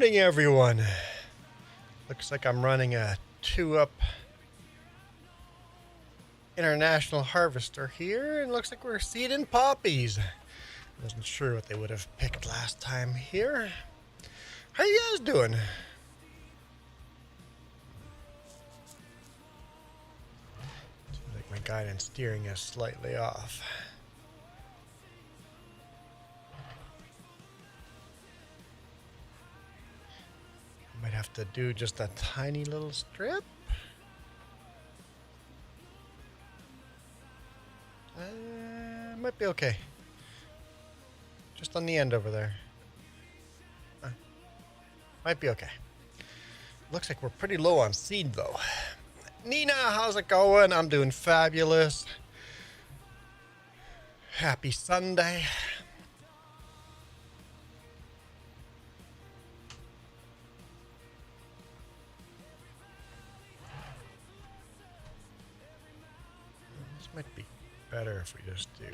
morning, everyone. Looks like I'm running a 2-up international harvester here, and looks like we're seeding poppies. Wasn't sure what they would have picked last time here. How you guys doing? Seems like my guidance steering is slightly off. Might have to do just a tiny little strip. Might be okay. Just on the end over there. Might be okay. Looks like we're pretty low on seed though. Nina, how's it going? I'm doing fabulous. Happy Sunday. This might be better if we just do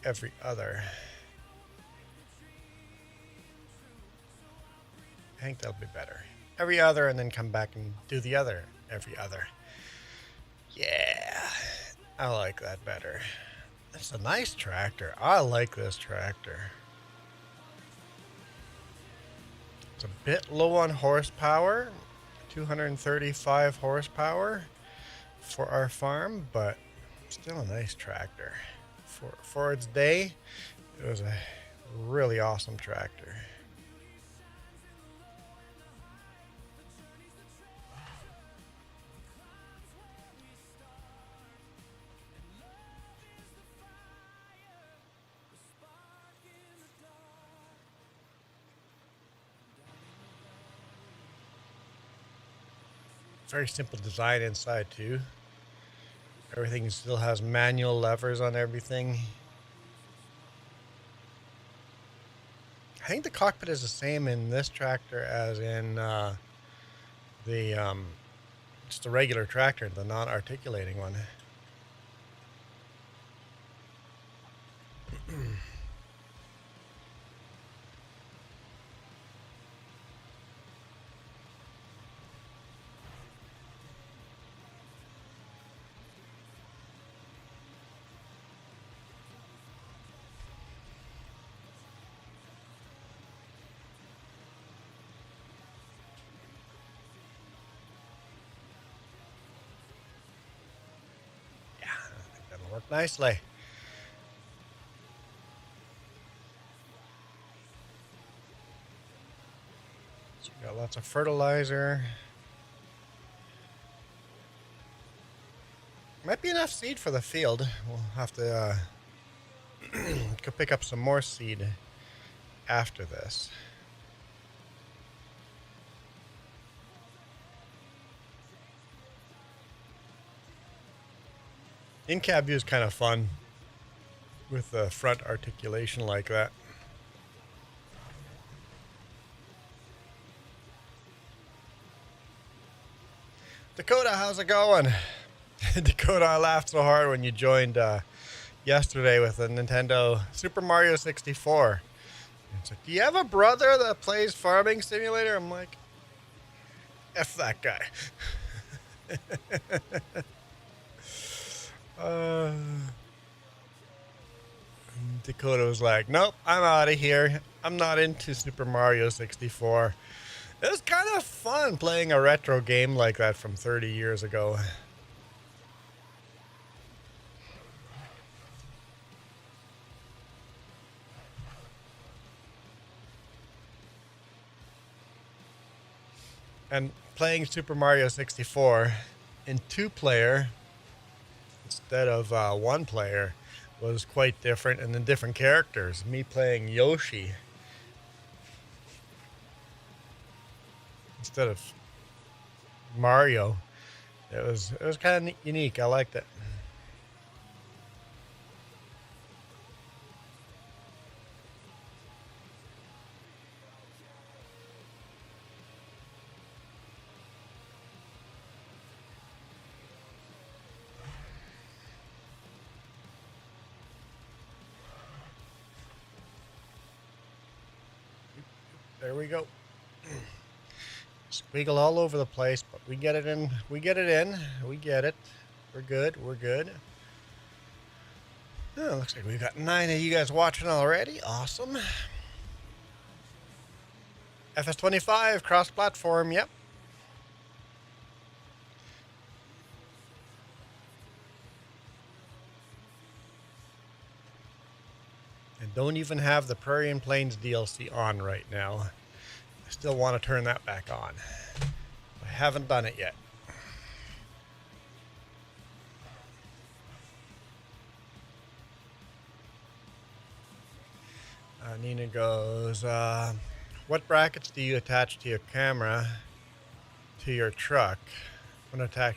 every other. I think that'll be better. Every other, and then come back and do the other every other. Yeah, I like that better. It's a nice tractor. I like this tractor. It's a bit low on horsepower, 235 horsepower for our farm, but still a nice tractor. For its day, it was a really awesome tractor. Very simple design inside too. Everything still has manual levers on everything. I think the cockpit is the same in this tractor as in just a regular tractor, the non-articulating one. Work nicely. So we got lots of fertilizer. Might be enough seed for the field. We'll have to go pick up some more seed after this. In-cab view is kind of fun with the front articulation like that. Dakota, how's it going? Dakota, I laughed so hard when you joined yesterday with the Nintendo Super Mario 64. It's like, do you have a brother that plays Farming Simulator? I'm like, F that guy. Dakota was like, nope, I'm out of here. I'm not into Super Mario 64. It was kind of fun playing a retro game like that from 30 years ago. And playing Super Mario 64 in 2-player instead of 1-player was quite different, and then different characters. Me playing Yoshi instead of Mario. It was kind of unique. I liked it. There we go. Squiggle all over the place, but we get it in. We get it in. We get it. We're good. We're good. Oh, looks like we've got 9 of you guys watching already. Awesome. FS25 cross-platform. Yep. And don't even have the Prairie and Plains DLC on right now. I still want to turn that back on. I haven't done it yet. Nina goes, what brackets do you attach to your camera to your truck? I'm going to attach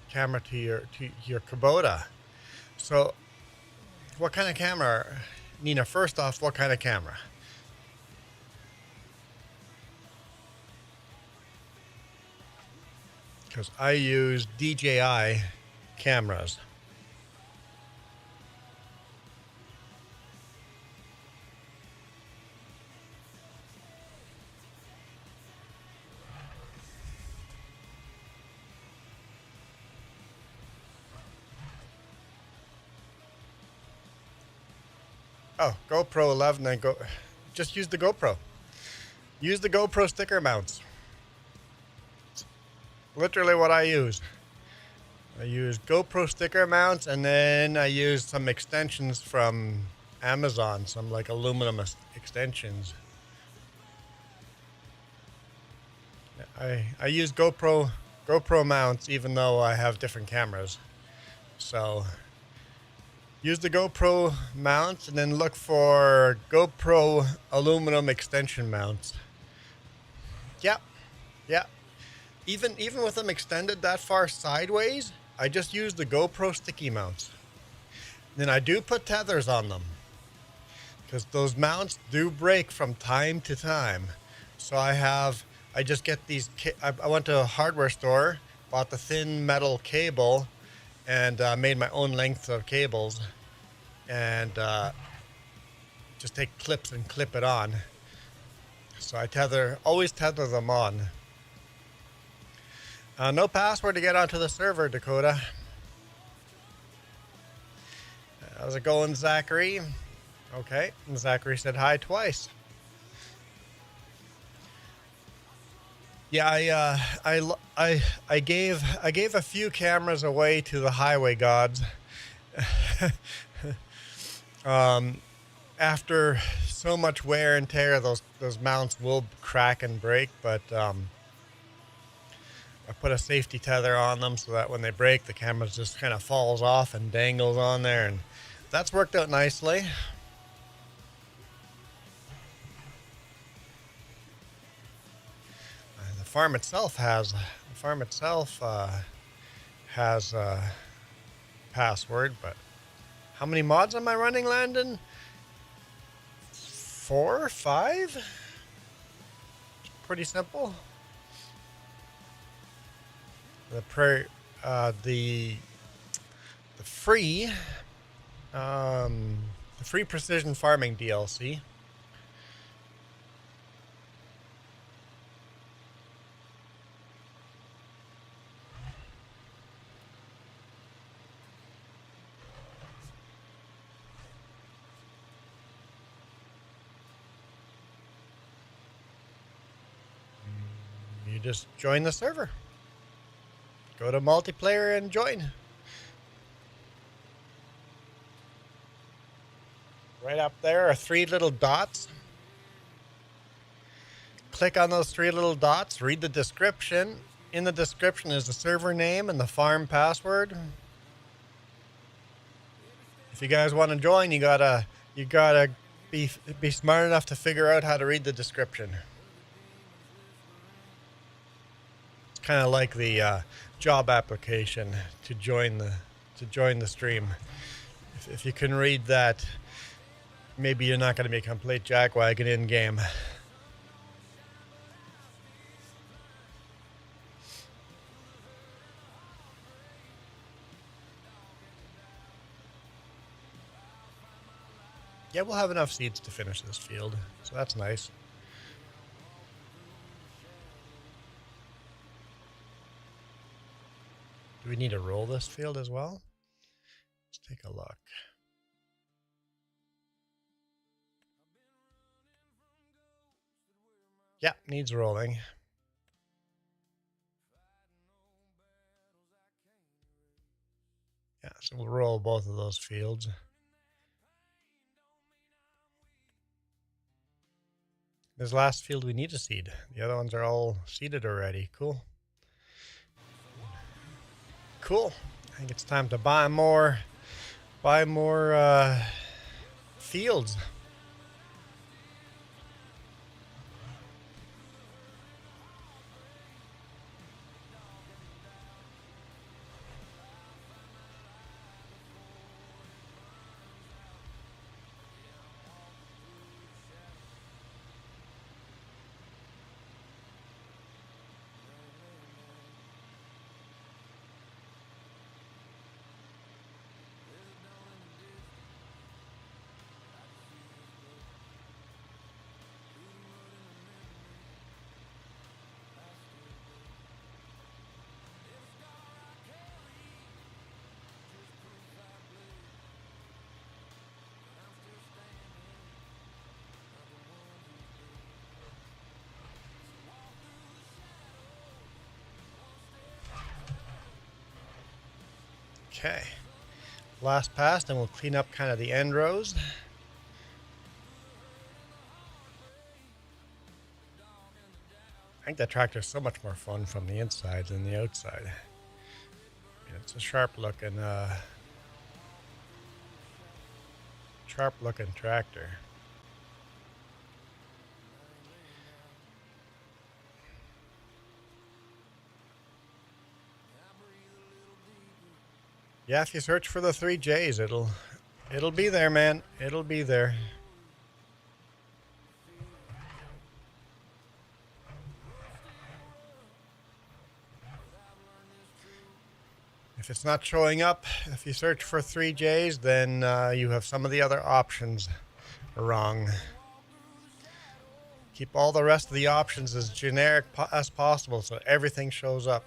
camera to your Kubota. So what kind of camera, Nina? First off, what kind of camera? Because I use DJI cameras. Oh, GoPro 11 and just use the GoPro. Use the GoPro sticker mounts. It's literally what I use. I use GoPro sticker mounts, and then I use some extensions from Amazon, some like aluminum extensions. I use GoPro mounts even though I have different cameras. So use the GoPro mounts and then look for GoPro aluminum extension mounts. Yep. Yeah. Even with them extended that far sideways, I just use the GoPro sticky mounts. Then I do put tethers on them, because those mounts do break from time to time. So I just get these. I went to a hardware store, bought the thin metal cable, and made my own length of cables, and just take clips and clip it on. So I always tether them on. No password to get onto the server, Dakota. How's it going, Zachary? Okay, and Zachary said hi twice. Yeah, I gave a few cameras away to the highway gods. After so much wear and tear, those mounts will crack and break, but I put a safety tether on them so that when they break, the camera just kind of falls off and dangles on there, and that's worked out nicely. The farm itself has a password, but how many mods am I running, Landon? 4 or 5? Pretty simple. The free precision farming DLC. You just join the server. Go to multiplayer and join. Right up there are 3 little dots. Click on those 3 little dots, read the description. In the description is the server name and the farm password. If you guys want to join, you gotta be smart enough to figure out how to read the description. It's kind of like the job application to join the stream. If you can read that, maybe you're not going to be a complete jackwagon in game. Yeah, we'll have enough seeds to finish this field, so that's nice. Do we need to roll this field as well? Let's take a look. Yeah, needs rolling. Yeah, so we'll roll both of those fields. This last field we need to seed. The other ones are all seeded already. Cool. Cool. I think it's time to buy more fields. Okay. Last pass, then we'll clean up kind of the end rows. I think that tractor is so much more fun from the inside than the outside. It's a sharp looking tractor. Yeah, if you search for the 3Js, it'll be there, man. It'll be there. If it's not showing up, if you search for 3Js, then you have some of the other options wrong. Keep all the rest of the options as generic as possible so everything shows up.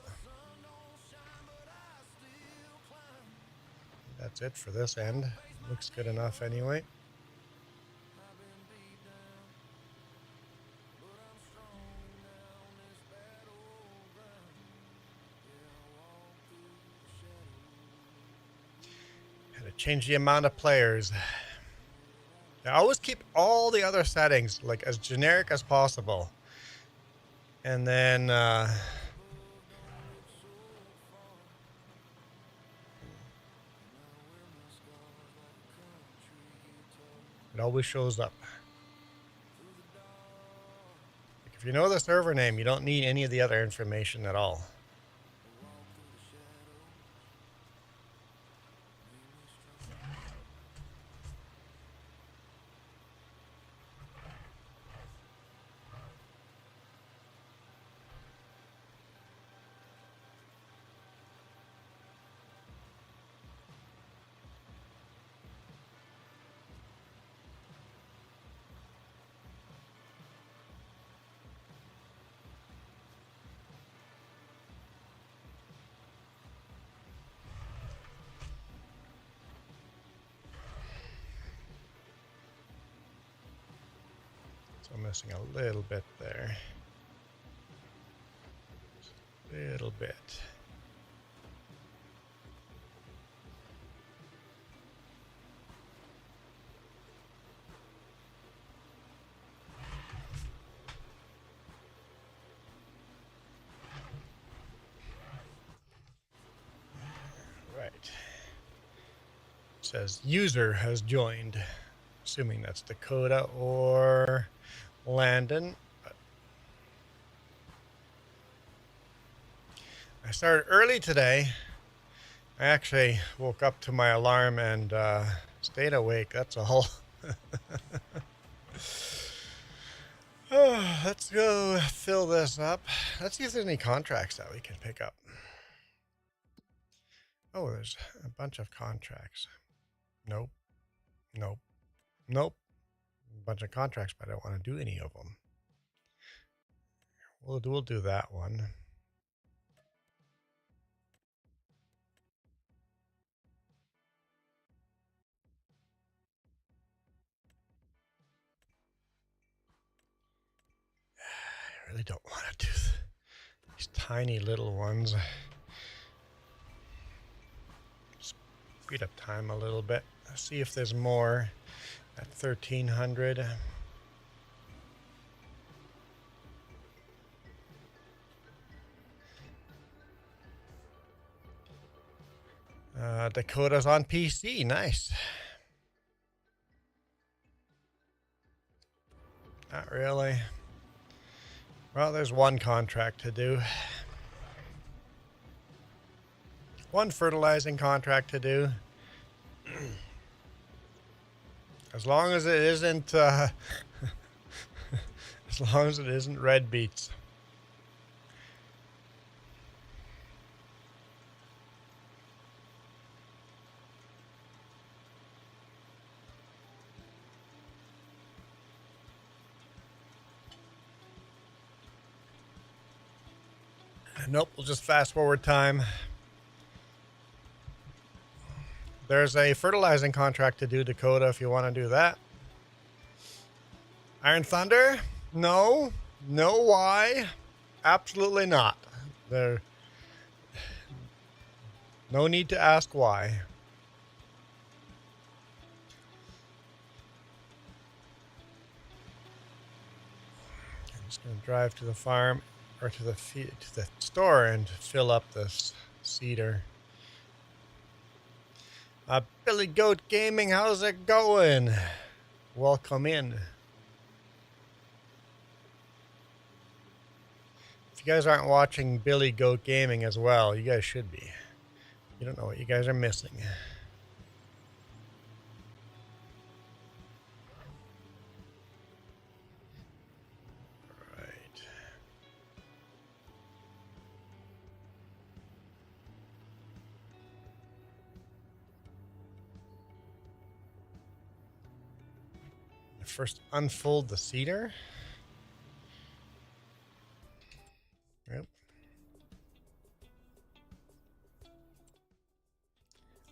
That's it for this end. Looks good enough anyway. Had to change the amount of players. I always keep all the other settings like as generic as possible. And then it always shows up. Like if you know the server name, you don't need any of the other information at all. So I'm missing a little bit there. Just a little bit. Right. It says user has joined. Assuming that's Dakota or Landon. I started early today. I actually woke up to my alarm and stayed awake. That's all. Oh, let's go fill this up. Let's see if there's any contracts that we can pick up. Oh, there's a bunch of contracts. Nope. Nope. Nope. A bunch of contracts, but I don't want to do any of them. We'll do that one. really don't want to do these tiny little ones. Speed up time a little bit. Let's see if there's more at 1300. Dakota's on PC. Nice. Not really. Well, there's one contract to do. One fertilizing contract to do. As long as it isn't, as long as it isn't red beets. Nope, we'll just fast forward time. There's a fertilizing contract to do, Dakota, if you want to do that. Iron Thunder? No. No, why? Absolutely not. There. No need to ask why. I'm just going to drive to the farm, or to the store, and fill up this cedar. Billy Goat Gaming, how's it going? Welcome in. If you guys aren't watching Billy Goat Gaming as well, you guys should be. You don't know what you guys are missing. Right. First, unfold the cedar. Yep.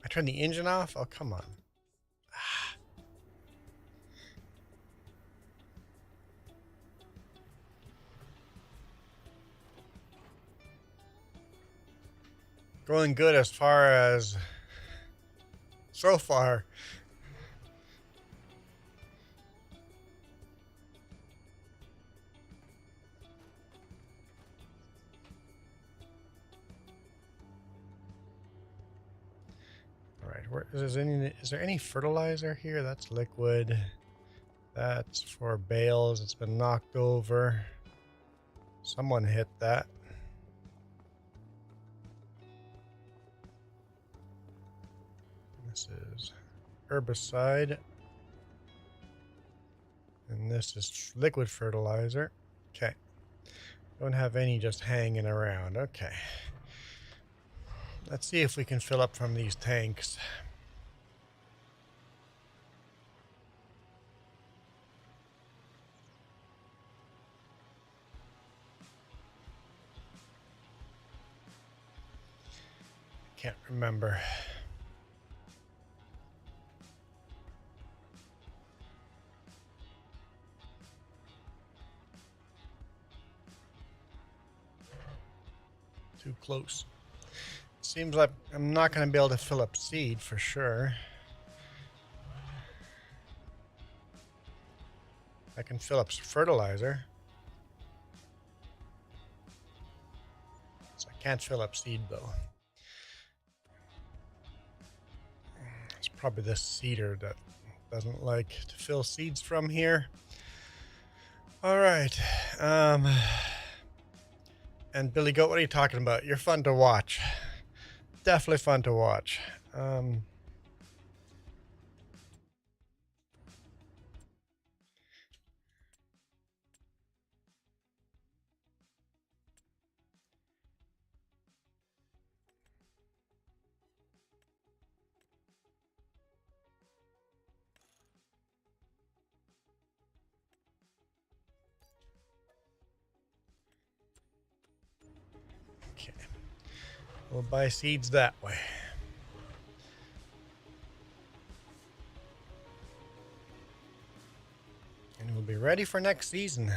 I turned the engine off? Oh, come on. Going good as far as so far. Is there any fertilizer here? That's liquid. That's for bales. It's been knocked over. Someone hit that. This is herbicide. And this is liquid fertilizer. Okay. Don't have any just hanging around. Okay. Let's see if we can fill up from these tanks. Can't remember. Too close. Seems like I'm not going to be able to fill up seed for sure. I can fill up fertilizer. So I can't fill up seed though. It's probably this cedar that doesn't like to fill seeds from here. All right. And Billy Goat, what are you talking about? You're fun to watch. Definitely fun to watch. Okay. We'll buy seeds that way. And we'll be ready for next season.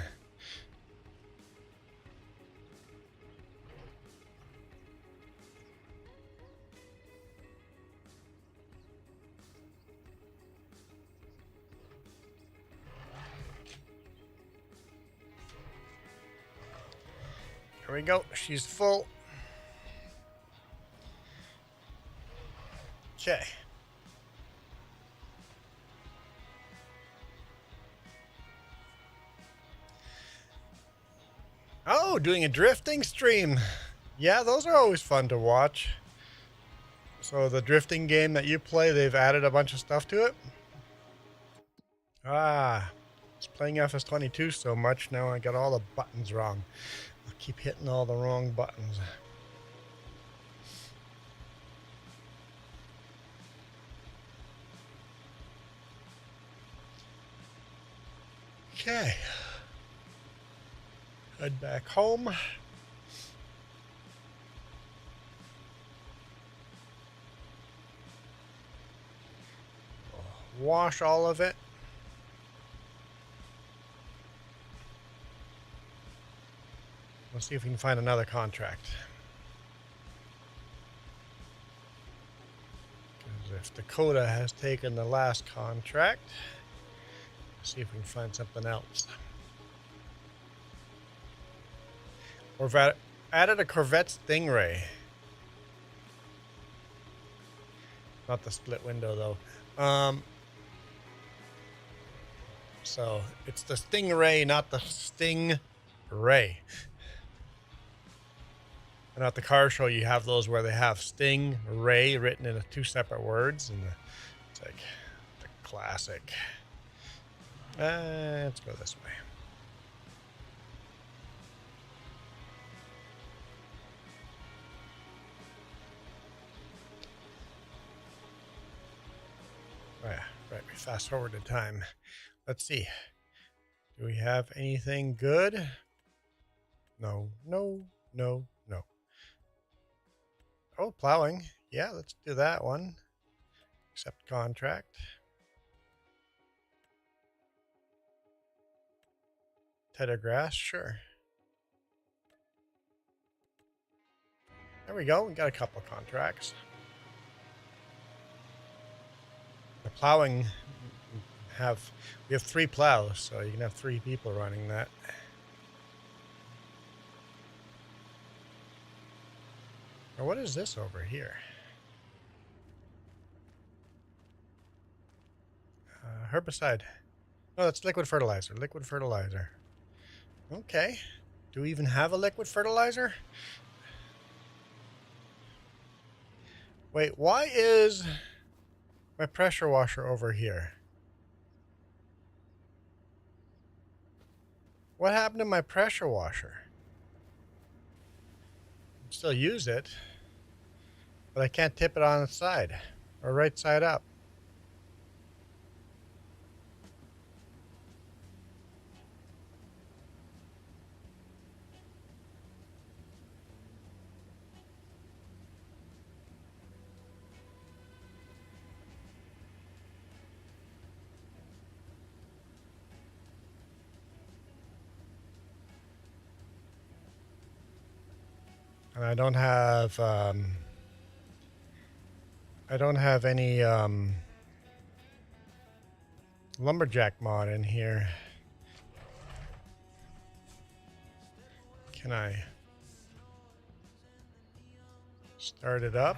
There we go. She's full. Okay. Oh, doing a drifting stream. Yeah, those are always fun to watch. So the drifting game that you play, they've added a bunch of stuff to it? Ah, it's playing FS22 so much now I got all the buttons wrong. I'll keep hitting all the wrong buttons. Okay. Head back home. Wash all of it. Let's see if we can find another contract. Because if Dakota has taken the last contract, let's see if we can find something else. We've added a Corvette Stingray. Not the split window though. So it's the Stingray, not the Stingray. And at the car show, you have those where they have Stingray written in two separate words, and it's like the classic. Let's go this way. Oh yeah, right. We fast forwarded time. Let's see. Do we have anything good? No, no, no, no. Oh, plowing. Yeah, let's do that one. Accept contract. Tedder grass, sure. There we go. We got a couple contracts. The plowing we have 3 plows, so you can have 3 people running that. Or what is this over here? Herbicide. No, that's liquid fertilizer. Liquid fertilizer. Okay. Do we even have a liquid fertilizer? Wait, why is my pressure washer over here? What happened to my pressure washer? I can still use it, but I can't tip it on its side or right side up. And I don't have any lumberjack mod in here. Can I start it up?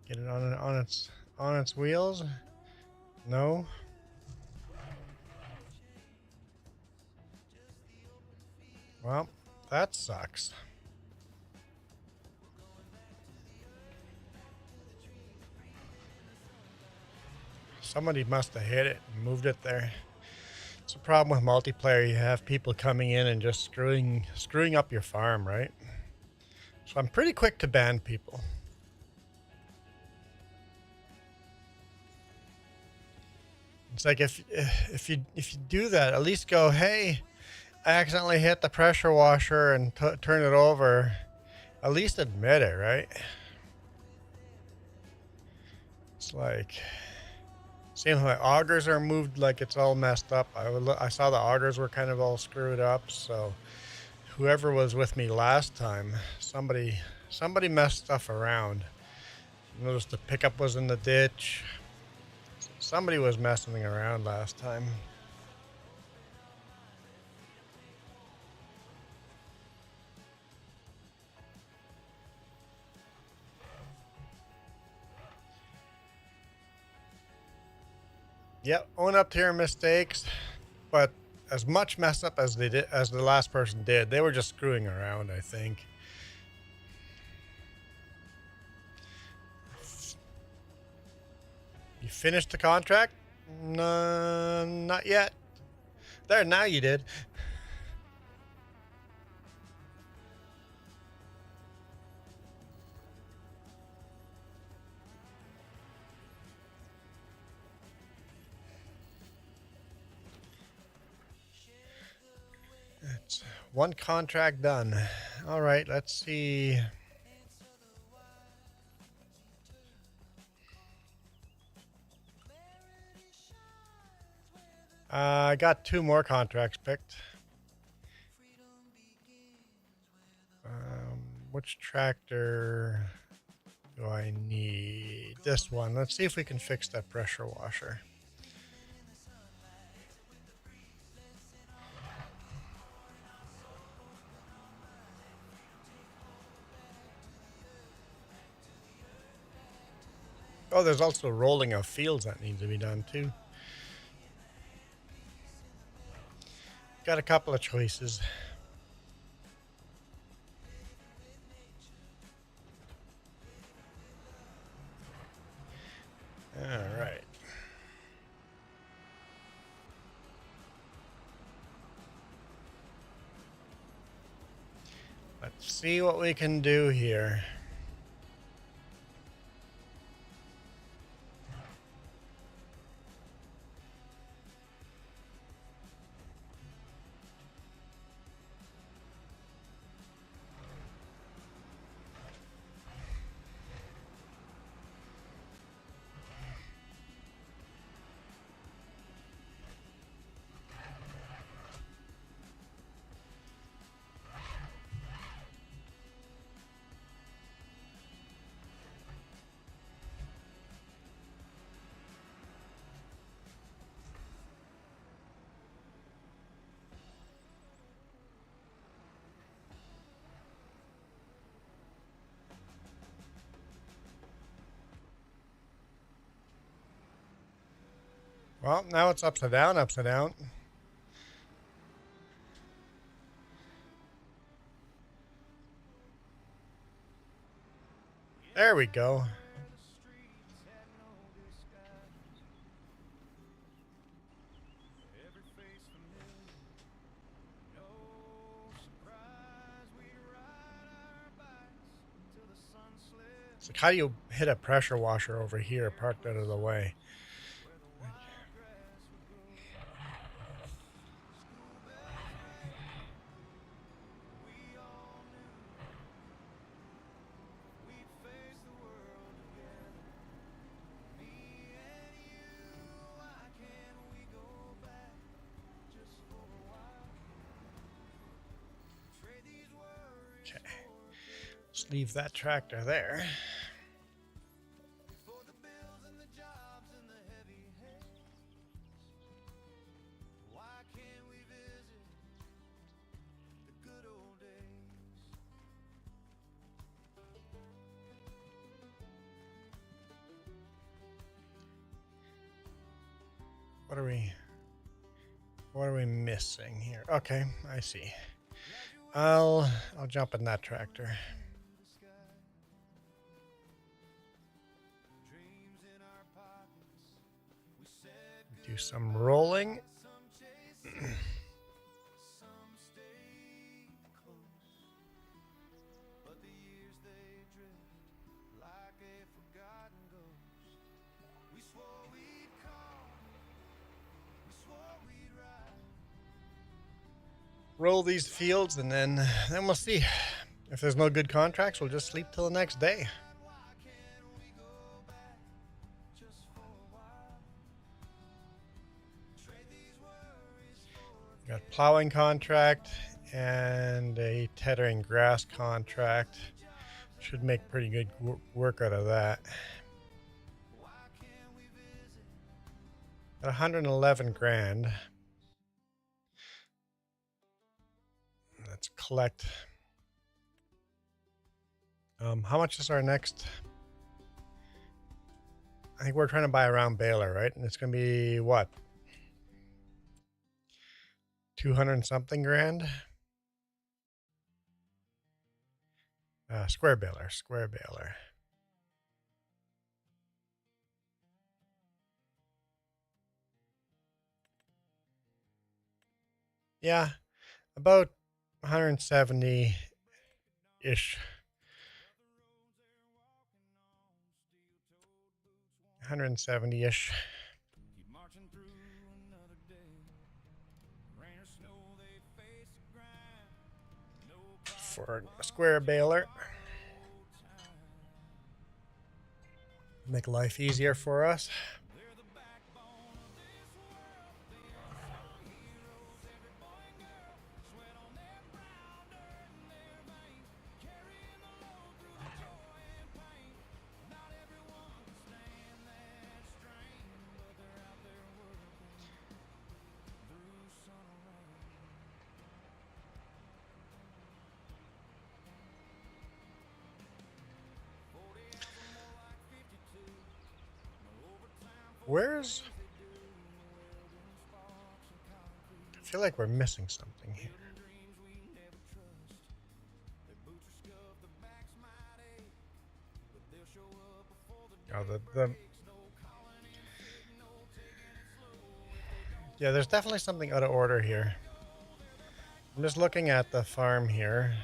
Get it on its wheels? No. Well, that sucks. Somebody must have hit it and moved it there. It's a problem with multiplayer. You have people coming in and just screwing up your farm, right? So I'm pretty quick to ban people. It's like if you do that, at least go, hey, I accidentally hit the pressure washer and turn it over. At least admit it, right? It's like, seems like augers are moved like it's all messed up. I saw the augers were kind of all screwed up. So whoever was with me last time, somebody messed stuff around. Noticed the pickup was in the ditch. Somebody was messing around last time. Yep, own up to your mistakes, but as much mess up as they did, as the last person did, they were just screwing around, I think. You finished the contract? No, not yet. There, now you did. It's one contract done. All right, let's see. I got 2 more contracts picked. Which tractor do I need? This one. Let's see if we can fix that pressure washer. Oh, there's also rolling of fields that needs to be done too. Got a couple of choices. All right. Let's see what we can do here. Well, now it's upside down, upside down. There we go. It's like, how do you hit a pressure washer over here parked out of the way? Okay, let's leave that tractor there. What are we missing here? Okay, I see. I'll jump in that tractor. Do some rolling. Roll these fields, and then we'll see. If there's no good contracts, we'll just sleep till the next day. Got plowing contract and a tethering grass contract. Should make pretty good work out of that. Got 111 grand. Let's collect. How much is our next? I think we're trying to buy a round baler, right? And it's going to be what? 200 and something grand? Square baler, square baler. Yeah, about 170-ish. 170-ish. For a square baler. Make life easier for us. Where's... I feel like we're missing something here. Oh, yeah, there's definitely something out of order here. I'm just looking at the farm here.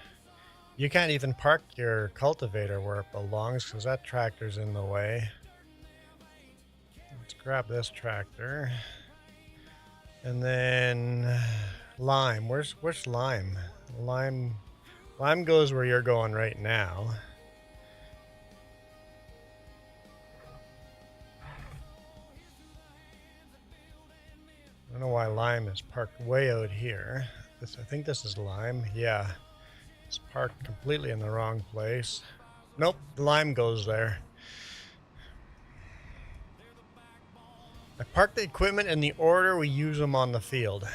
You can't even park your cultivator where it belongs because that tractor's in the way. Let's grab this tractor. And then lime. Where's lime? Lime goes where you're going right now. I don't know why lime is parked way out here. I think this is lime. Yeah. It's parked completely in the wrong place. Nope, the lime goes there. I park the equipment in the order we use them on the field.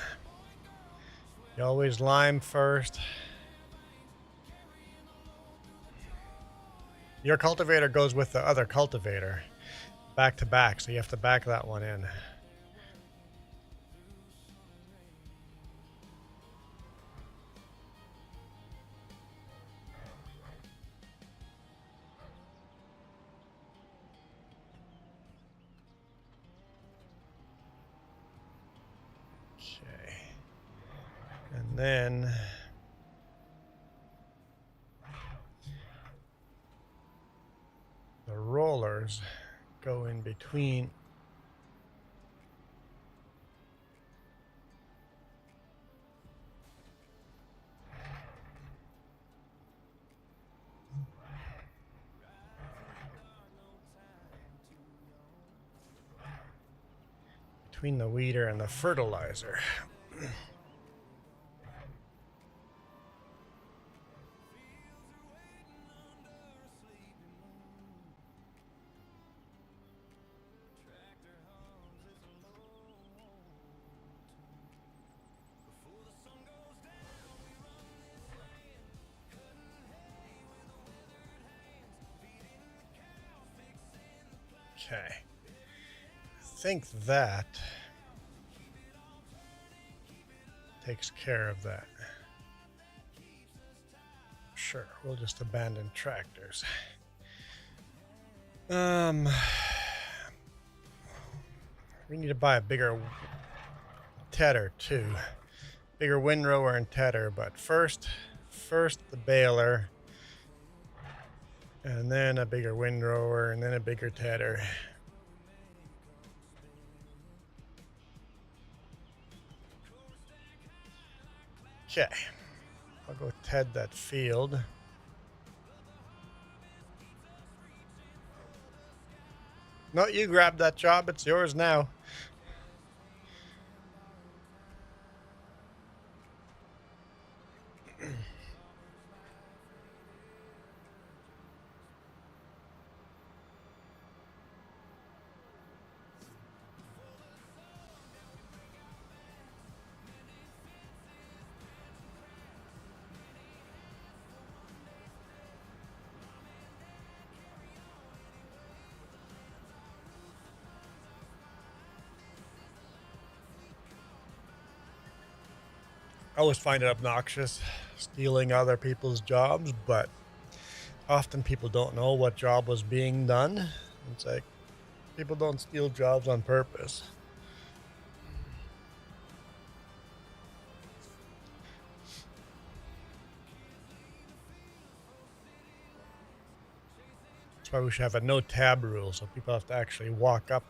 You always lime first. Your cultivator goes with the other cultivator, back to back, so you have to back that one in. Okay. And then the rollers go in between. Between the weeder and the fertilizer. Okay. I think that takes care of that. Sure, we'll just abandon tractors. We need to buy a bigger tedder too. Bigger windrower and tedder, but first the baler, and then a bigger windrower, and then a bigger tedder. Okay, I'll go ted that field. No, you grabbed that job, it's yours now. I always find it obnoxious stealing other people's jobs, but often people don't know what job was being done. It's like people don't steal jobs on purpose. That's why we should have a no tab rule, so people have to actually walk up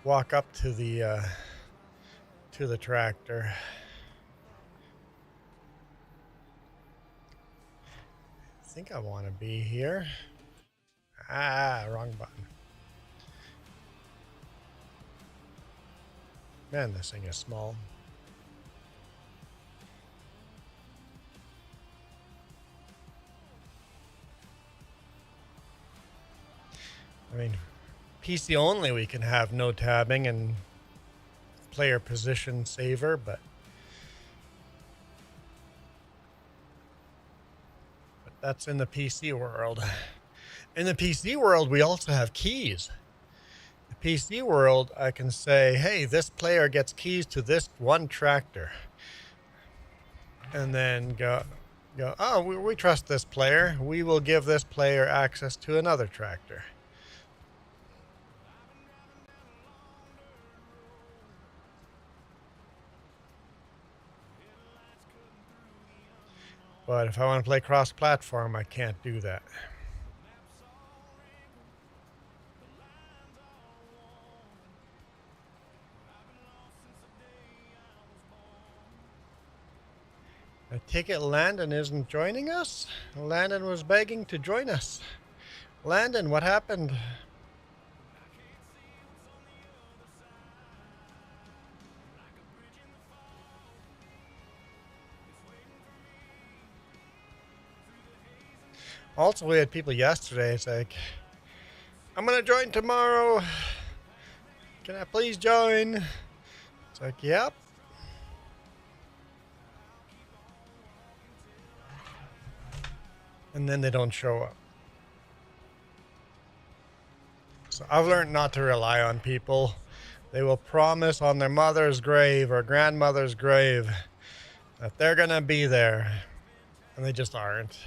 to the tractor. I think I want to be here. Ah, wrong button. Man, this thing is small. I mean, PC only we can have no tabbing and player position saver, but that's in the PC world. In the PC world, we also have keys. The PC world, I can say, hey, this player gets keys to this one tractor. And then go, oh, we trust this player. We will give this player access to another tractor. But if I want to play cross-platform, I can't do that. I take it Landon isn't joining us? Landon was begging to join us. Landon, what happened? Also, we had people yesterday. It's like, I'm going to join tomorrow. Can I please join? It's like, yep. And then they don't show up. So I've learned not to rely on people. They will promise on their mother's grave or grandmother's grave that they're going to be there. And they just aren't.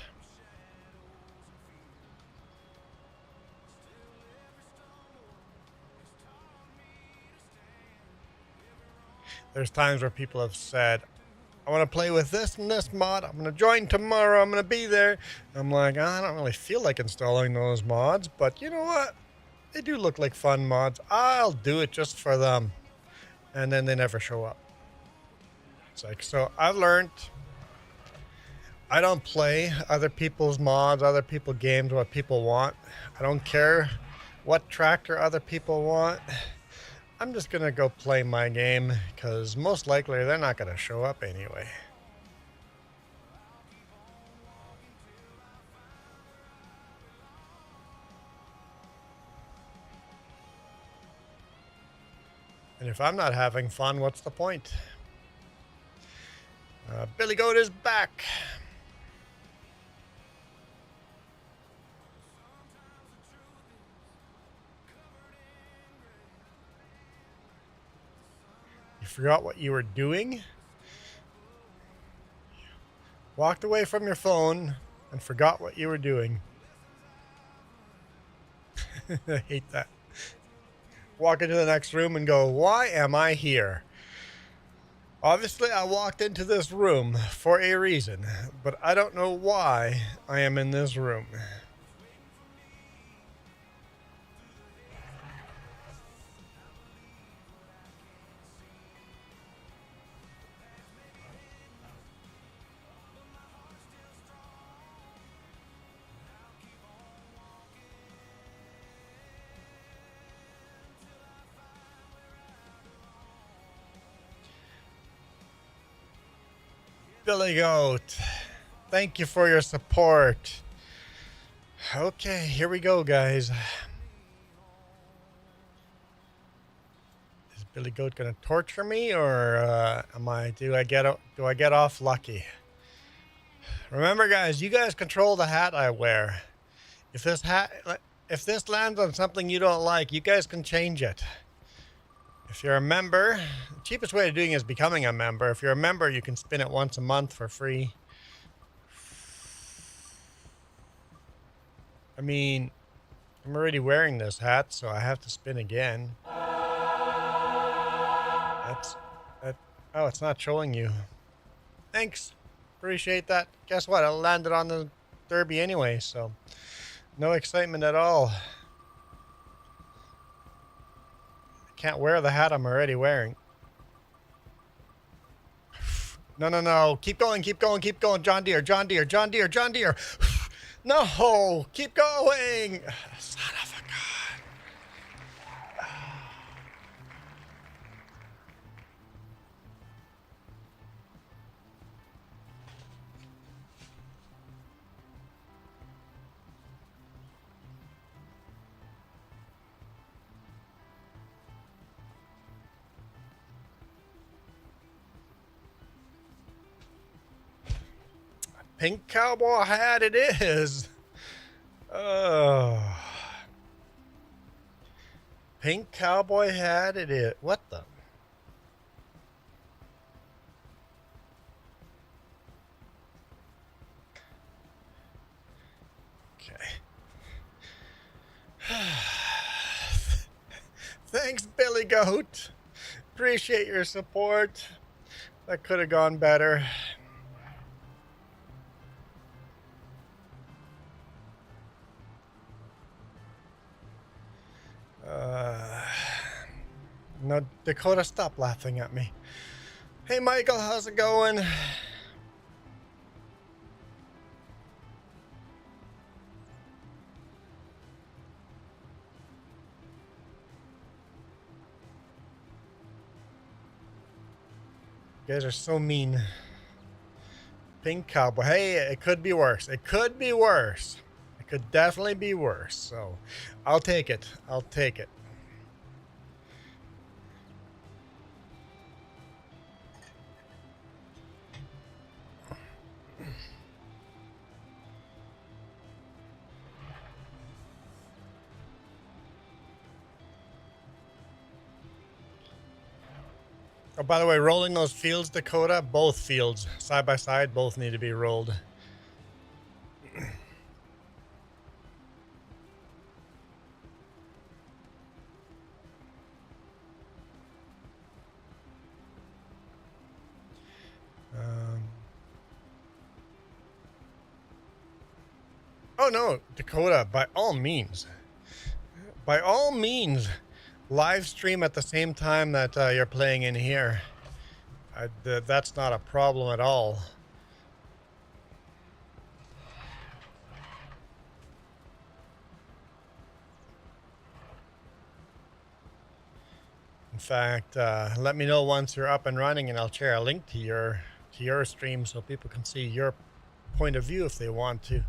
There's times where people have said, I want to play with this and this mod. I'm going to join tomorrow. I'm going to be there. I'm like, I don't really feel like installing those mods. But you know what? They do look like fun mods. I'll do it just for them. And then they never show up. It's like, so I've learned I don't play other people's mods, other people's games, what people want. I don't care what tractor other people want. I'm just going to go play my game because most likely they're not going to show up anyway. And if I'm not having fun, what's the point? Billy Goat is back. You forgot what you were doing? Walked away from your phone and forgot what you were doing. I hate that. Walk into the next room and go, why am I here? Obviously, I walked into this room for a reason, but I don't know why I am in this room. Billy Goat, thank you for your support. Okay, here we go, guys. Is Billy Goat gonna torture me, or do I get off lucky? Remember, guys, you guys control the hat I wear. If this lands on something you don't like, you guys can change it. If you're a member, the cheapest way of doing it is becoming a member. If you're a member, you can spin it once a month for free. I mean, I'm already wearing this hat, so I have to spin again. That. Oh, it's not showing you. Thanks. Appreciate that. Guess what? I landed on the derby anyway, so no excitement at all. I can't wear the hat I'm already wearing. No. Keep going. John Deere. No, keep going. Son of a god. Pink cowboy hat it is. Oh. Pink cowboy hat it is. What the? Okay. Thanks, Billy Goat. Appreciate your support. That could have gone better. No, Dakota, stop laughing at me. Hey, Michael, how's it going? You guys are so mean. Pink cowboy. Hey, it could be worse. It could be worse. It could definitely be worse. So I'll take it. I'll take it. Oh, by the way, rolling those fields, Dakota, both fields, side by side, both need to be rolled. Oh no, Dakota, by all means, live stream at the same time that you're playing in here. That's not a problem at all. In fact, let me know once you're up and running, and I'll share a link to your stream so people can see your point of view if they want to.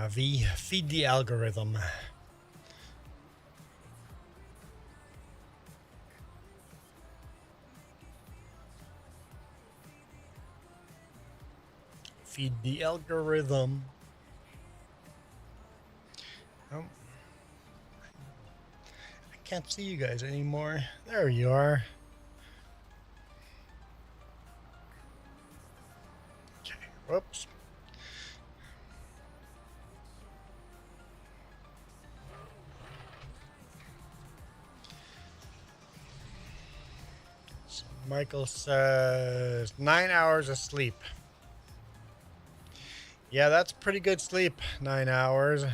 Feed the algorithm. Feed the algorithm. Oh. I can't see you guys anymore. There you are. Okay, whoops. Michael says 9 hours of sleep. Yeah, that's pretty good sleep. 9 hours.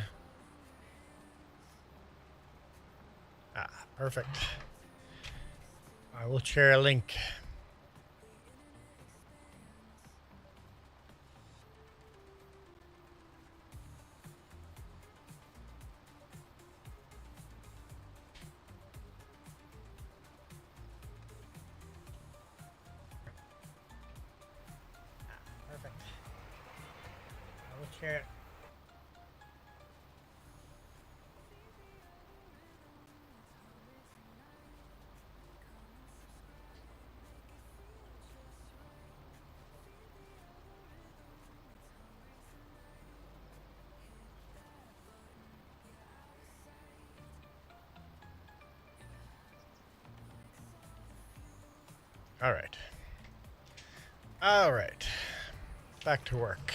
Ah, perfect. I will share a link. Shit. All right. All right. Back to work.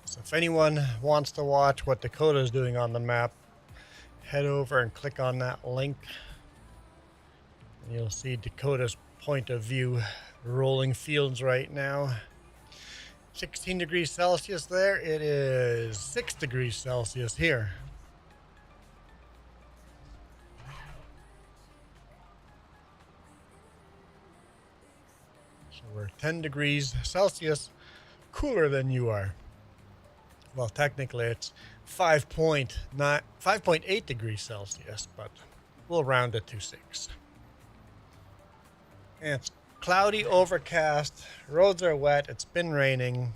So if anyone wants to watch what Dakota is doing on the map, head over and click on that link. And you'll see Dakota's point of view. Rolling fields right now. 16 degrees Celsius there. It is 6 degrees Celsius here. So we're 10 degrees Celsius cooler than you are. Well, technically it's 5.8 degrees Celsius, but we'll round it to 6. And it's cloudy, overcast, roads are wet, it's been raining.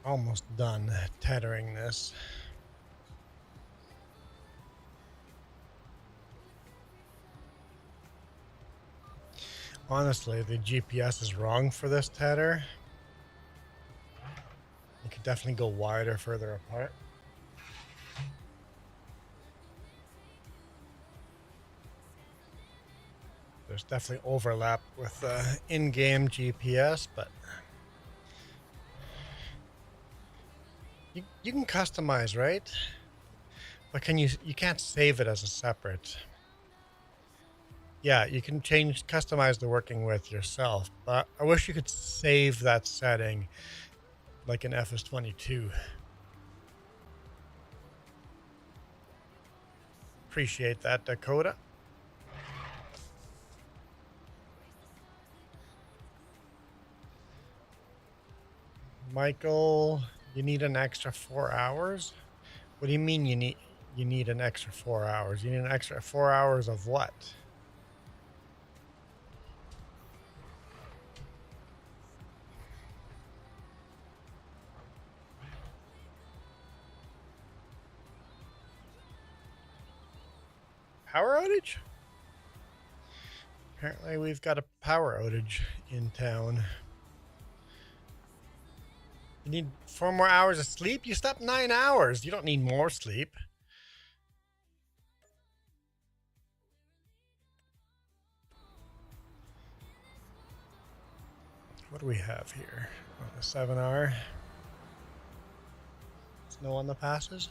Almost done tethering this. Honestly, the GPS is wrong for this tether. You could definitely go wider further apart. There's definitely overlap with in-game GPS, but you can customize, right? But you can't save it as a separate. Yeah, you can customize the working with yourself, but I wish you could save that setting like in FS22. Appreciate that, Dakota. Michael, you need an extra 4 hours? What do you mean you need an extra 4 hours? You need an extra 4 hours of what? Power outage? Apparently we've got a power outage in town. You need 4 more hours of sleep? You slept 9 hours. You don't need more sleep. What do we have here? A 7-hour. Snow on the passes.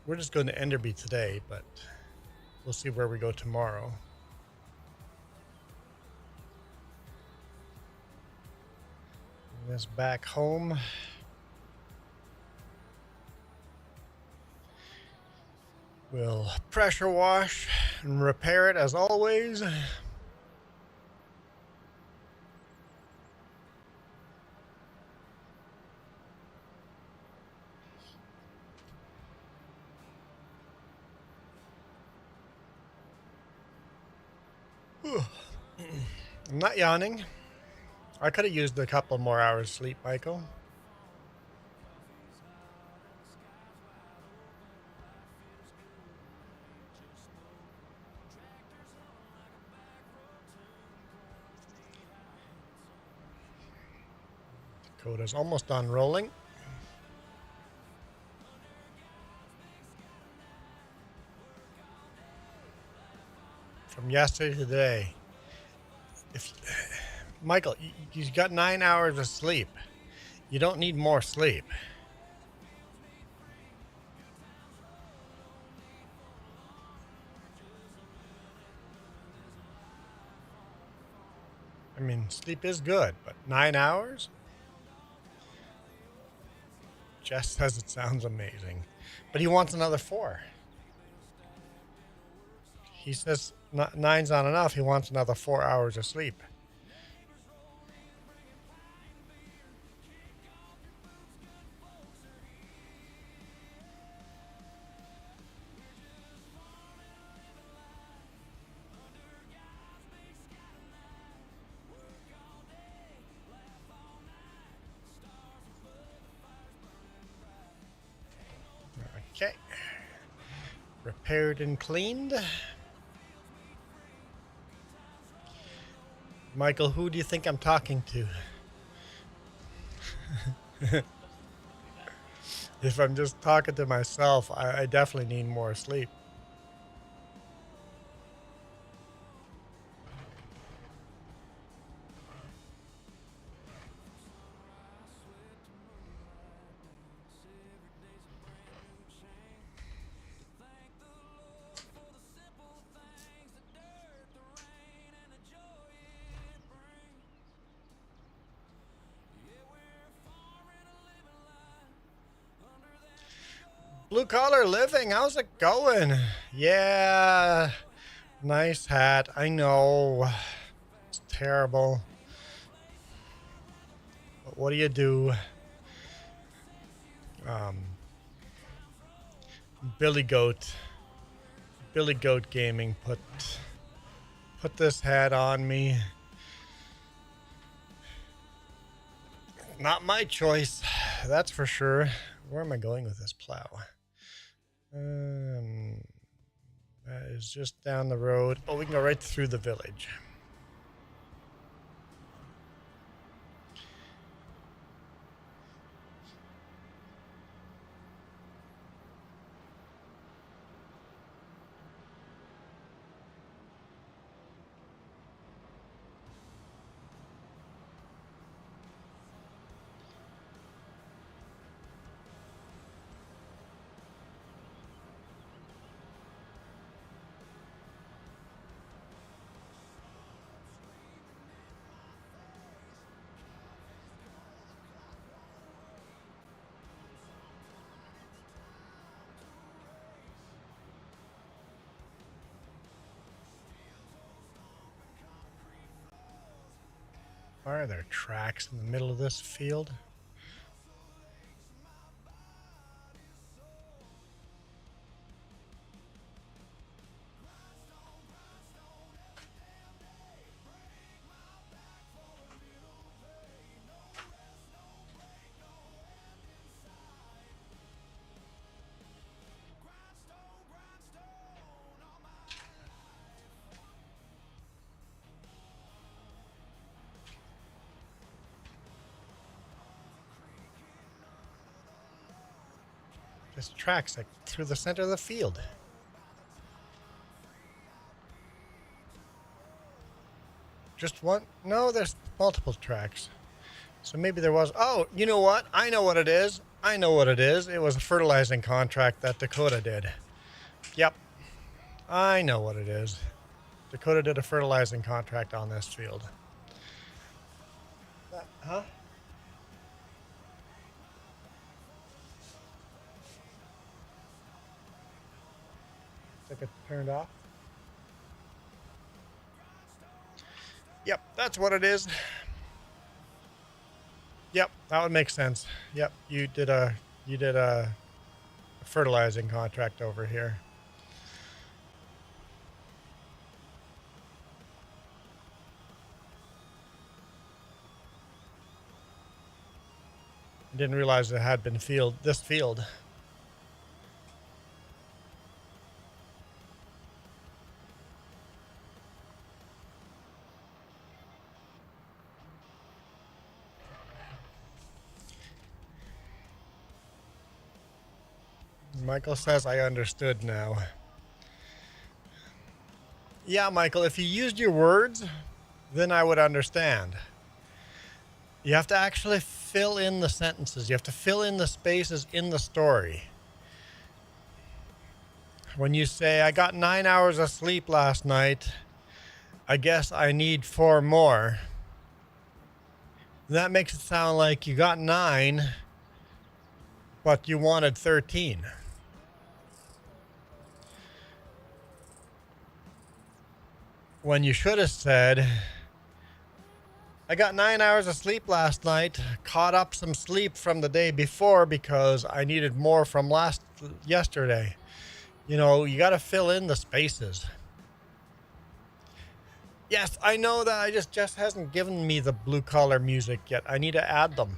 We're just going to Enderby today, but we'll see where we go tomorrow. Bring this back home. We'll pressure wash and repair it as always. I'm not yawning. I could have used a couple more hours sleep, Michael. Dakota's almost done rolling. From yesterday to today. Michael, you got 9 hours of sleep. You don't need more sleep. I mean, sleep is good, but 9 hours? Jess says it sounds amazing, but he wants another 4. He says 9's not enough. He wants another 4 hours of sleep. Okay. Repaired and cleaned. Michael, who do you think I'm talking to? If I'm just talking to myself, I definitely need more sleep. Blue collar living, how's it going? Yeah, nice hat. I know it's terrible, but what do you do? Billy Goat Gaming put this hat on me. Not my choice, that's for sure. Where am I going with this plow? That is just down the road. Oh, we can go right through the village. Are there tracks in the middle of this field? There's tracks like through the center of the field. Just one? No, there's multiple tracks. So maybe there was. Oh, you know what? I know what it is. I know what it is. It was a fertilizing contract that Dakota did. Yep. I know what it is. Dakota did a fertilizing contract on this field. Huh? Like it turned off? Yep, that's what it is. Yep, that would make sense. Yep, you did a fertilizing contract over here. I didn't realize it had been this field. Michael says I understood now. Yeah, Michael, if you used your words, then I would understand. You have to actually fill in the sentences. You have to fill in the spaces in the story. When you say, I got 9 hours of sleep last night, I guess I need 4 more. That makes it sound like you got 9, but you wanted 13. When you should have said, I got 9 hours of sleep last night, caught up some sleep from the day before because I needed more from yesterday. You know, you got to fill in the spaces. Yes, I know that I just hasn't given me the blue collar music yet. I need to add them.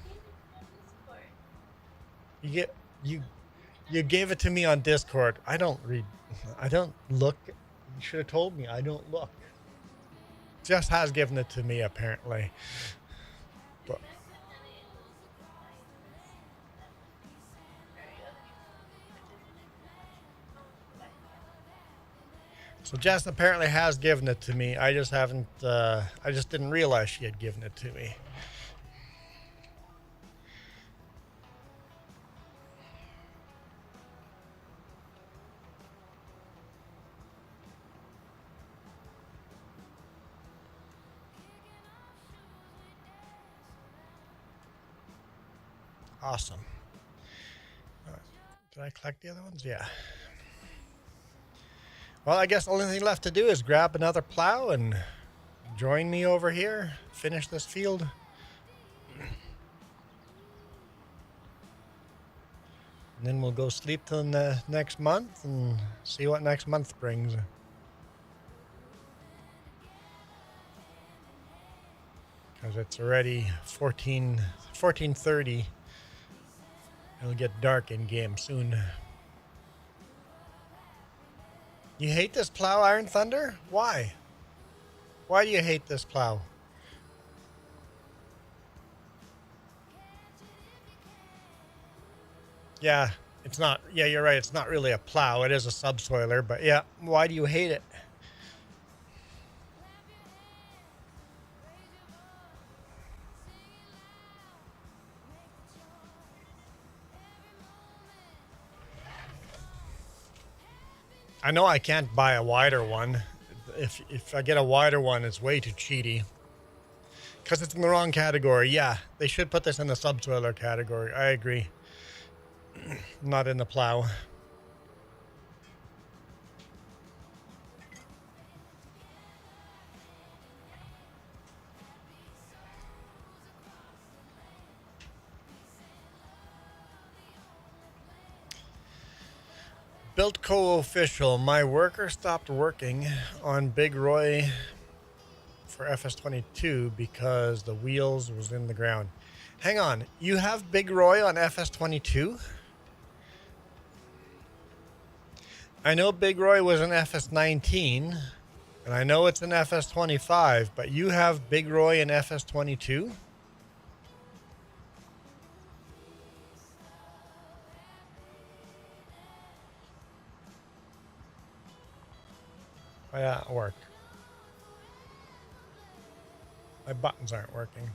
You gave it to me on Discord. I don't look. You should have told me I don't look. Just has given it to me apparently. But so Jess apparently has given it to me. I just haven't, I just didn't realize she had given it to me. Awesome. Did I collect the other ones? Yeah. Well, I guess the only thing left to do is grab another plow and join me over here, finish this field. And then we'll go sleep till the next month and see what next month brings. Because it's already 14:30. It'll get dark in game soon. You hate this plow, Iron Thunder? Why? Why do you hate this plow? Yeah, it's not. Yeah, you're right. It's not really a plow. It is a subsoiler. But yeah, why do you hate it? I know I can't buy a wider one. If I get a wider one, it's way too cheaty. Because it's in the wrong category. Yeah, they should put this in the subsoiler category. I agree. Not in the plow. Built co-official. My worker stopped working on Big Roy for FS22 because the wheels was in the ground. Hang on. You have Big Roy on FS22? I know Big Roy was in FS19, and I know it's in FS25, but you have Big Roy in FS22? Why that work? My buttons aren't working.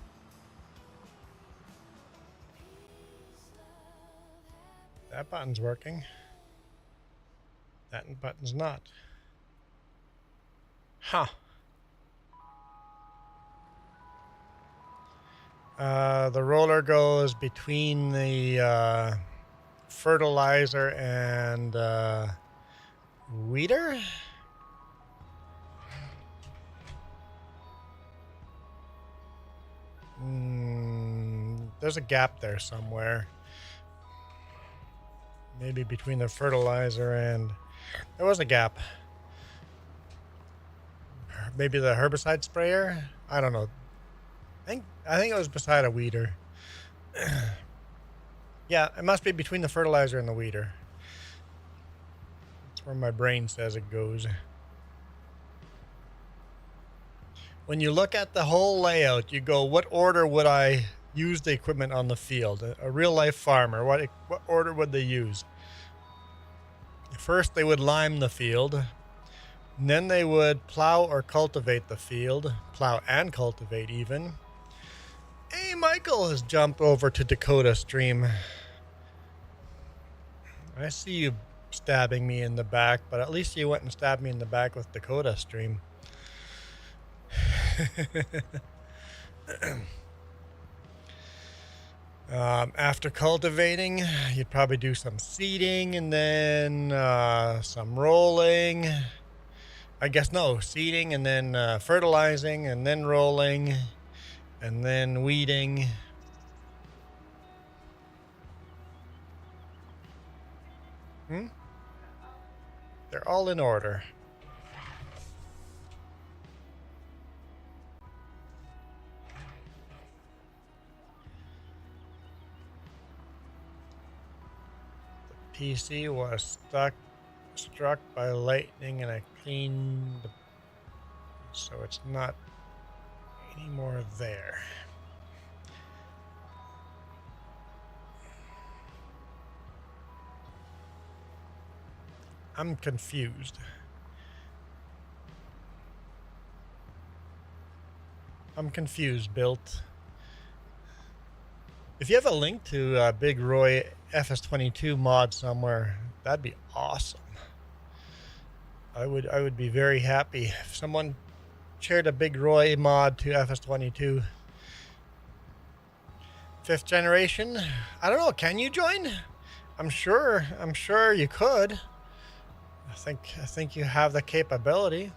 That button's working. That button's not. Huh. The roller goes between the fertilizer and weeder. There's a gap there somewhere. Maybe between the fertilizer and... There was a gap. Maybe the herbicide sprayer? I don't know. I think it was beside a weeder. Yeah, it must be between the fertilizer and the weeder. That's where my brain says it goes. When you look at the whole layout, you go, what order would I use the equipment on the field? A real life farmer, what order would they use? First, they would lime the field. And then they would plow or cultivate the field. Plow and cultivate, even. Hey, Michael has jumped over to Dakota stream. I see you stabbing me in the back, but at least you went and stabbed me in the back with Dakota stream. After cultivating, you'd probably do some seeding and then some rolling. I guess no, seeding and then fertilizing and then rolling and then weeding. They're all in order. The PC was struck by lightning and I cleaned, so it's not anymore there. I'm confused. Built. If you have a link to Big Roy FS22 mod somewhere, that'd be awesome. I would be very happy if someone shared a Big Roy mod to FS22. 5th generation. I don't know. Can you join? I'm sure you could. I think you have the capability.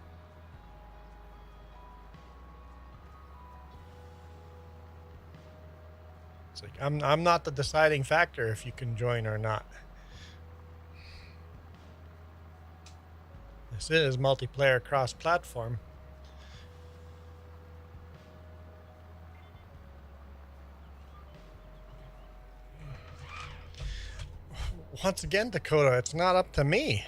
It's like I'm not the deciding factor if you can join or not. This is multiplayer cross-platform. Once again, Dakota, it's not up to me.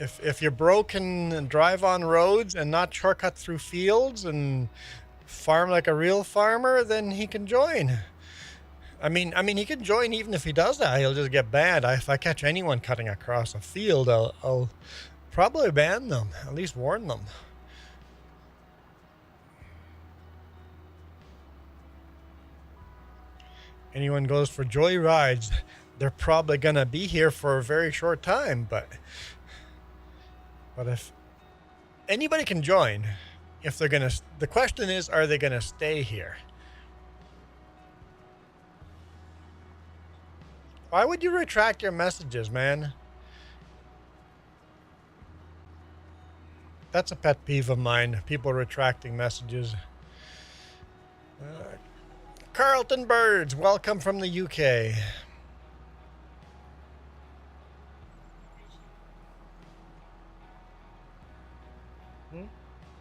If you're broken and drive on roads and not shortcut through fields and farm like a real farmer, then he can join. I mean, he can join even if he does that. He'll just get banned. If I catch anyone cutting across a field, I'll probably ban them. At least warn them. Anyone goes for joy rides, they're probably gonna be here for a very short time, but if anybody can join, if they're gonna, the question is, are they gonna stay here? Why would you retract your messages, man? That's a pet peeve of mine, people retracting messages. Carlton Birds, welcome from the UK.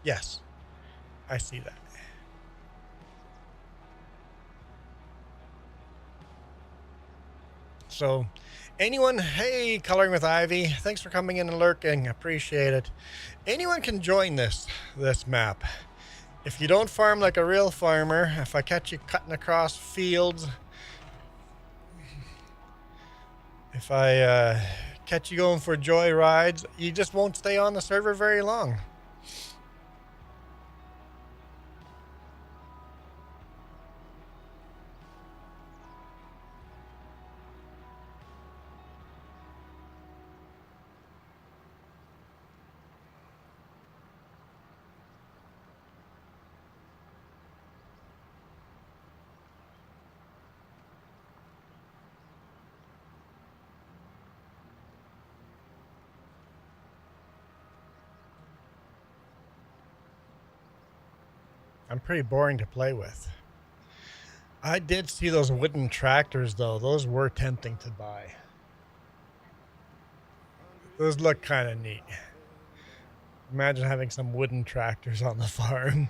Yes, I see that. So, anyone, hey, Coloring with Ivy, thanks for coming in and lurking, appreciate it. Anyone can join this map. If you don't farm like a real farmer, if I catch you cutting across fields, if I catch you going for joy rides, you just won't stay on the server very long. I'm pretty boring to play with. I did see those wooden tractors, though. Those were tempting to buy. Those look kind of neat. Imagine having some wooden tractors on the farm.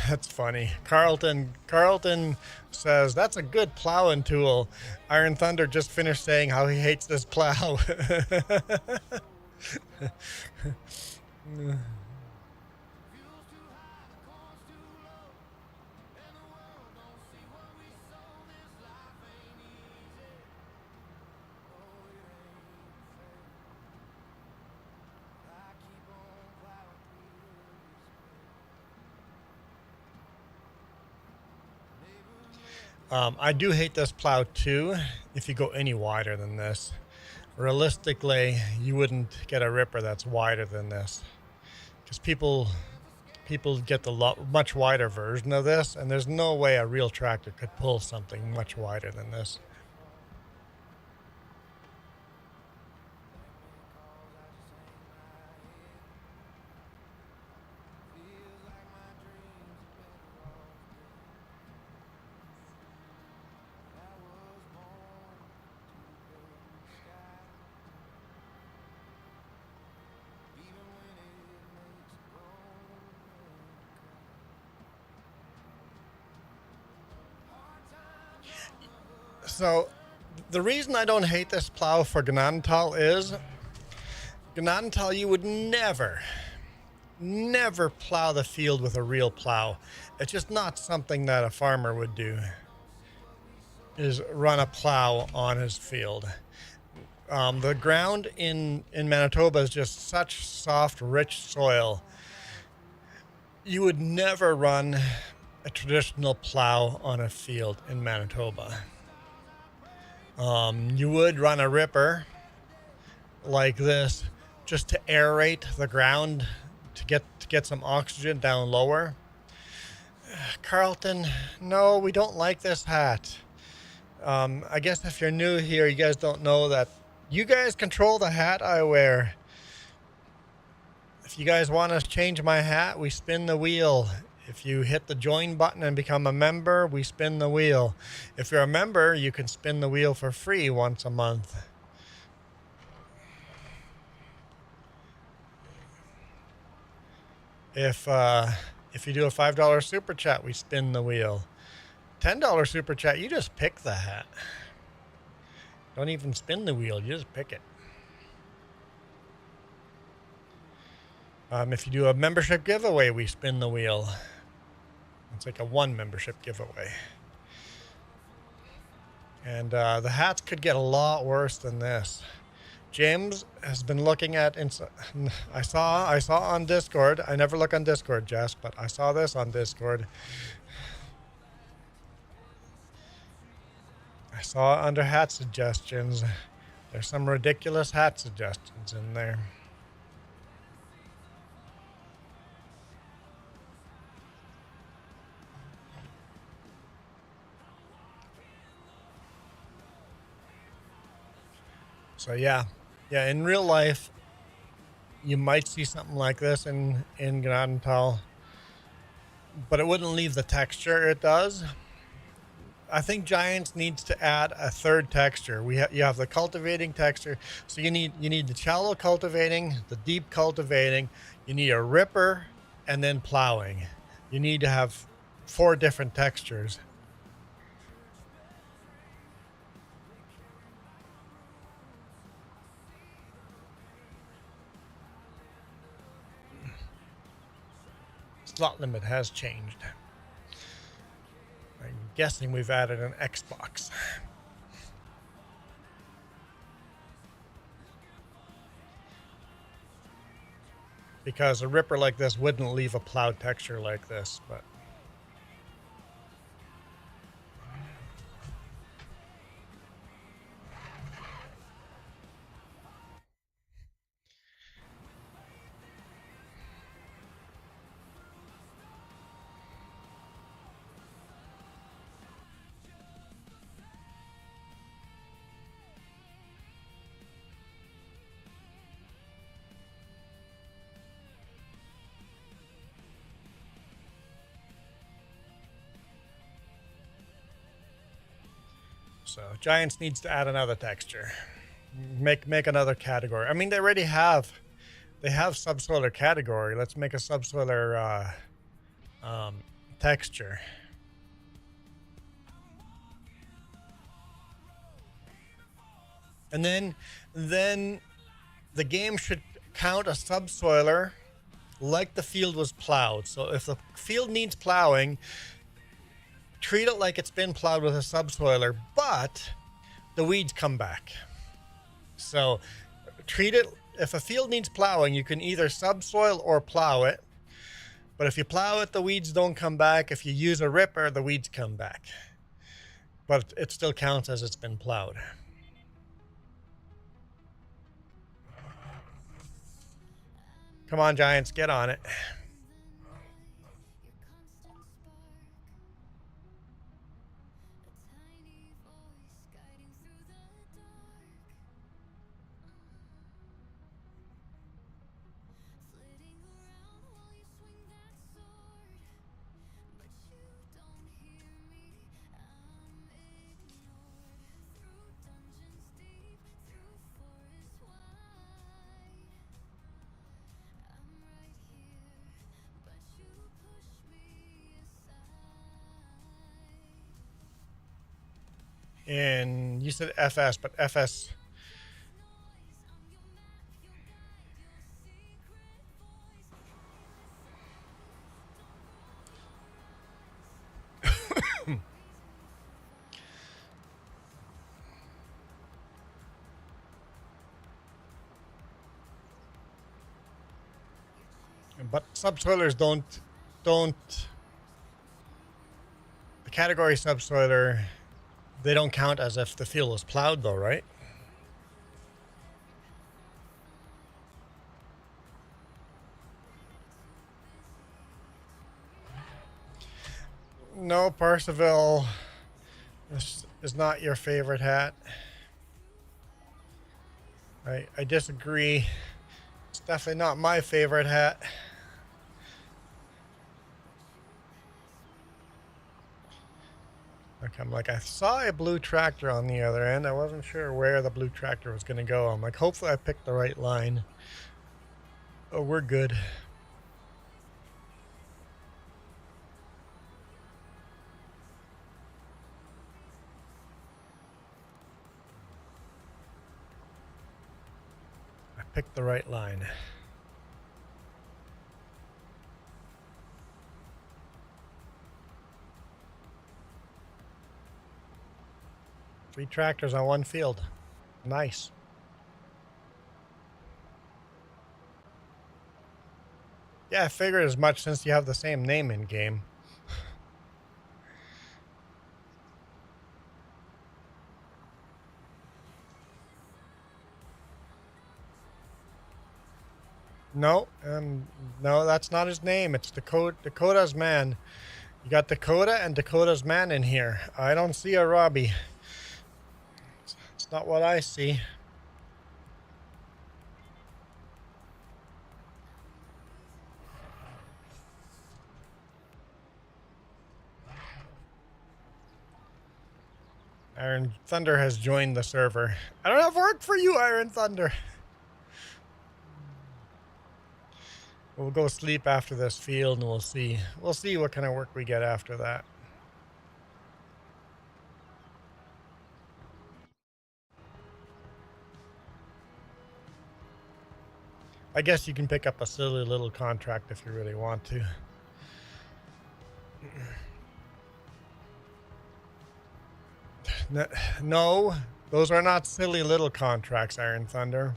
That's funny. Carlton says that's a good plowing tool. Iron Thunder just finished saying how he hates this plow. I do hate this plow too. If you go any wider than this, realistically, you wouldn't get a ripper that's wider than this, because people get the much wider version of this, and there's no way a real tractor could pull something much wider than this. So the reason I don't hate this plow for Gnadenthal is Gnadenthal, you would never plow the field with a real plow. It's just not something that a farmer would do, is run a plow on his field. The ground in Manitoba is just such soft, rich soil. You would never run a traditional plow on a field in Manitoba. You would run a ripper like this just to aerate the ground to get some oxygen down lower. Carlton, no, we don't like this hat. I guess if you're new here, you guys don't know that you guys control the hat I wear. If you guys want to change my hat, we spin the wheel. If you hit the join button and become a member, we spin the wheel. If you're a member, you can spin the wheel for free once a month. If you do a $5 super chat, we spin the wheel. $10 super chat, you just pick the hat. Don't even spin the wheel, you just pick it. If you do a membership giveaway, we spin the wheel. It's like a one membership giveaway. And the hats could get a lot worse than this. James has been looking at, I saw on Discord, I never look on Discord, Jess, but I saw this on Discord. I saw under hat suggestions. There's some ridiculous hat suggestions in there. So yeah, in real life, you might see something like this in Gnadenthal, but it wouldn't leave the texture it does. I think Giants needs to add a third texture. You have the cultivating texture, so you need the shallow cultivating, the deep cultivating. You need a ripper, and then plowing. You need to have 4 different textures. Slot limit has changed. I'm guessing we've added an Xbox. Because a ripper like this wouldn't leave a plowed texture like this, but so Giants needs to add another texture. Make another category. I mean, they already have. They have subsoiler category. Let's make a subsoiler texture. And then the game should count a subsoiler like the field was plowed. So if the field needs plowing, treat it like it's been plowed with a subsoiler, but the weeds come back. So treat it, if a field needs plowing, you can either subsoil or plow it. But if you plow it, the weeds don't come back. If you use a ripper, the weeds come back. But it still counts as it's been plowed. Come on, Giants, get on it. And you said FS, but FS. But subsoilers don't. The category subsoiler, they don't count as if the field was plowed, though, right? No, Parsival, this is not your favorite hat. I disagree. It's definitely not my favorite hat. Okay, I'm like, I saw a blue tractor on the other end. I wasn't sure where the blue tractor was going to go. I'm like, hopefully I picked the right line. Oh, we're good. I picked the right line. Three tractors on one field. Nice. Yeah, I figured as much since you have the same name in game. No, no, that's not his name. It's Dakota's man. You got Dakota and Dakota's man in here. I don't see a Robbie. It's not what I see. Iron Thunder has joined the server. I don't have work for you, Iron Thunder. We'll go sleep after this field and we'll see. We'll see what kind of work we get after that. I guess you can pick up a silly little contract if you really want to. No, those are not silly little contracts, Iron Thunder.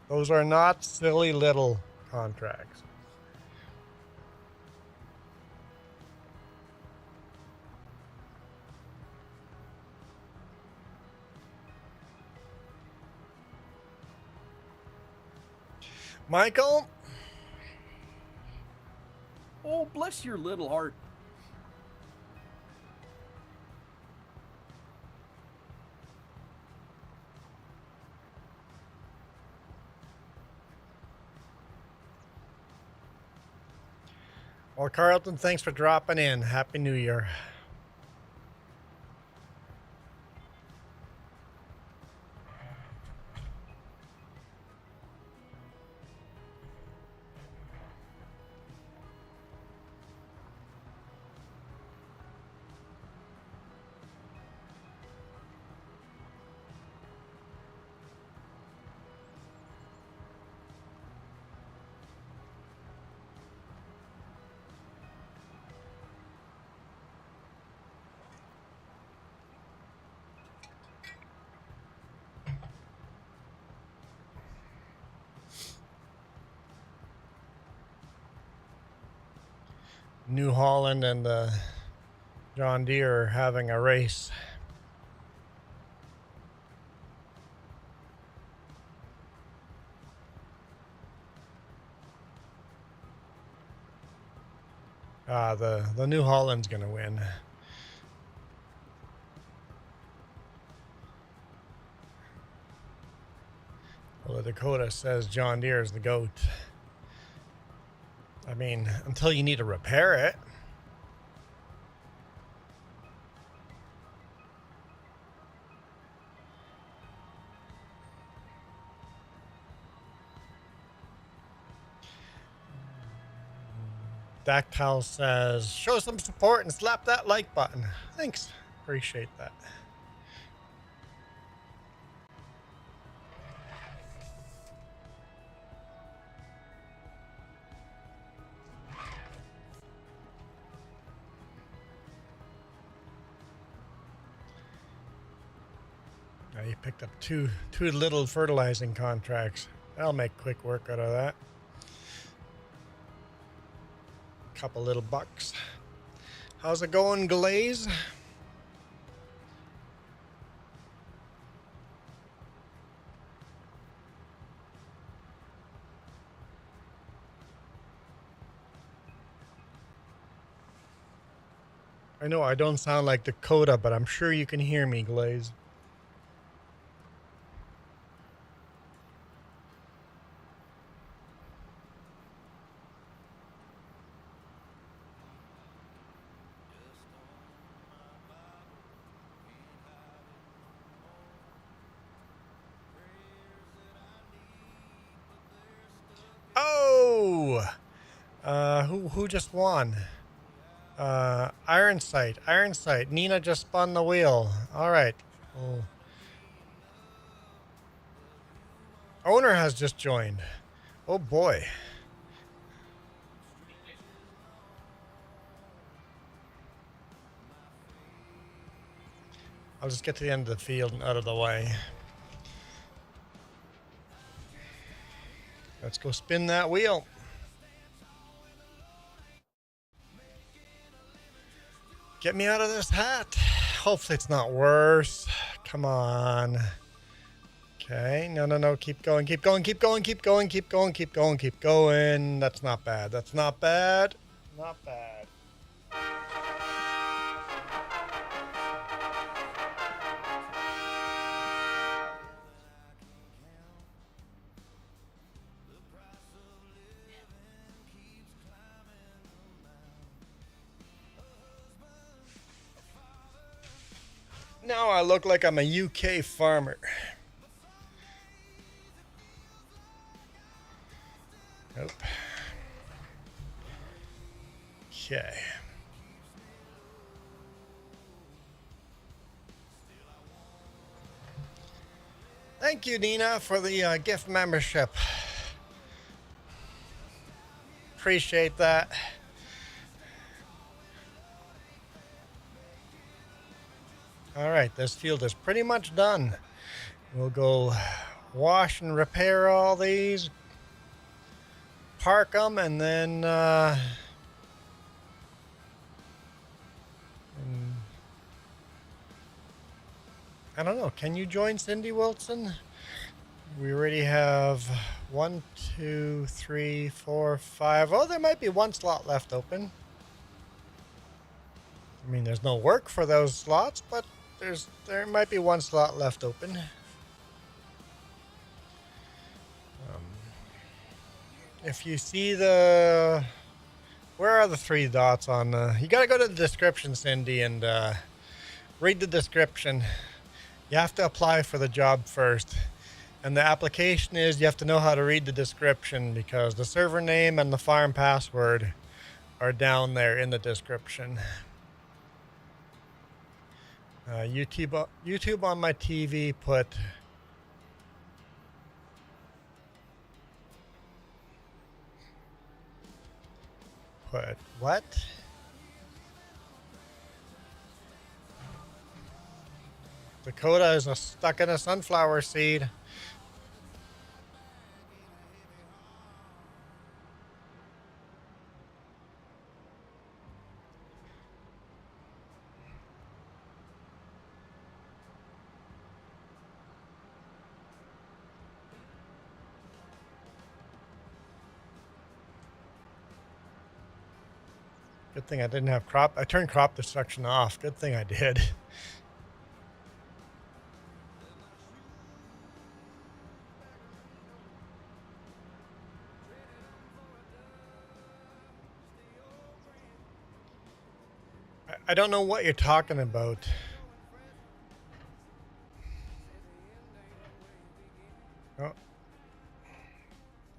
Those are not silly little contracts. Michael? Oh, bless your little heart. Well, Carlton, thanks for dropping in. Happy New Year. New Holland and the John Deere are having a race. The New Holland's gonna win. Well, the Dakota says John Deere is the GOAT. I mean, until you need to repair it. Dactyl says, show some support and slap that like button. Thanks. Appreciate that. Now you picked up two little fertilizing contracts. I'll make quick work out of that. Couple little bucks. How's it going, Glaze? I know I don't sound like Dakota, but I'm sure you can hear me, Glaze. Oh! Who just won? Iron Sight. Nina just spun the wheel. All right. Oh. Owner has just joined. Oh boy. I'll just get to the end of the field and out of the way. Let's go spin that wheel. Get me out of this hat. Hopefully it's not worse. Come on. Okay. No. Keep going. That's not bad. Not bad. Now I look like I'm a UK farmer. Nope. Okay. Thank you, Nina, for the gift membership. Appreciate that. All right, this field is pretty much done. We'll go wash and repair all these, park them, and then I don't know. Can you join Cindy Wilson? We already have 1, 2, 3, 4, 5. Oh, there might be one slot left open. I mean, there's no work for those slots, but there might be one slot left open. If you see where are the 3 dots on you gotta go to the description, Cindy, and read the description. You have to apply for the job first. And the application is you have to know how to read the description because the server name and the farm password are down there in the description. YouTube on my TV put what? Dakota is stuck in a sunflower seed. Good thing I didn't have crop. I turned crop destruction off. Good thing I did. I don't know what you're talking about. Oh.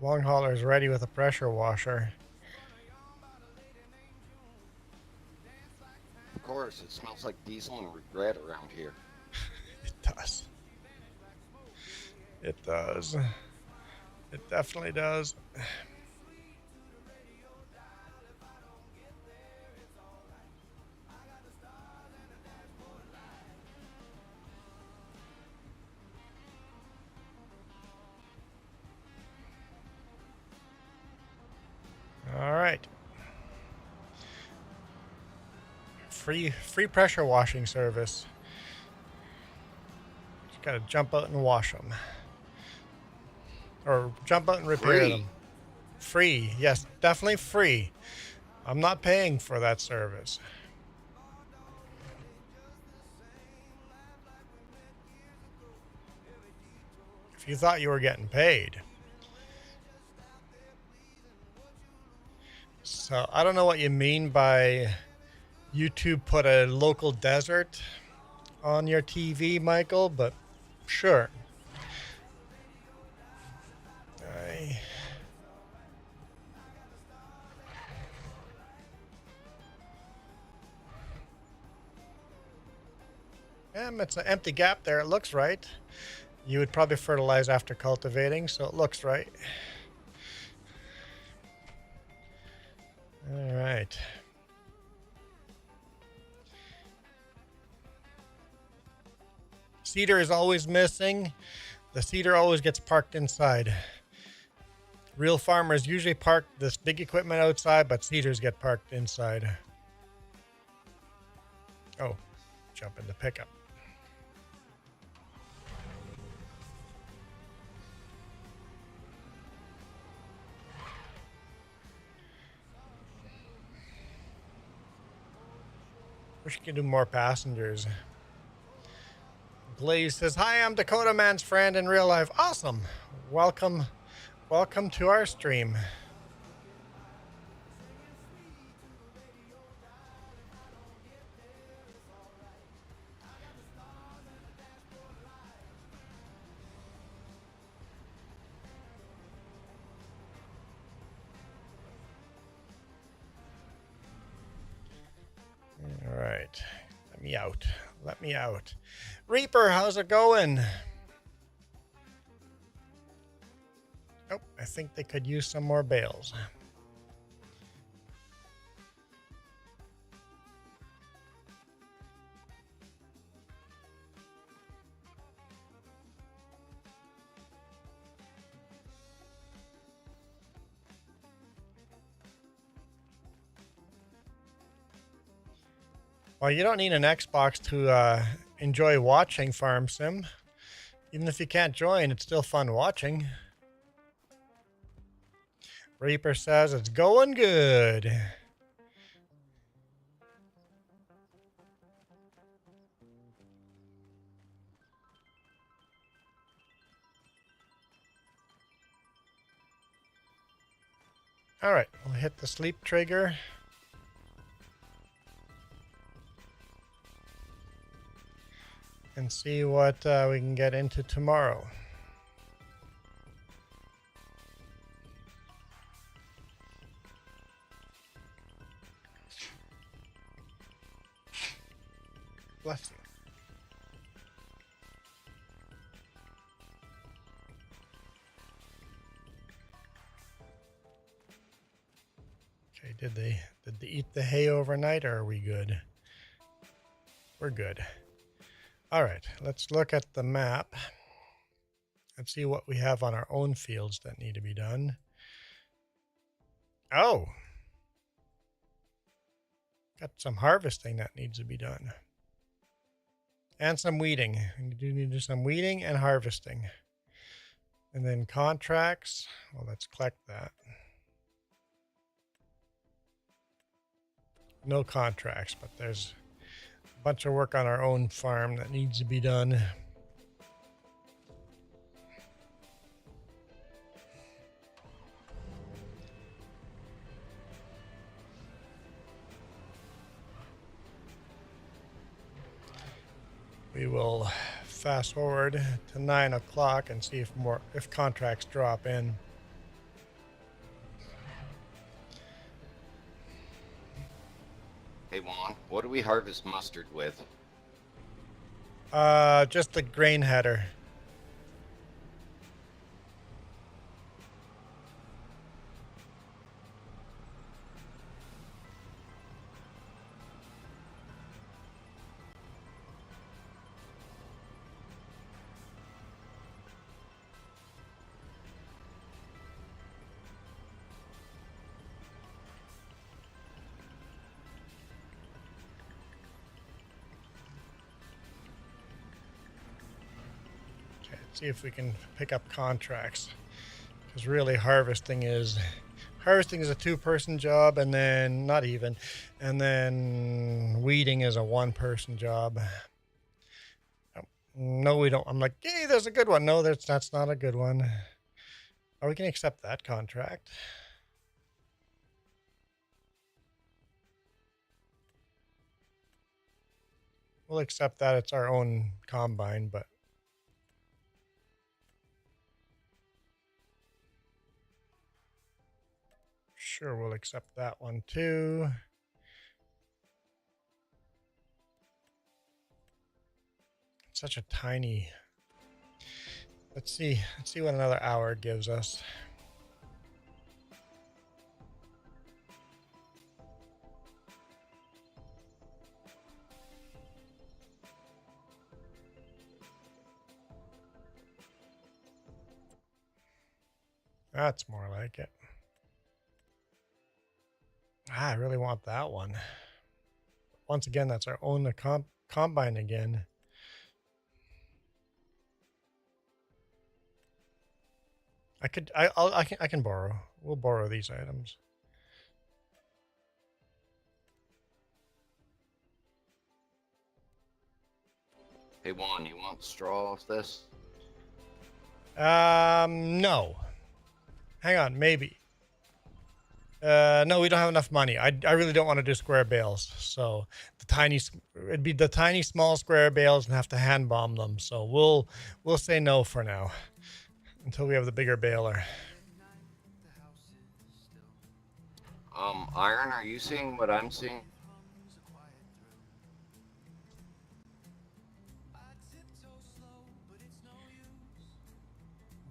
Long hauler is ready with a pressure washer. Of course, it smells like diesel and regret around here. It does. It does. It definitely does. All right. Free pressure washing service. Just gotta jump out and wash them. Or jump out and repair them. Free. Yes, definitely free. I'm not paying for that service. If you thought you were getting paid. So I don't know what you mean by YouTube put a local desert on your TV, Michael, but sure. It's an empty gap there. It looks right. You would probably fertilize after cultivating, so it looks right. All right. Seeder is always missing. The seeder always gets parked inside. Real farmers usually park this big equipment outside, but seeders get parked inside. Oh, jump in the pickup. Wish you could do more passengers. Blaze says, "Hi, I'm Dakota Man's friend in real life." Awesome. Welcome to our stream. All right. Let me out. Let me out. Reaper, how's it going? Oh, I think they could use some more bales. Well, you don't need an Xbox to enjoy watching Farm Sim. Even if you can't join, it's still fun watching. Reaper says it's going good. All right, we'll hit the sleep trigger. And see what we can get into tomorrow. Bless you. Okay, did they eat the hay overnight, or are we good? We're good. All right, let's look at the map and see what we have on our own fields that need to be done. Oh, got some harvesting that needs to be done. And some weeding. We do need to do some weeding and harvesting. And then contracts. Well, let's collect that. no contracts, but there's a bunch of work on our own farm that needs to be done. We will fast forward to 9 o'clock and see if contracts drop in. Hey Juan, what do we harvest mustard with? Just the grain header. See if we can pick up contracts, because really harvesting is a two-person job, and then not even, and then weeding is a one-person job. No, we don't. I'm like, hey, there's a good one. No, that's not a good one. Oh, we can accept that contract. We'll accept that. It's our own combine, but sure, we'll accept that one too. It's such a tiny. Let's see what another hour gives us. That's more like it. I really want that one. Once again, that's our own combine again. I can borrow. We'll borrow these items. Hey Juan, you want straw off this? No. Hang on, maybe. No, we don't have enough money. I really don't want to do square bales. So it'd be the tiny small square bales and have to hand bomb them. So we'll say no for now until we have the bigger baler. Iron, are you seeing what I'm seeing?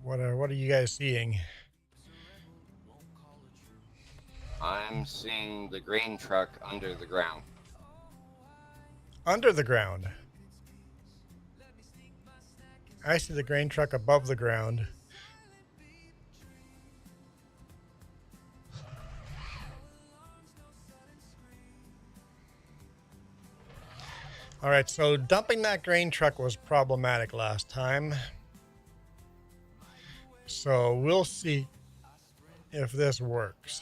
What are you guys seeing? I'm seeing the grain truck under the ground. Under the ground. I see the grain truck above the ground. All right, so dumping that grain truck was problematic last time. So we'll see if this works.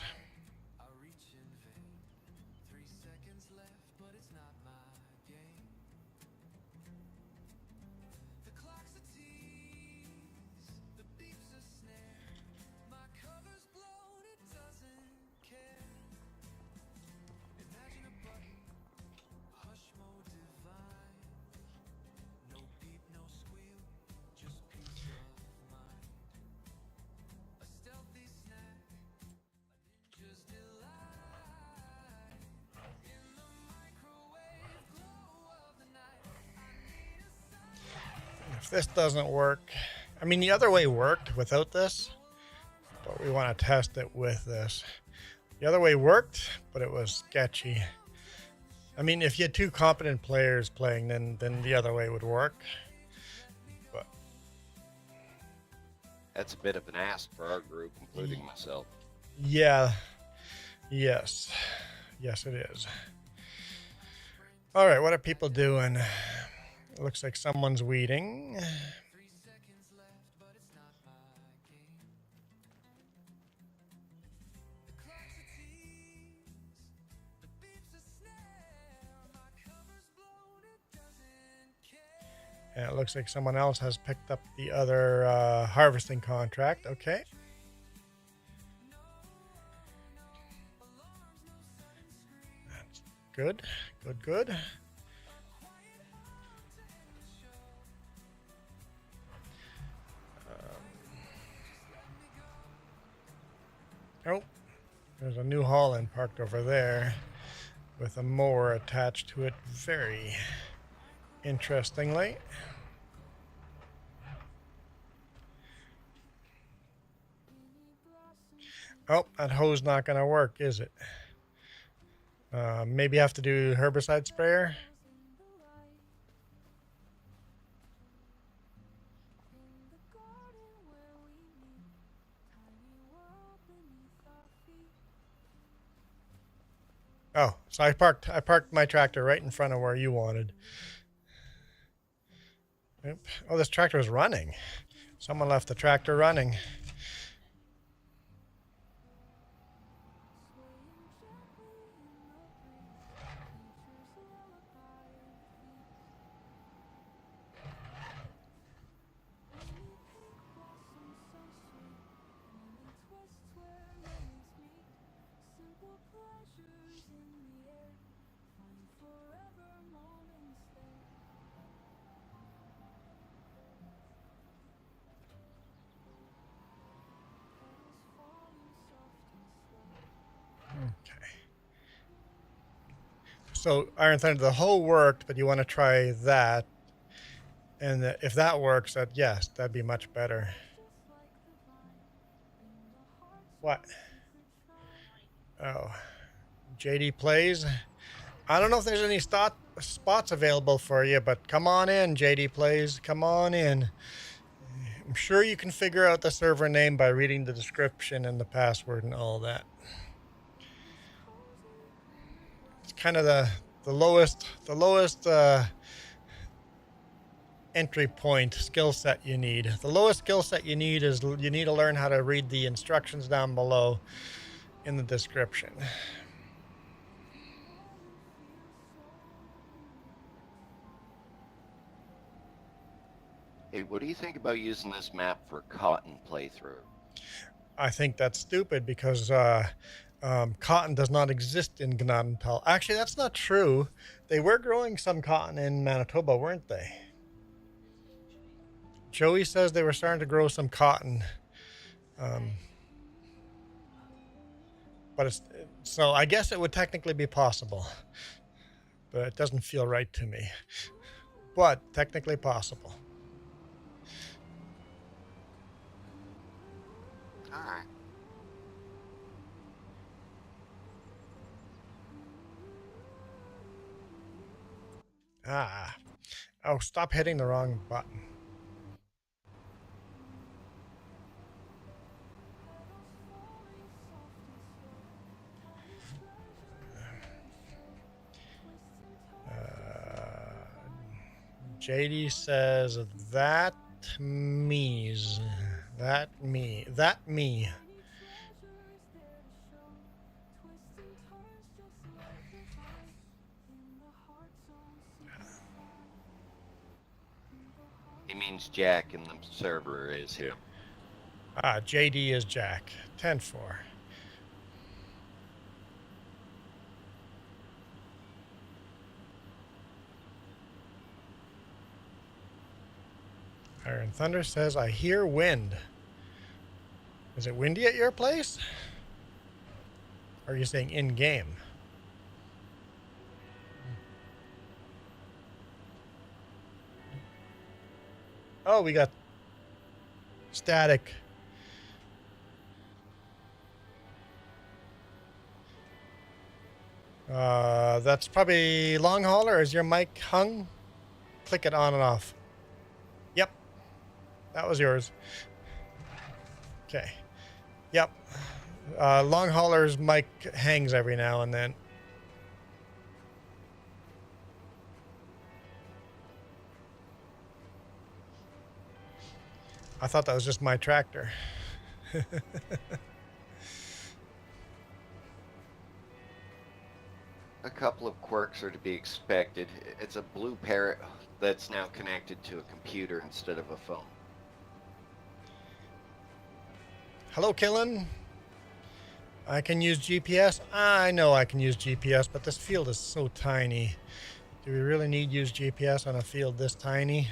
If this doesn't work, I mean, the other way worked without this, but we want to test it with this. The other way worked, but it was sketchy. I mean, if you had two competent players playing, then the other way would work. But That's a bit of an ask for our group, including myself. yeah, yes, it is. All right, what are people doing? It looks like someone's weeding. And it looks like someone else has picked up the other harvesting contract. Okay. That's good. Good, good. Oh, there's a New Holland parked over there with a mower attached to it very interestingly. Oh, that hose not going to work, is it? Maybe have to do herbicide sprayer. Oh, so I parked my tractor right in front of where you wanted. Yep. Oh, this tractor is running. Someone left the tractor running. Okay. So Iron Thunder, the hoe worked, but you want to try that. And if that works, yes, that'd be much better. What? Oh, JD plays. I don't know if there's any spots available for you, but come on in, JD plays. Come on in. I'm sure you can figure out the server name by reading the description and the password and all that. It's kind of the lowest entry point skill set you need. The lowest skill set you need is you need to learn how to read the instructions down below in the description. Hey, what do you think about using this map for cotton playthrough? I think that's stupid because cotton does not exist in Gnadenthal. Actually, that's not true. They were growing some cotton in Manitoba, weren't they? Joey says they were starting to grow some cotton. So I guess it would technically be possible, but it doesn't feel right to me. But technically possible. All right. Ah. Oh, stop hitting the wrong button. JD says that me's. That me. He means Jack and the server is him. JD is Jack. 10-4. Iron Thunder says, I hear wind. Is it windy at your place? Or are you saying in-game? Oh, we got static. That's probably long hauler. Is your mic hung? Click it on and off. Yep. That was yours. Okay. Yep. Long hauler's mic hangs every now and then. I thought that was just my tractor. A couple of quirks are to be expected. It's a blue parrot that's now connected to a computer instead of a phone. Hello, Killen. I can use GPS. I know I can use GPS, but this field is so tiny. Do we really need to use GPS on a field this tiny?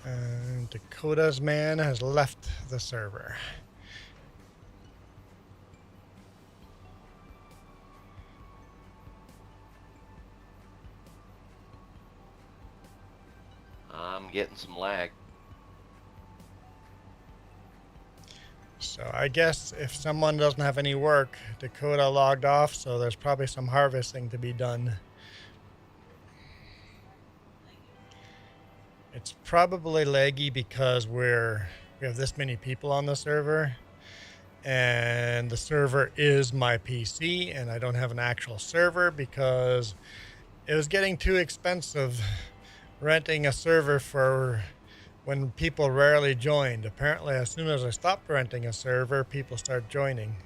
And Dakota's man has left the server. I'm getting some lag. So I guess if someone doesn't have any work, Dakota logged off, so there's probably some harvesting to be done. It's probably laggy because we have this many people on the server, and the server is my PC, and I don't have an actual server because it was getting too expensive renting a server for when people rarely joined. Apparently, as soon as I stopped renting a server, people start joining.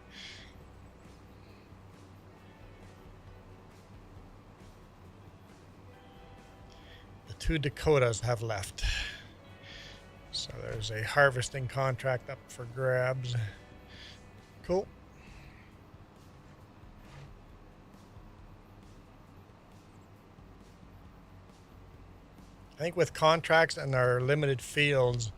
The 2 Dakotas have left. So there's a harvesting contract up for grabs. Cool. I think with contracts and our limited fields,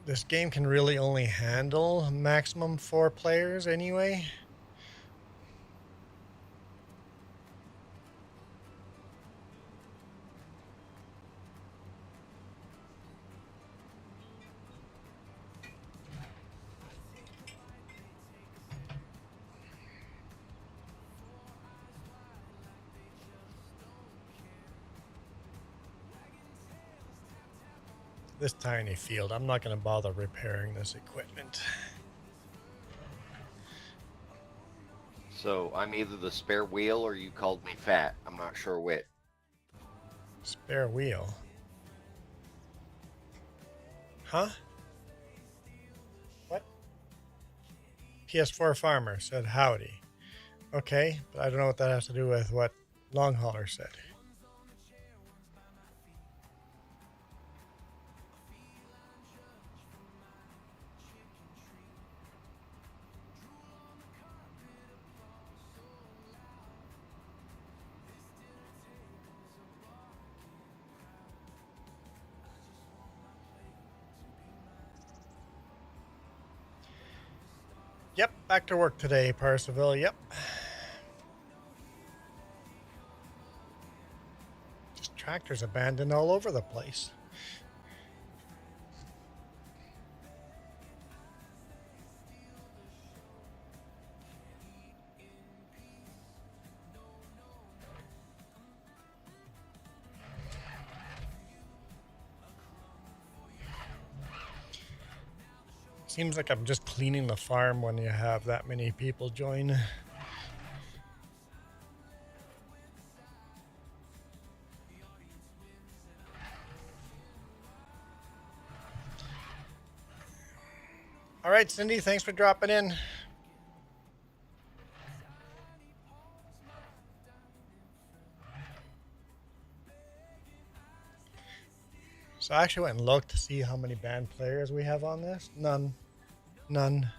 this game can really only handle maximum 4 players anyway. This tiny field, I'm not going to bother repairing this equipment. So I'm either the spare wheel or you called me fat. I'm not sure which. Spare wheel. Huh? What? PS4 Farmer said howdy. Okay, but I don't know what that has to do with what Long Hauler said. Yep, back to work today, Parsiville. Yep. Just tractors abandoned all over the place. Seems like I'm just cleaning the farm when you have that many people join. All right, Cindy, thanks for dropping in. So I actually went and looked to see how many band players we have on this. None. None.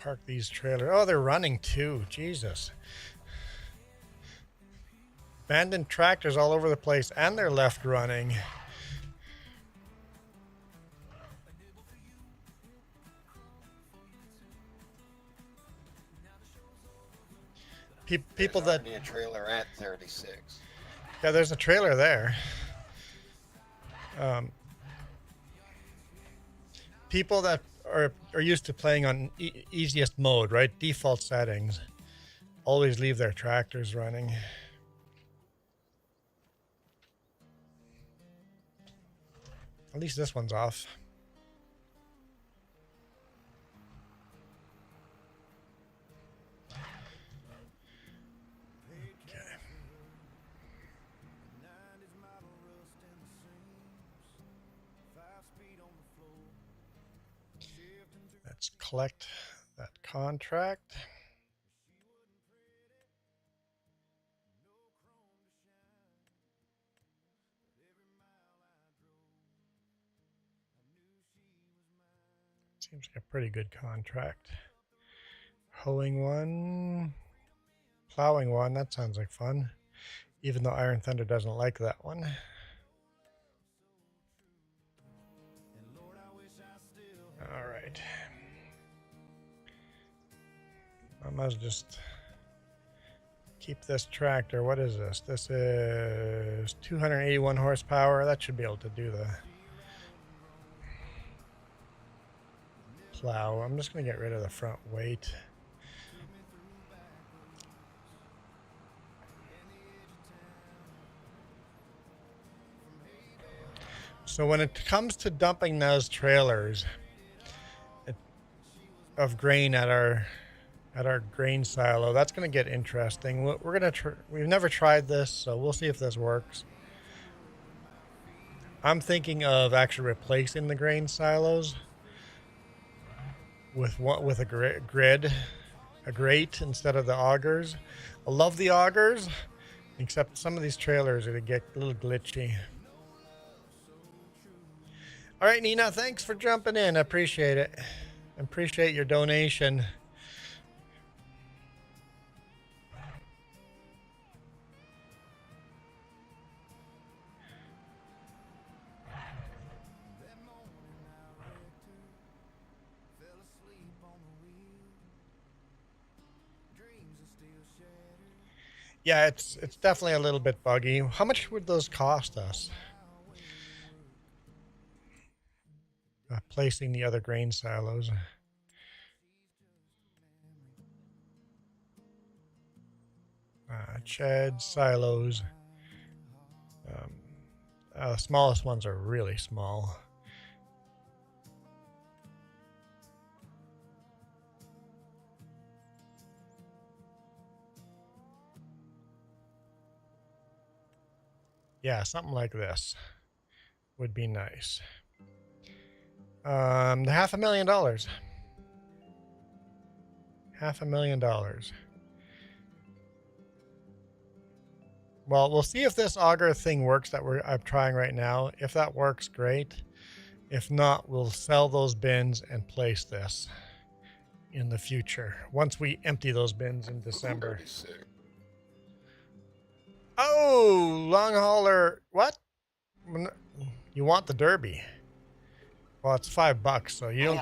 park these trailers. Oh, they're running too. Jesus. Abandoned tractors all over the place, and they're left running. People that... a trailer at 36. Yeah, there's a trailer there. People that are used to playing on easiest mode, right? Default settings. Always leave their tractors running. At least this one's off. Let's collect that contract. Seems like a pretty good contract. Hoeing one, plowing one, that sounds like fun. Even though Iron Thunder doesn't like that one. All right. I must just keep this tractor. What is this? This is 281 horsepower. That should be able to do the plow. I'm just going to get rid of the front weight. So when it comes to dumping those trailers of grain at our grain silo, that's going to get interesting. We're going to we've never tried this, so we'll see if this works. I'm thinking of actually replacing the grain silos with a grate instead of the augers. I love the augers, except some of these trailers are going to get a little glitchy. All right, Nina, thanks for jumping in. I appreciate it. I appreciate your donation. Yeah, it's definitely a little bit buggy. How much would those cost us? Placing the other grain silos. Shed silos. The smallest ones are really small. Yeah, something like this would be nice. $500,000. $500,000. Well, we'll see if this auger thing works that I'm trying right now. If that works, great. If not, we'll sell those bins and place this in the future once we empty those bins in December. Oh, long hauler. What? You want the Derby? Well, it's $5, so you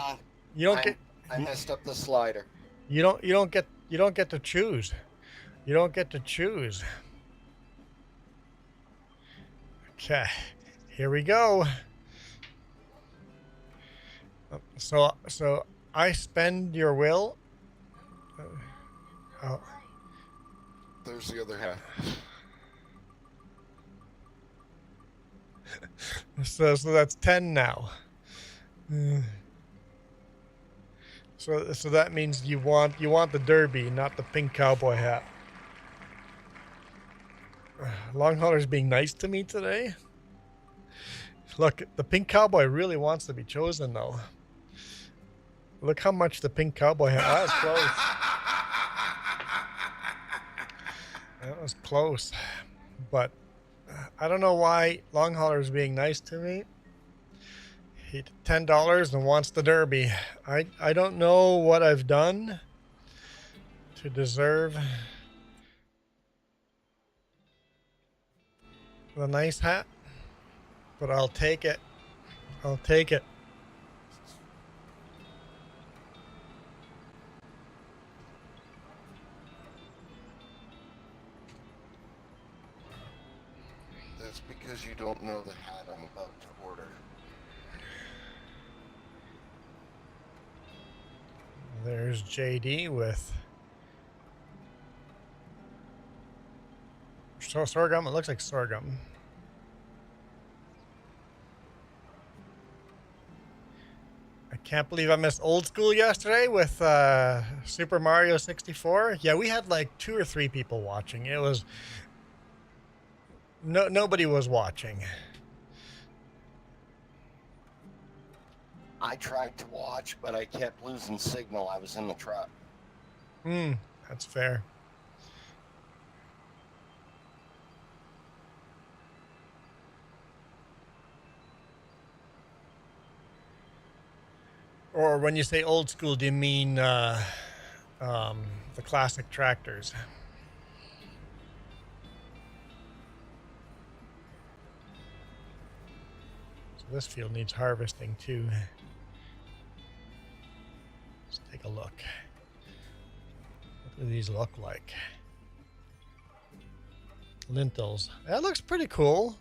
don't get. I messed up the slider. You don't get to choose. You don't get to choose. Okay, here we go. So I spend your will. Oh. There's the other half. So that's 10 now. So that means you want the Derby, not the pink cowboy hat. Long hauler's being nice to me today. Look, the pink cowboy really wants to be chosen though. Look how much the pink cowboy hat. That was close. That was close. But I don't know why long hauler is being nice to me. Paid $10 and wants the Derby. I don't know what I've done to deserve the nice hat, but I'll take it. I'll take it. That's because you don't know the hat I'm about to order. There's JD with sorghum. It looks like sorghum. I can't believe I missed old school yesterday with Super Mario 64. Yeah, we had like 2 or 3 people watching. It was nobody was watching. I tried to watch, but I kept losing signal. I was in the truck. That's fair. Or when you say old school, do you mean the classic tractors? So this field needs harvesting too. Let's take a look. What do these look like? Lentils. That looks pretty cool.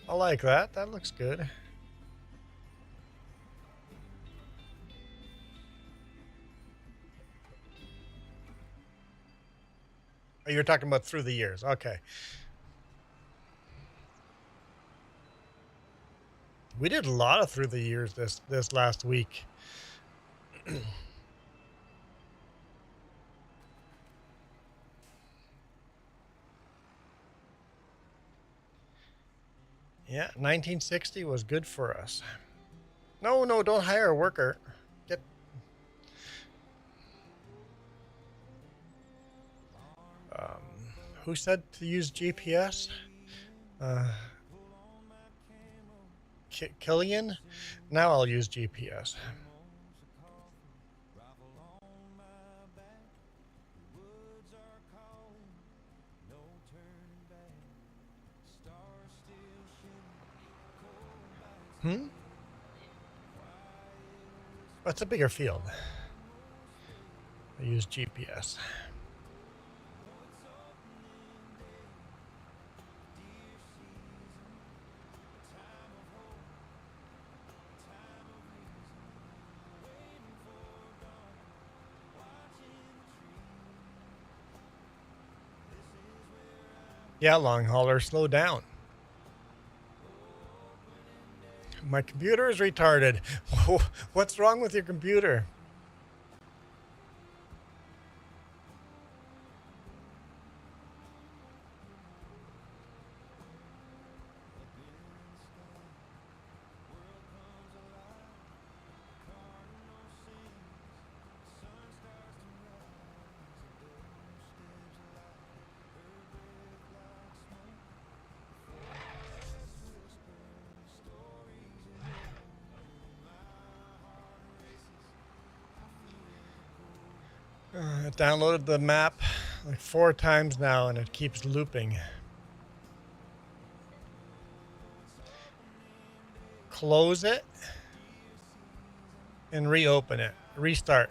I like that. That looks good. Oh, you're talking about through the years. Okay. We did a lot of through the years this last week. Yeah, 1960 was good for us. No, don't hire a worker. Get. Who said to use GPS? Killian? Now I'll use GPS. What's a bigger field? I use GPS. Yeah, long hauler, slow down. My computer is retarded. What's wrong with your computer? I downloaded the map like 4 times now and it keeps looping. Close it and reopen it. Restart.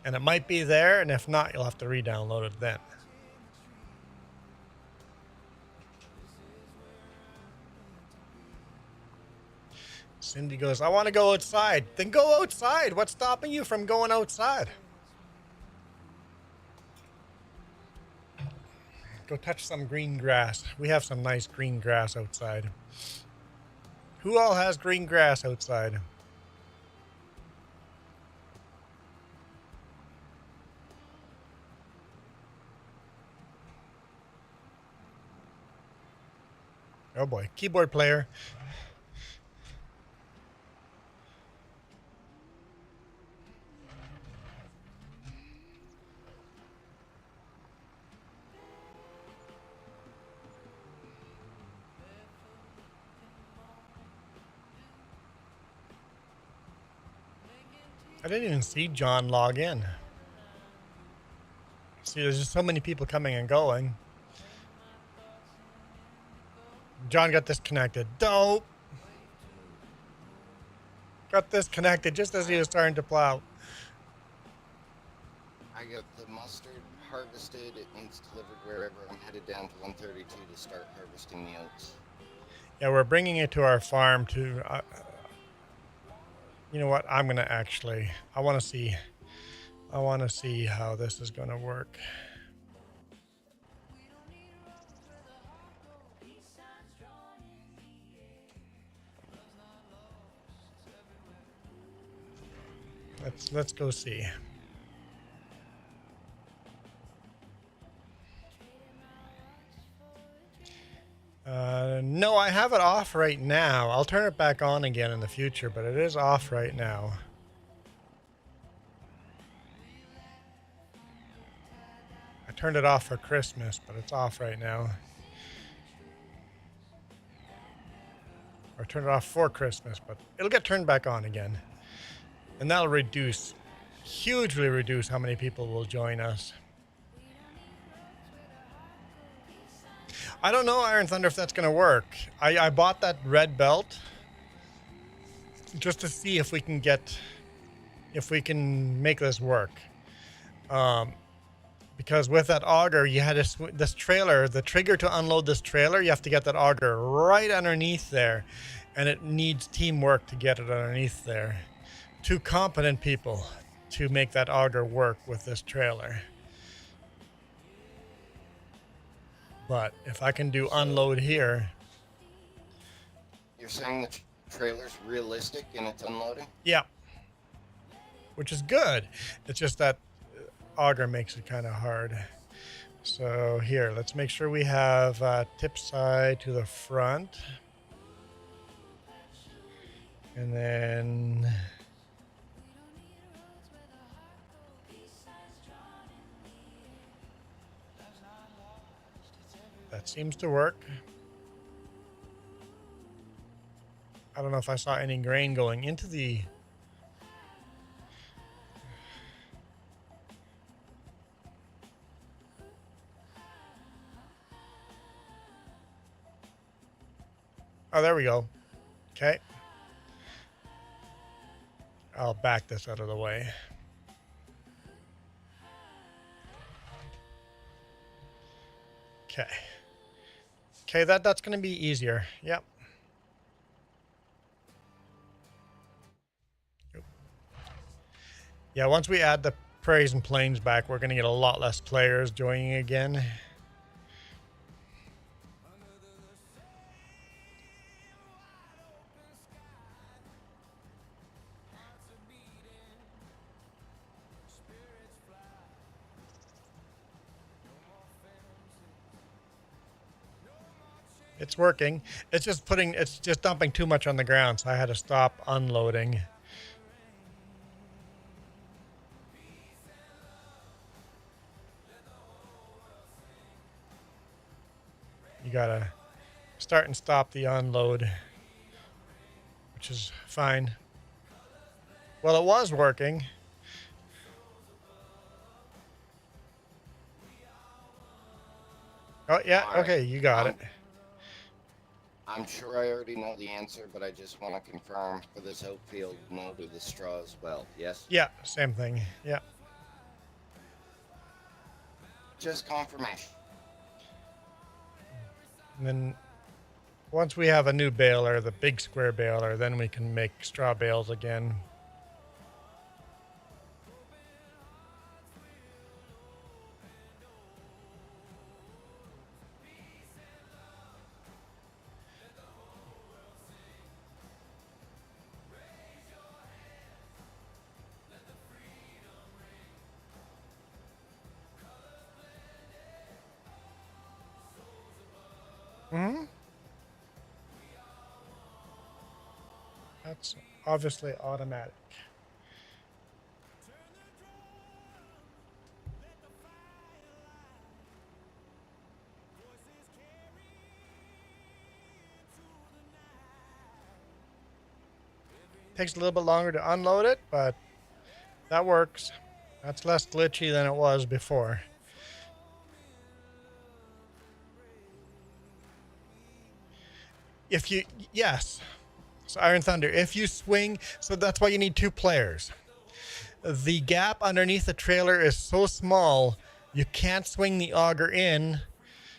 And it might be there, and if not, you'll have to re-download it then. Cindy goes, I want to go outside. Then go outside. What's stopping you from going outside? Go touch some green grass. We have some nice green grass outside. Who all has green grass outside? Oh boy, keyboard player. I didn't even see John log in. See, there's just so many people coming and going. John got disconnected. Dope. Got disconnected just as he was starting to plow. I got the mustard harvested. It needs delivered wherever. I'm headed down to 132 to start harvesting the oats. Yeah, we're bringing it to our farm to... you know what? I'm going to actually... I want to see how this is going to work. Let's go see. No, I have it off right now. I'll turn it back on again in the future, but it is off right now. I turned it off for Christmas, but it's off right now. Or I turned it off for Christmas, but it'll get turned back on again. And that'll hugely reduce how many people will join us. I don't know, Iron Thunder, if that's going to work. I bought that red belt just to see if we can make this work. Because with that auger, you had this trailer, the trigger to unload this trailer, you have to get that auger right underneath there. And it needs teamwork to get it underneath there. 2 competent people to make that auger work with this trailer. But if I can do unload here... You're saying the trailer's realistic in its unloading? Yeah. Which is good. It's just that auger makes it kind of hard. So here, let's make sure we have tip side to the front. And then... that seems to work. I don't know if I saw any grain going into the... oh, there we go. Okay. I'll back this out of the way. Okay. Okay, that's going to be easier. Yep. Yeah, once we add the prairies and plains back, we're going to get a lot less players joining again. It's working. It's just dumping too much on the ground, so I had to stop unloading. You gotta start and stop the unload, which is fine. Well, it was working. Oh, yeah, okay, you got it. I'm sure I already know the answer, but I just want to confirm for this oat field, no to the straw as well, yes? Yeah, same thing, yeah. Just confirmation. And then once we have a new baler, the big square baler, then we can make straw bales again. That's obviously automatic. Takes a little bit longer to unload it, but That works. That's less glitchy than it was before. If you, yes. So Iron Thunder, if you swing, so that's why you need 2 players. The gap underneath the trailer is so small, you can't swing the auger in.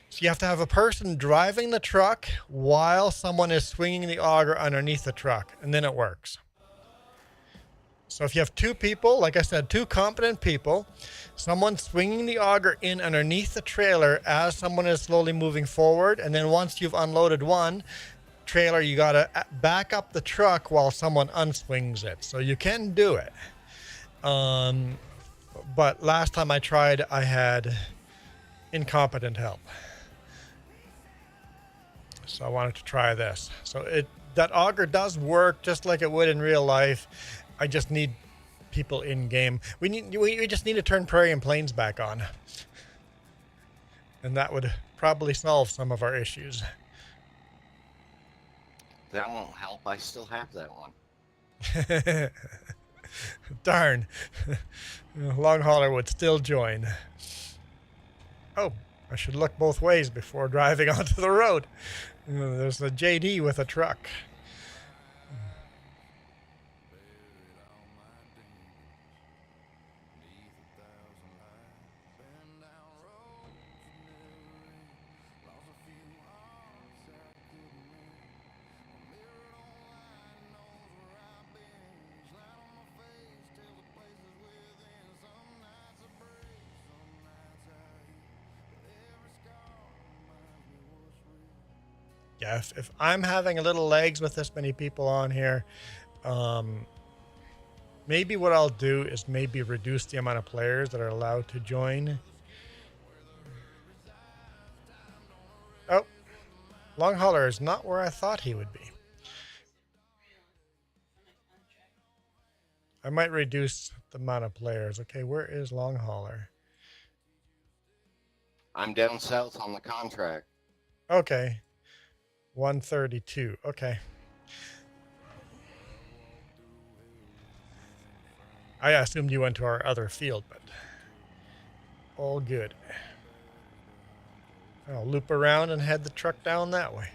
So you have to have a person driving the truck while someone is swinging the auger underneath the truck, and then it works. So if you have 2 people, like I said, 2 competent people, someone swinging the auger in underneath the trailer as someone is slowly moving forward, and then once you've unloaded one trailer, you got to back up the truck while someone unswings it. So you can do it. But last time I tried, I had incompetent help. So I wanted to try this. So that auger does work just like it would in real life. I just need people in game. We just need to turn Prairie and Plains back on. And that would probably solve some of our issues. That won't help. I still have that one. Darn. Long hauler would still join. Oh, I should look both ways before driving onto the road. There's a JD with a truck. Yeah, if I'm having a little legs with this many people on here, maybe what I'll do is maybe reduce the amount of players that are allowed to join. Oh, Long Hauler is not where I thought he would be. I might reduce the amount of players. Okay, where is Long Hauler? I'm down south on the contract. Okay. 132. Okay. I assumed you went to our other field, but all good. I'll loop around and head the truck down that way.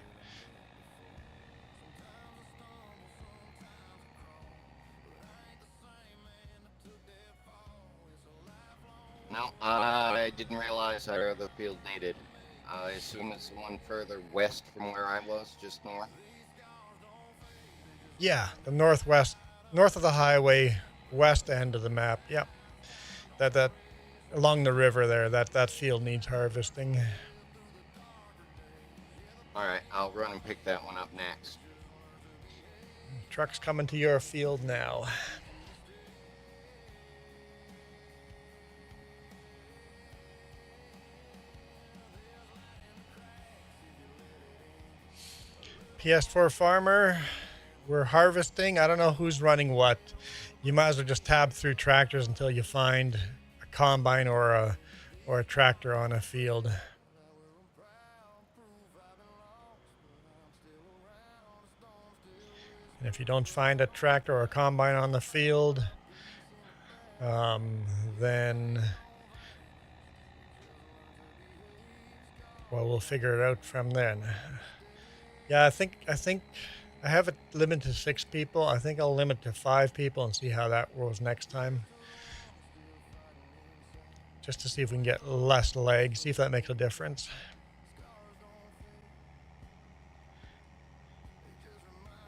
No, I didn't realize our other field needed. I assume it's the one further west from where I was, just north. Yeah, the north of the highway, west end of the map. Yep. That along the river there, that field needs harvesting. All right, I'll run and pick that one up next. Truck's coming to your field now. PS4 Farmer, we're harvesting. I don't know who's running what. You might as well just tab through tractors until you find a combine or a tractor on a field. And if you don't find a tractor or a combine on the field, then well, we'll figure it out from then. Yeah, I think I have it limited to 6 people. I think I'll limit to 5 people and see how that rolls next time. Just to see if we can get less legs, see if that makes a difference.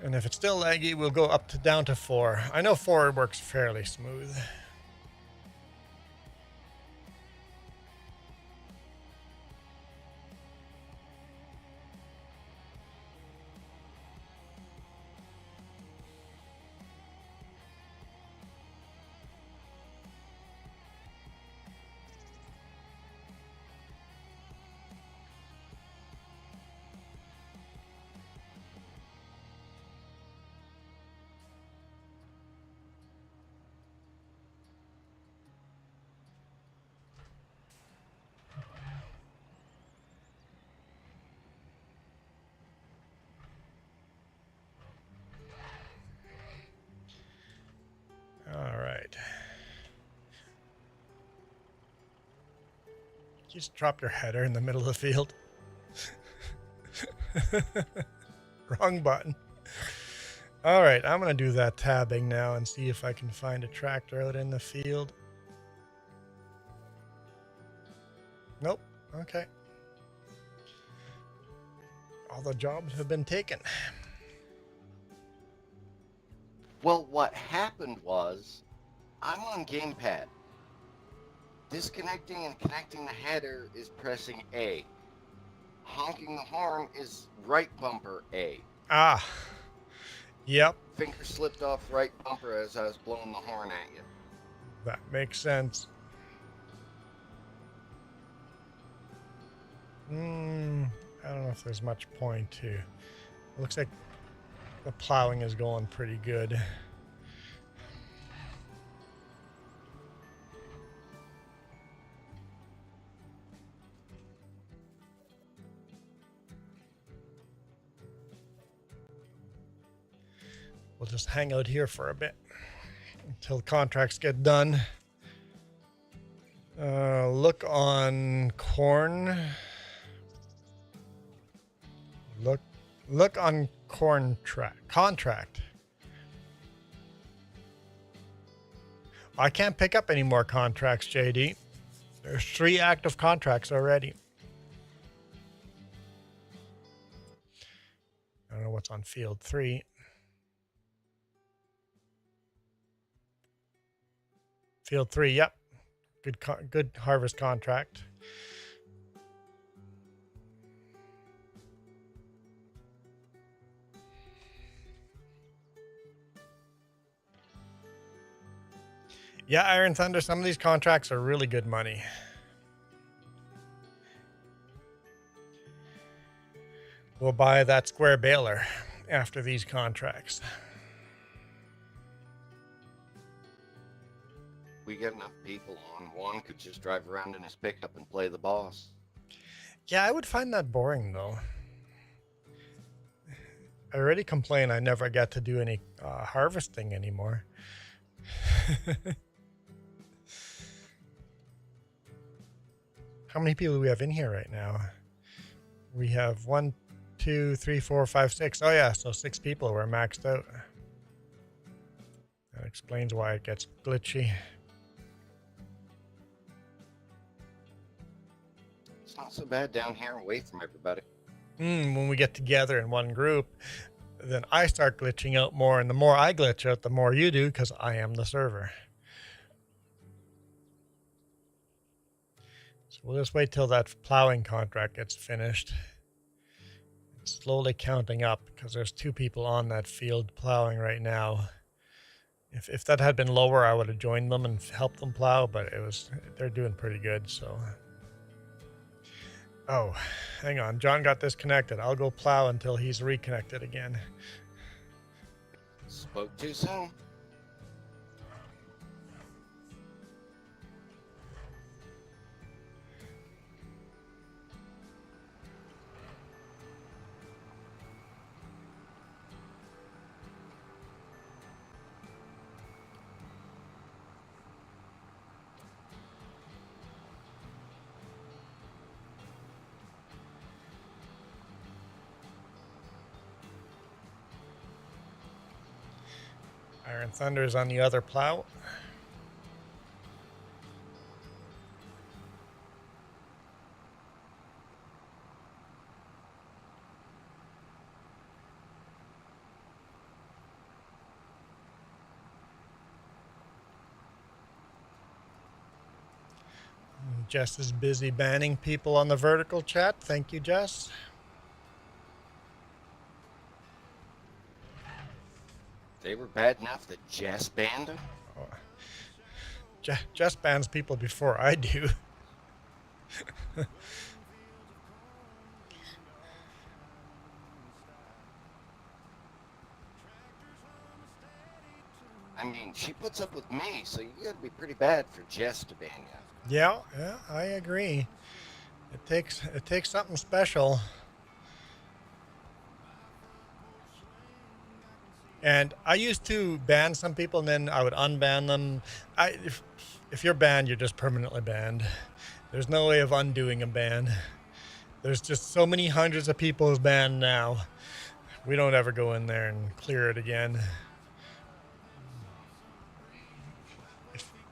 And if it's still laggy, we'll go down to 4. I know 4 works fairly smooth. You just drop your header in the middle of the field. Wrong button. All right, I'm going to do that tabbing now and see if I can find a tractor out in the field. Nope. Okay. All the jobs have been taken. Well, what happened was, I'm on gamepad. Disconnecting and connecting the header is pressing A. Honking the horn is right bumper A. Ah. Yep. Finger slipped off right bumper as I was blowing the horn at you. That makes sense. I don't know if there's much point to. It looks like the plowing is going pretty good. We'll just hang out here for a bit until contracts get done. Look on corn. Look on corn contract. I can't pick up any more contracts, JD. There's 3 active contracts already. I don't know what's on field 3. Field 3, yep. Good harvest contract. Yeah, Iron Thunder, some of these contracts are really good money. We'll buy that square baler after these contracts. We got enough people on. Juan could just drive around in his pickup and play the boss. Yeah, I would find that boring, though. I already complain I never get to do any harvesting anymore. How many people do we have in here right now? We have 1, 2, 3, 4, 5, 6. Oh yeah, so 6 people. We're maxed out. That explains why it gets glitchy. It's not so bad down here away from everybody. When we get together in one group, then I start glitching out more, and the more I glitch out, the more you do, because I am the server. So we'll just wait till that plowing contract gets finished. It's slowly counting up, because there's 2 people on that field plowing right now. If that had been lower, I would have joined them and helped them plow, but they're doing pretty good, so. Oh, hang on. John got disconnected. I'll go plow until he's reconnected again. Spoke too soon. Iron Thunder's on the other plow. Jess is busy banning people on the vertical chat. Thank you, Jess. They were bad enough that Jess banned him? Oh. Jess bans people before I do. I mean, she puts up with me, so you gotta be pretty bad for Jess to ban you. Yeah, I agree. It takes something special. And I used to ban some people, and then I would unban them. If you're banned, you're just permanently banned. There's no way of undoing a ban. There's just so many hundreds of people banned now. We don't ever go in there and clear it again.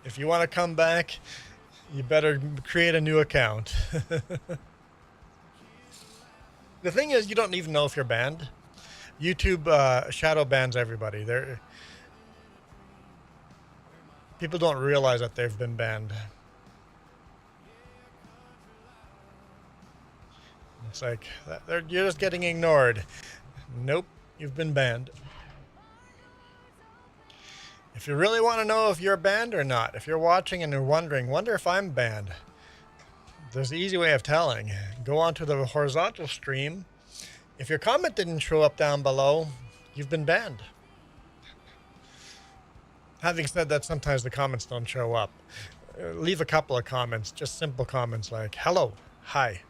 If you want to come back, you better create a new account. The thing is, you don't even know if you're banned. YouTube shadow bans everybody. People don't realize that they've been banned. It's like, you're just getting ignored. Nope, you've been banned. If you really want to know if you're banned or not, if you're watching and you're wonder if I'm banned, there's an easy way of telling. Go onto the horizontal stream. If your comment didn't show up down below, you've been banned. Having said that, sometimes the comments don't show up. Leave a couple of comments, just simple comments like, hello, hi.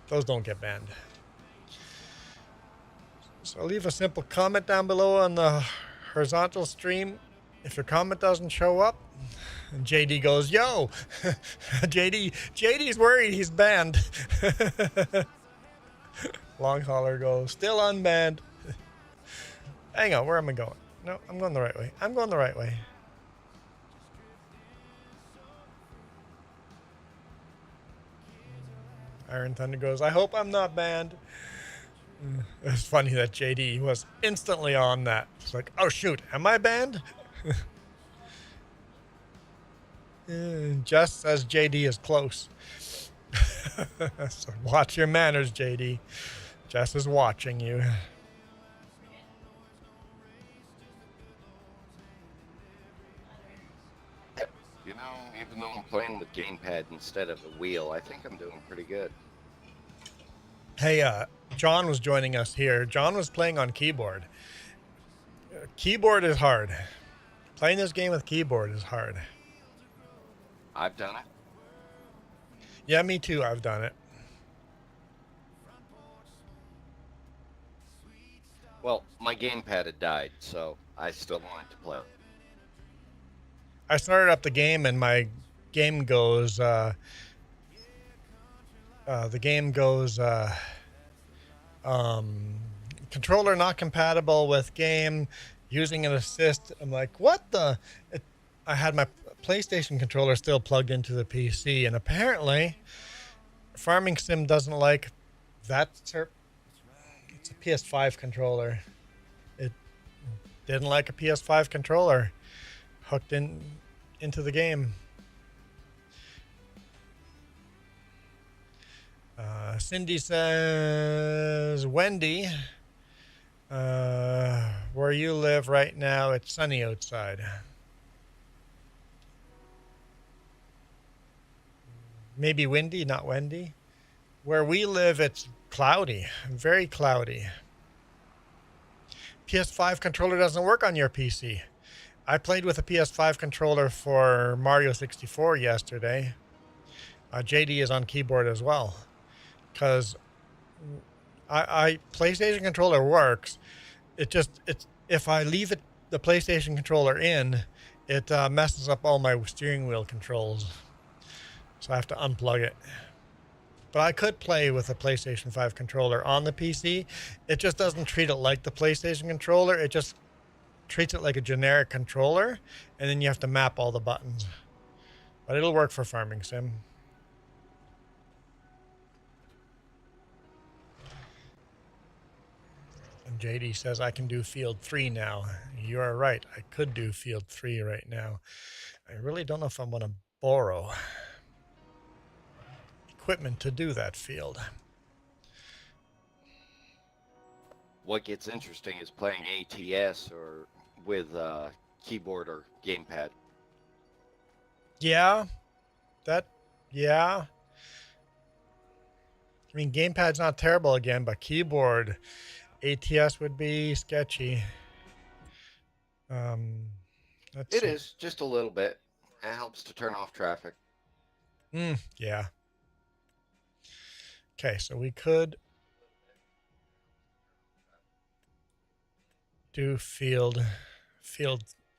Those don't get banned. So leave a simple comment down below on the horizontal stream. If your comment doesn't show up, and JD goes, yo, JD's worried he's banned. Long hauler goes, still unbanned. Hang on, where am I going? No, I'm going the right way. I'm going the right way. Iron Thunder goes, I hope I'm not banned. It's funny that JD was instantly on that. It's like, oh shoot, am I banned? Just says JD is close. So watch your manners, JD. Jess is watching you. You know, even though I'm playing with gamepad instead of a wheel, I think I'm doing pretty good. Hey, John was joining us here. John was playing on keyboard. Keyboard is hard. Playing this game with keyboard is hard. I've done it. Yeah, me too. I've done it. Well, my gamepad had died, so I still wanted to play. I started up the game and my game goes, controller not compatible with game, using an assist. I'm like, what the? I had my PlayStation controller still plugged into the PC, and apparently Farming Sim doesn't like that. It's a PS5 controller. It didn't like a PS5 controller hooked into the game. Cindy says, Wendy, where you live right now, it's sunny outside. Maybe windy, not Wendy. Where we live, it's cloudy, very cloudy. PS5 controller doesn't work on your PC. I played with a PS5 controller for Mario 64 yesterday. JD is on keyboard as well. Because PlayStation controller works. If I leave the PlayStation controller in, it messes up all my steering wheel controls. So I have to unplug it. But I could play with a PlayStation 5 controller on the PC. It just doesn't treat it like the PlayStation controller. It just treats it like a generic controller, and then you have to map all the buttons. But it'll work for Farming Sim. And JD says I can do Field 3 now. You are right. I could do Field 3 right now. I really don't know if I'm going to borrow equipment to do that field. What gets interesting is playing ATS or with keyboard or gamepad. Yeah. Yeah. I mean, gamepad's not terrible again, but keyboard, ATS would be sketchy. It is, just a little bit. It helps to turn off traffic. Yeah. Okay, so we could do field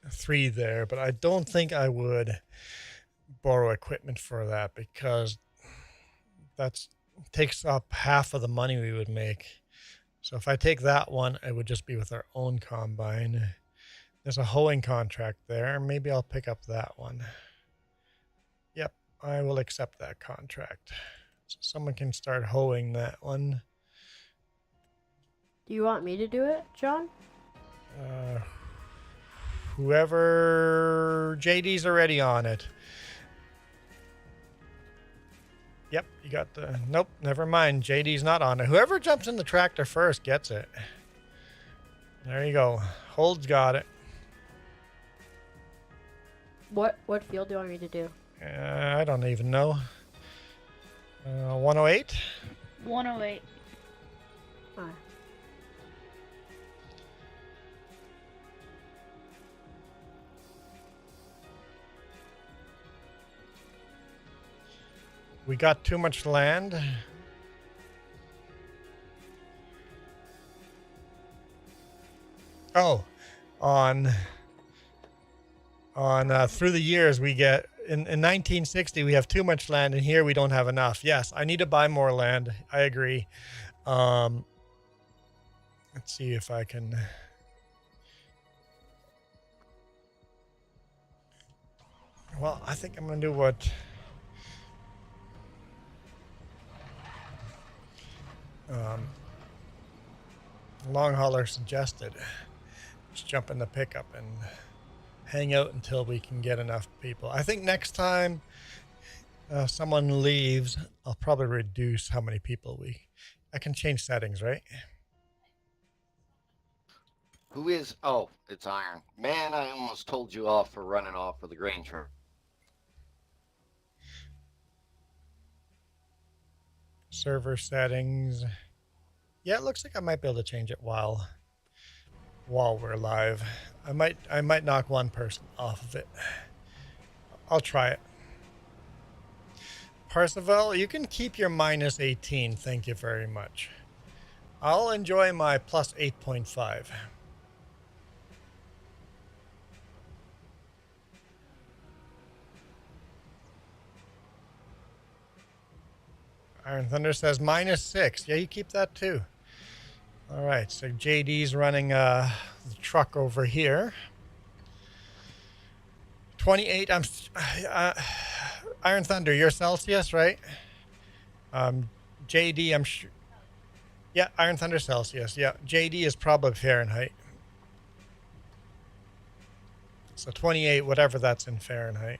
3 there, but I don't think I would borrow equipment for that because That's takes up half of the money we would make. So if I take that one, it would just be with our own combine. There's a hoeing contract there. Maybe I'll pick up that one. Yep, I will accept that contract. So someone can start hoeing that one. Do you want me to do it, John? Whoever... JD's already on it. Yep, you got the... Nope, never mind. JD's not on it. Whoever jumps in the tractor first gets it. There you go. Hold's got it. What field do you want me to do? I don't even know. 108? 108. Ah. We got too much land. Oh, on through the years we get in 1960 we have too much land, and here we don't have enough. Yes, I need to buy more land. I agree. Let's see if I can. Well, I think I'm gonna do what. Long hauler suggested. Just jump in the pickup and hang out until we can get enough people. I think next time someone leaves, I'll probably reduce how many people I can change settings, right? Who is? Oh, it's Iron. Man, I almost told you off for running off with the grain truck. Server settings. Yeah, it looks like I might be able to change it while we're live. I might knock one person off of it. I'll try it. Parsival, you can keep your minus 18. Thank you very much. I'll enjoy my plus 8.5. Iron Thunder says minus 6. Yeah, you keep that too. All right, so JD's running the truck over here. 28. Iron Thunder, you're Celsius, right? JD, I'm sure. Yeah, Iron Thunder Celsius. Yeah, JD is probably Fahrenheit. So 28, whatever that's in Fahrenheit.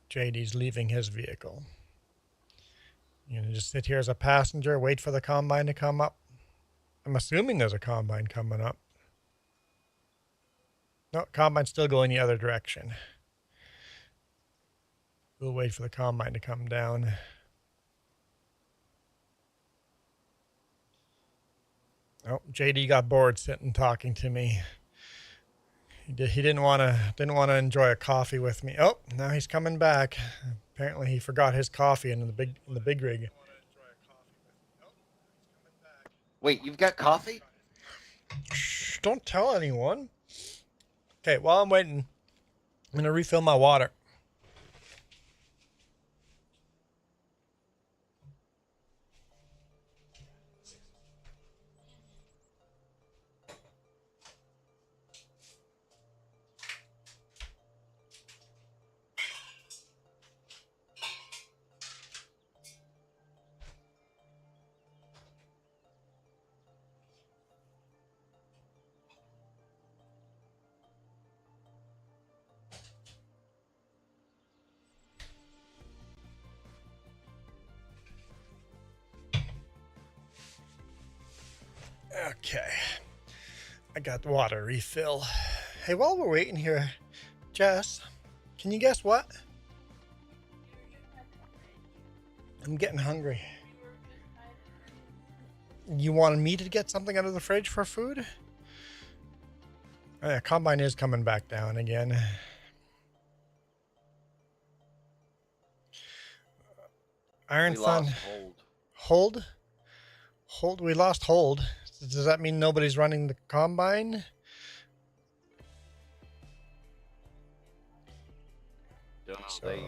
JD's leaving his vehicle. You're going to just sit here as a passenger, wait for the combine to come up. I'm assuming there's a combine coming up. No, combine's still going the other direction. We'll wait for the combine to come down. Oh, JD got bored sitting talking to me. He didn't want to enjoy a coffee with me. Oh, now he's coming back. Apparently he forgot his coffee in the big rig. Wait, you've got coffee? Shh, don't tell anyone. Okay, while I'm waiting, I'm gonna refill my water. Okay, I got the water refill. Hey, while we're waiting here, Jess, can you guess what? I'm getting hungry. You wanted me to get something out of the fridge for food? Oh, yeah, combine is coming back down again. Iron We Sun. lost hold. Hold? Hold? We lost hold. Does that mean nobody's running the combine? Don't know. So, They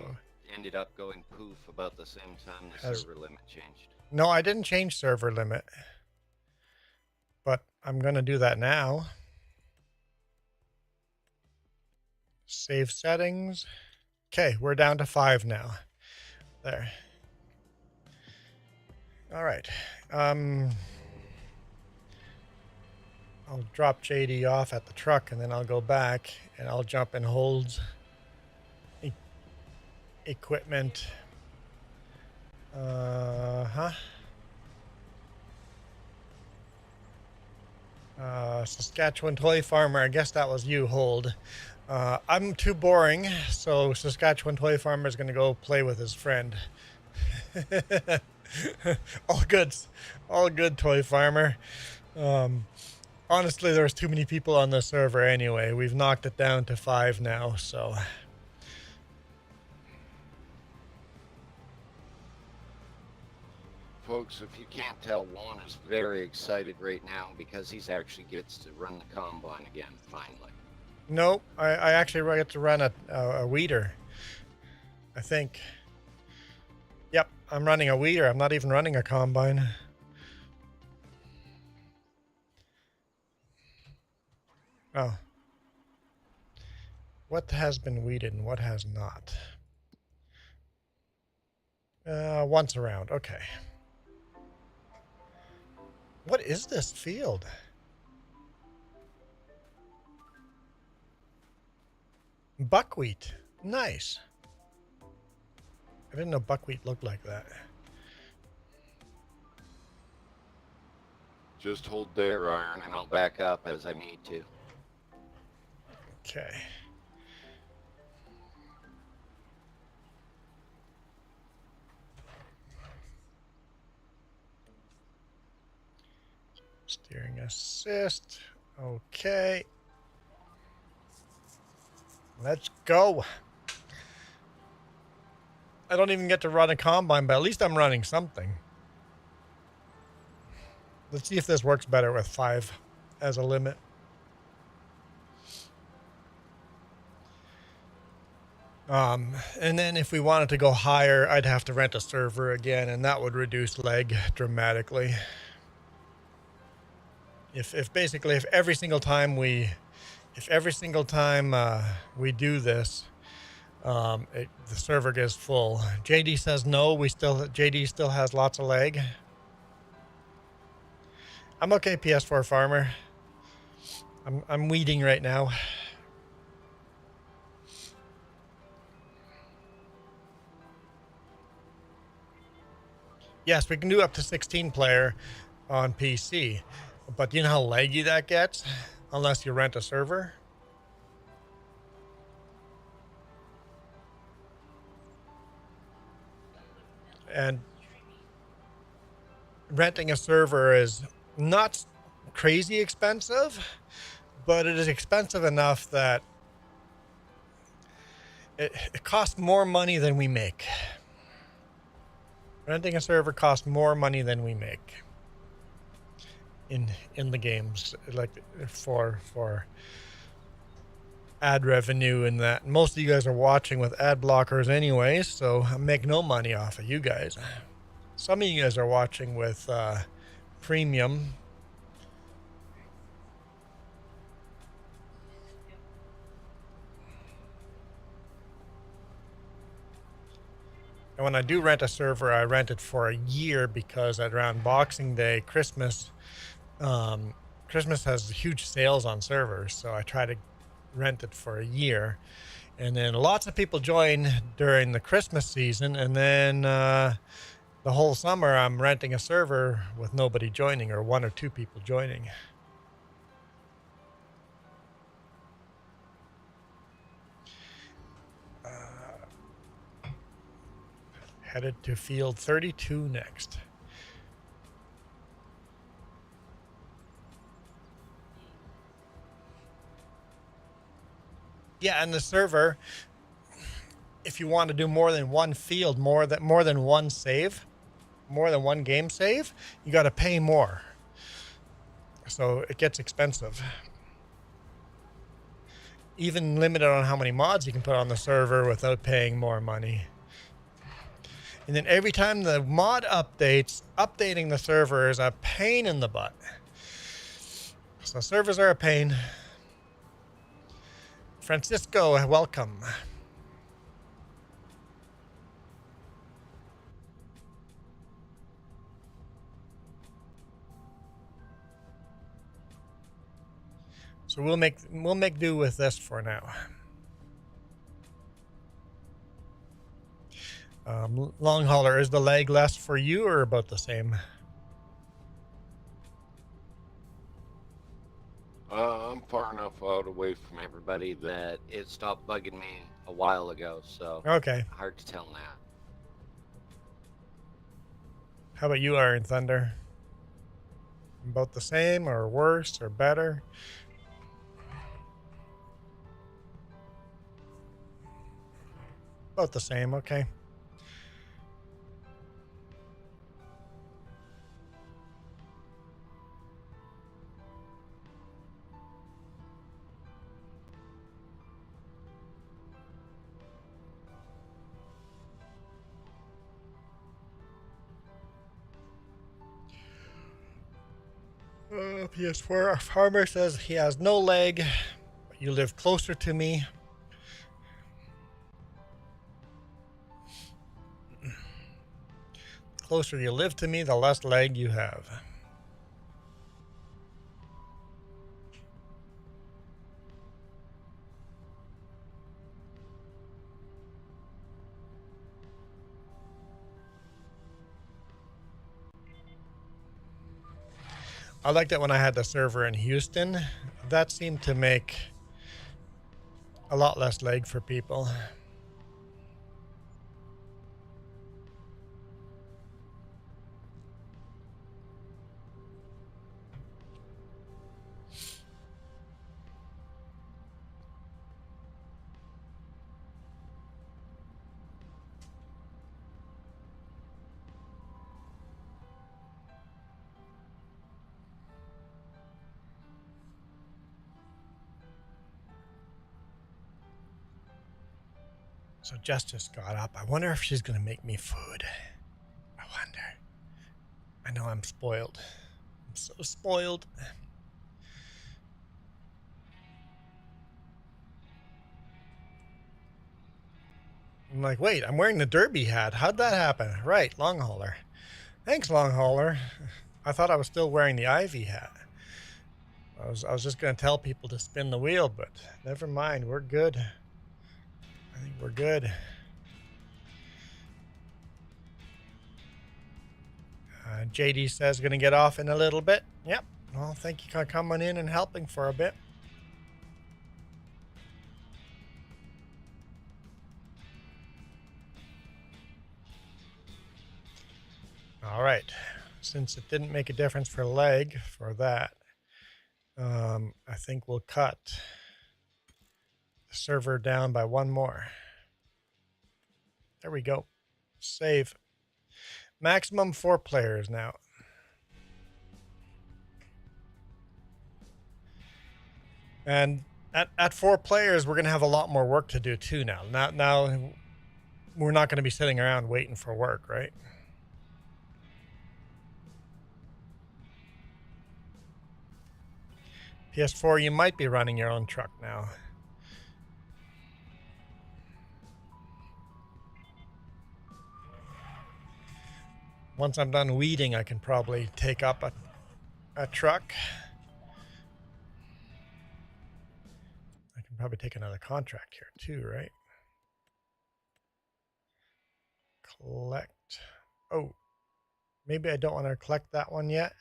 ended up going poof about the same time the Has- server limit changed. no, I didn't change server limit. But I'm going to do that now. Save settings. Okay, we're down to 5 now. There. All right. I'll drop JD off at the truck and then I'll go back and I'll jump in holds. Equipment. Saskatchewan Toy Farmer. I guess that was you, hold. I'm too boring, so Saskatchewan Toy Farmer is going to go play with his friend. All good. All good, Toy Farmer. Honestly, there's too many people on the server anyway. We've knocked it down to 5 now, so... Folks, if you can't tell, Juan is very excited right now because he's actually gets to run the combine again, finally. Nope, I actually get to run a weeder. I think. Yep, I'm running a weeder. I'm not even running a combine. Oh. What has been weeded and what has not? Once around. Okay. What is this field? Buckwheat. Nice. I didn't know buckwheat looked like that. Just hold there, Iron, and I'll back up as I need to. Okay. Steering assist. Okay. Let's go. I don't even get to run a combine, but at least I'm running something. Let's see if this works better with 5 as a limit. And then if we wanted to go higher, I'd have to rent a server again, and that would reduce leg dramatically. If every single time we do this, the server gets full. JD says no. JD still has lots of lag. I'm okay, PS4 farmer. I'm weeding right now. Yes, we can do up to 16 player on PC, but you know how laggy that gets unless you rent a server. And renting a server is not crazy expensive, but it is expensive enough that it costs more money than we make. Renting a server costs more money than we make in the games, like for ad revenue and that. Most of you guys are watching with ad blockers anyways, so I make no money off of you guys. Some of you guys are watching with premium. And when I do rent a server, I rent it for a year because around Boxing Day, Christmas has huge sales on servers. So I try to rent it for a year. And then lots of people join during the Christmas season. And then the whole summer, I'm renting a server with nobody joining or 1 or 2 people joining. Headed to field 32 next. Yeah, and the server, if you want to do more than one field, more than one save, more than one game save, you got to pay more. So it gets expensive. Even limited on how many mods you can put on the server without paying more money. And then every time the mod updates, updating the server is a pain in the butt. So servers are a pain. Francisco, welcome. So we'll make do with this for now. Long hauler, is the lag less for you or about the same? I'm far enough out away from everybody that it stopped bugging me a while ago, so Okay. hard to tell now. How about you, Iron Thunder? About the same or worse or better? About the same, okay. PS4, our farmer says he has no leg, but you live closer to me. The closer you live to me, the less lag you have. I liked it when I had the server in Houston. That seemed to make a lot less lag for people. So Jess just got up. I wonder if she's going to make me food. I wonder. I know I'm spoiled. I'm so spoiled. I'm like, wait, I'm wearing the derby hat. How'd that happen? Right, long hauler. Thanks, long hauler. I thought I was still wearing the Ivy hat. I was just going to tell people to spin the wheel, but never mind. We're good. I think we're good. JD says going to get off in a little bit. Yep. Well, thank you for coming in and helping for a bit. All right. Since it didn't make a difference for leg for that, I think we'll cut the server down by one more. There we go. Save. Maximum 4 players now. And at 4 players, we're going to have a lot more work to do too now. Now we're not going to be sitting around waiting for work, right? PS4, you might be running your own truck now. Once I'm done weeding, I can probably take up a truck. I can probably take another contract here too, right? Collect. Oh, maybe I don't want to collect that one yet.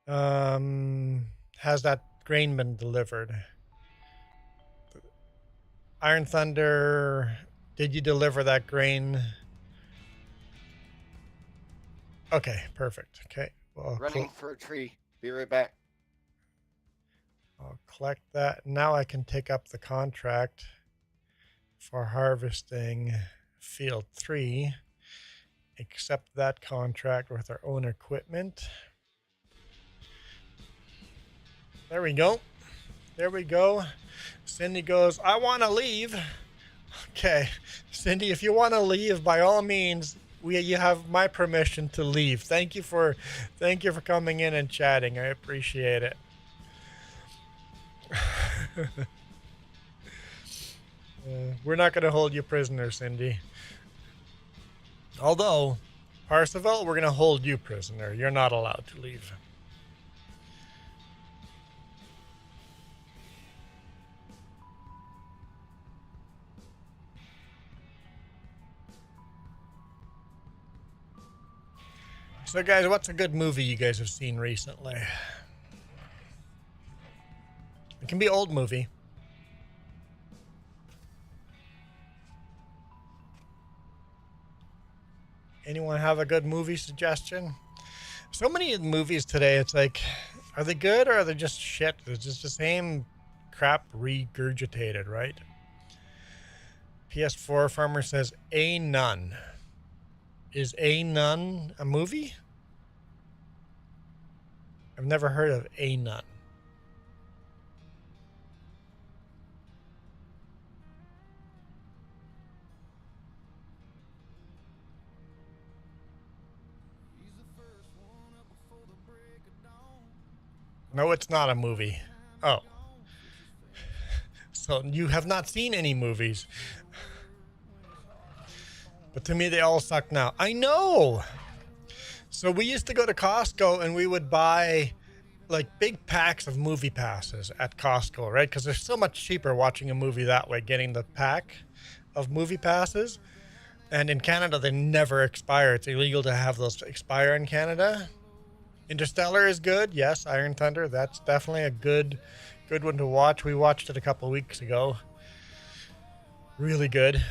Has that grain been delivered? Iron Thunder, did you deliver that grain? Okay, perfect. Okay. Well, Running for a tree. Be right back. I'll collect that. Now I can take up the contract. for harvesting field 3. Accept that contract with our own equipment. There we go. There we go. Cindy goes, I want to leave. Okay, Cindy, if you want to leave, by all means, you have my permission to leave. Thank you for coming in and chatting. I appreciate it. We're not going to hold you prisoner, Cindy. Although, Parsifal, we're going to hold you prisoner. You're not allowed to leave. So guys, what's a good movie you guys have seen recently? It can be old movie. Anyone have a good movie suggestion? So many movies today, it's like, are they good or are they just shit? It's just the same crap regurgitated, right? PS4 Farmer says, A Nun. Is A Nun a movie? I've never heard of A Nun. No, it's not a movie. Oh. So you have not seen any movies. But to me, they all suck now. I know! So we used to go to Costco and we would buy like big packs of movie passes at Costco, right? Because they're so much cheaper watching a movie that way, getting the pack of movie passes. And in Canada, they never expire. It's illegal to have those expire in Canada. Interstellar is good. Yes, Iron Thunder. That's definitely a good one to watch. We watched it a couple of weeks ago. Really good.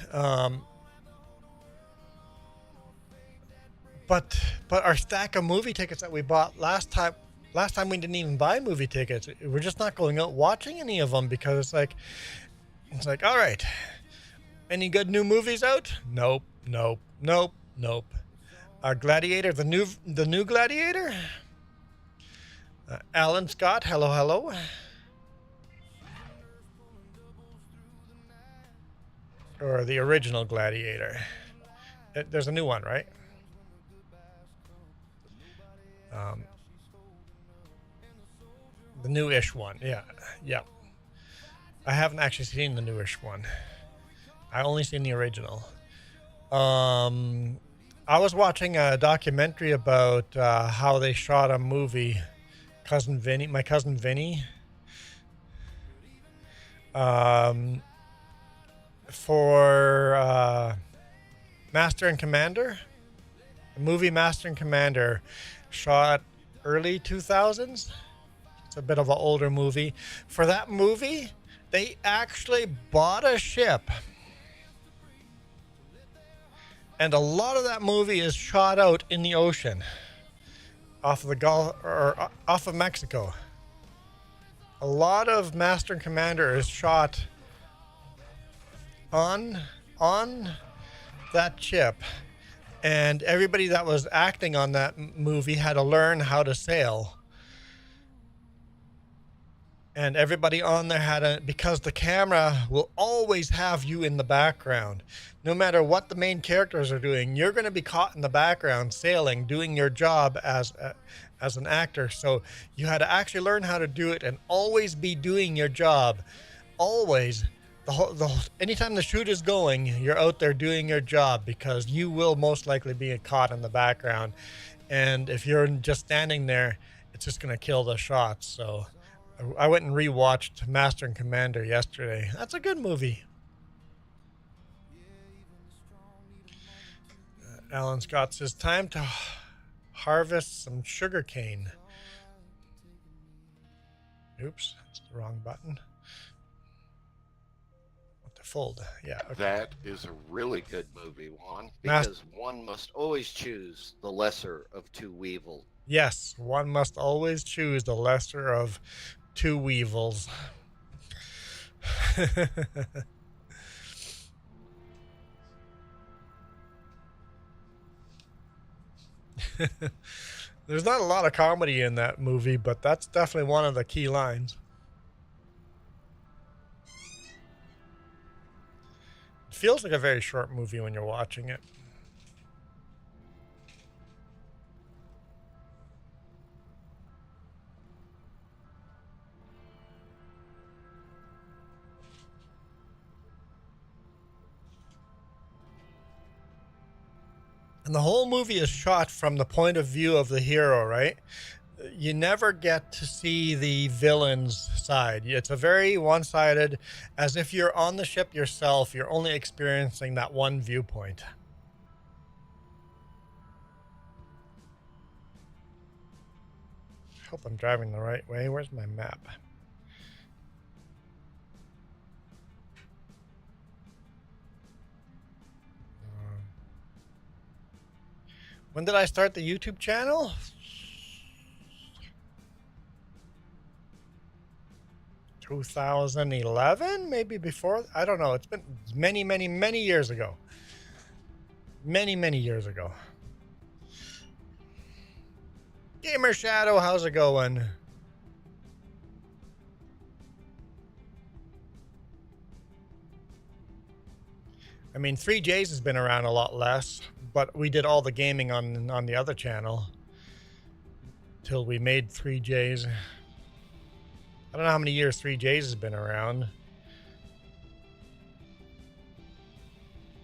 But our stack of movie tickets that we bought last time we didn't even buy movie tickets. We're just not going out watching any of them because it's like, all right, any good new movies out? Nope. Gladiator, the new Gladiator. Alan Scott, hello. Or the original Gladiator. There's a new one, right? The newish one, yeah. I haven't actually seen the newish one. I only seen the original. I was watching a documentary about how they shot a movie, My Cousin Vinny, for Master and Commander. The movie Master and Commander, shot early 2000s. It's a bit of an older movie. For that movie, they actually bought a ship. And a lot of that movie is shot out in the ocean, off of the Gulf or off of Mexico. A lot of Master and Commander is shot on that ship, and everybody that was acting on that movie had to learn how to sail. And everybody on there had to, because the camera will always have you in the background. No matter what the main characters are doing, you're going to be caught in the background sailing, doing your job as an actor. So you had to actually learn how to do it and always be doing your job. Always. Anytime the shoot is going, you're out there doing your job because you will most likely be caught in the background. And if you're just standing there, it's just going to kill the shots. So I went and rewatched Master and Commander yesterday. That's a good movie. Alan Scott says, time to harvest some sugar cane. Oops, that's the wrong button. What to fold? Yeah. Okay. That is a really good movie, Juan, because one must always choose the lesser of two evils. Yes, one must always choose the lesser of two weevils. There's not a lot of comedy in that movie, but that's definitely one of the key lines. It feels like a very short movie when you're watching it. And the whole movie is shot from the point of view of the hero, right? You never get to see the villain's side. It's a very one-sided, as if you're on the ship yourself, you're only experiencing that one viewpoint. I hope I'm driving the right way. Where's my map? When did I start the YouTube channel? 2011, maybe before. I don't know. It's been many years ago. Many years ago. Gamer Shadow, how's it going? I mean, 3Js has been around a lot less, but we did all the gaming on the other channel till we made 3Js. I don't know how many years 3Js has been around,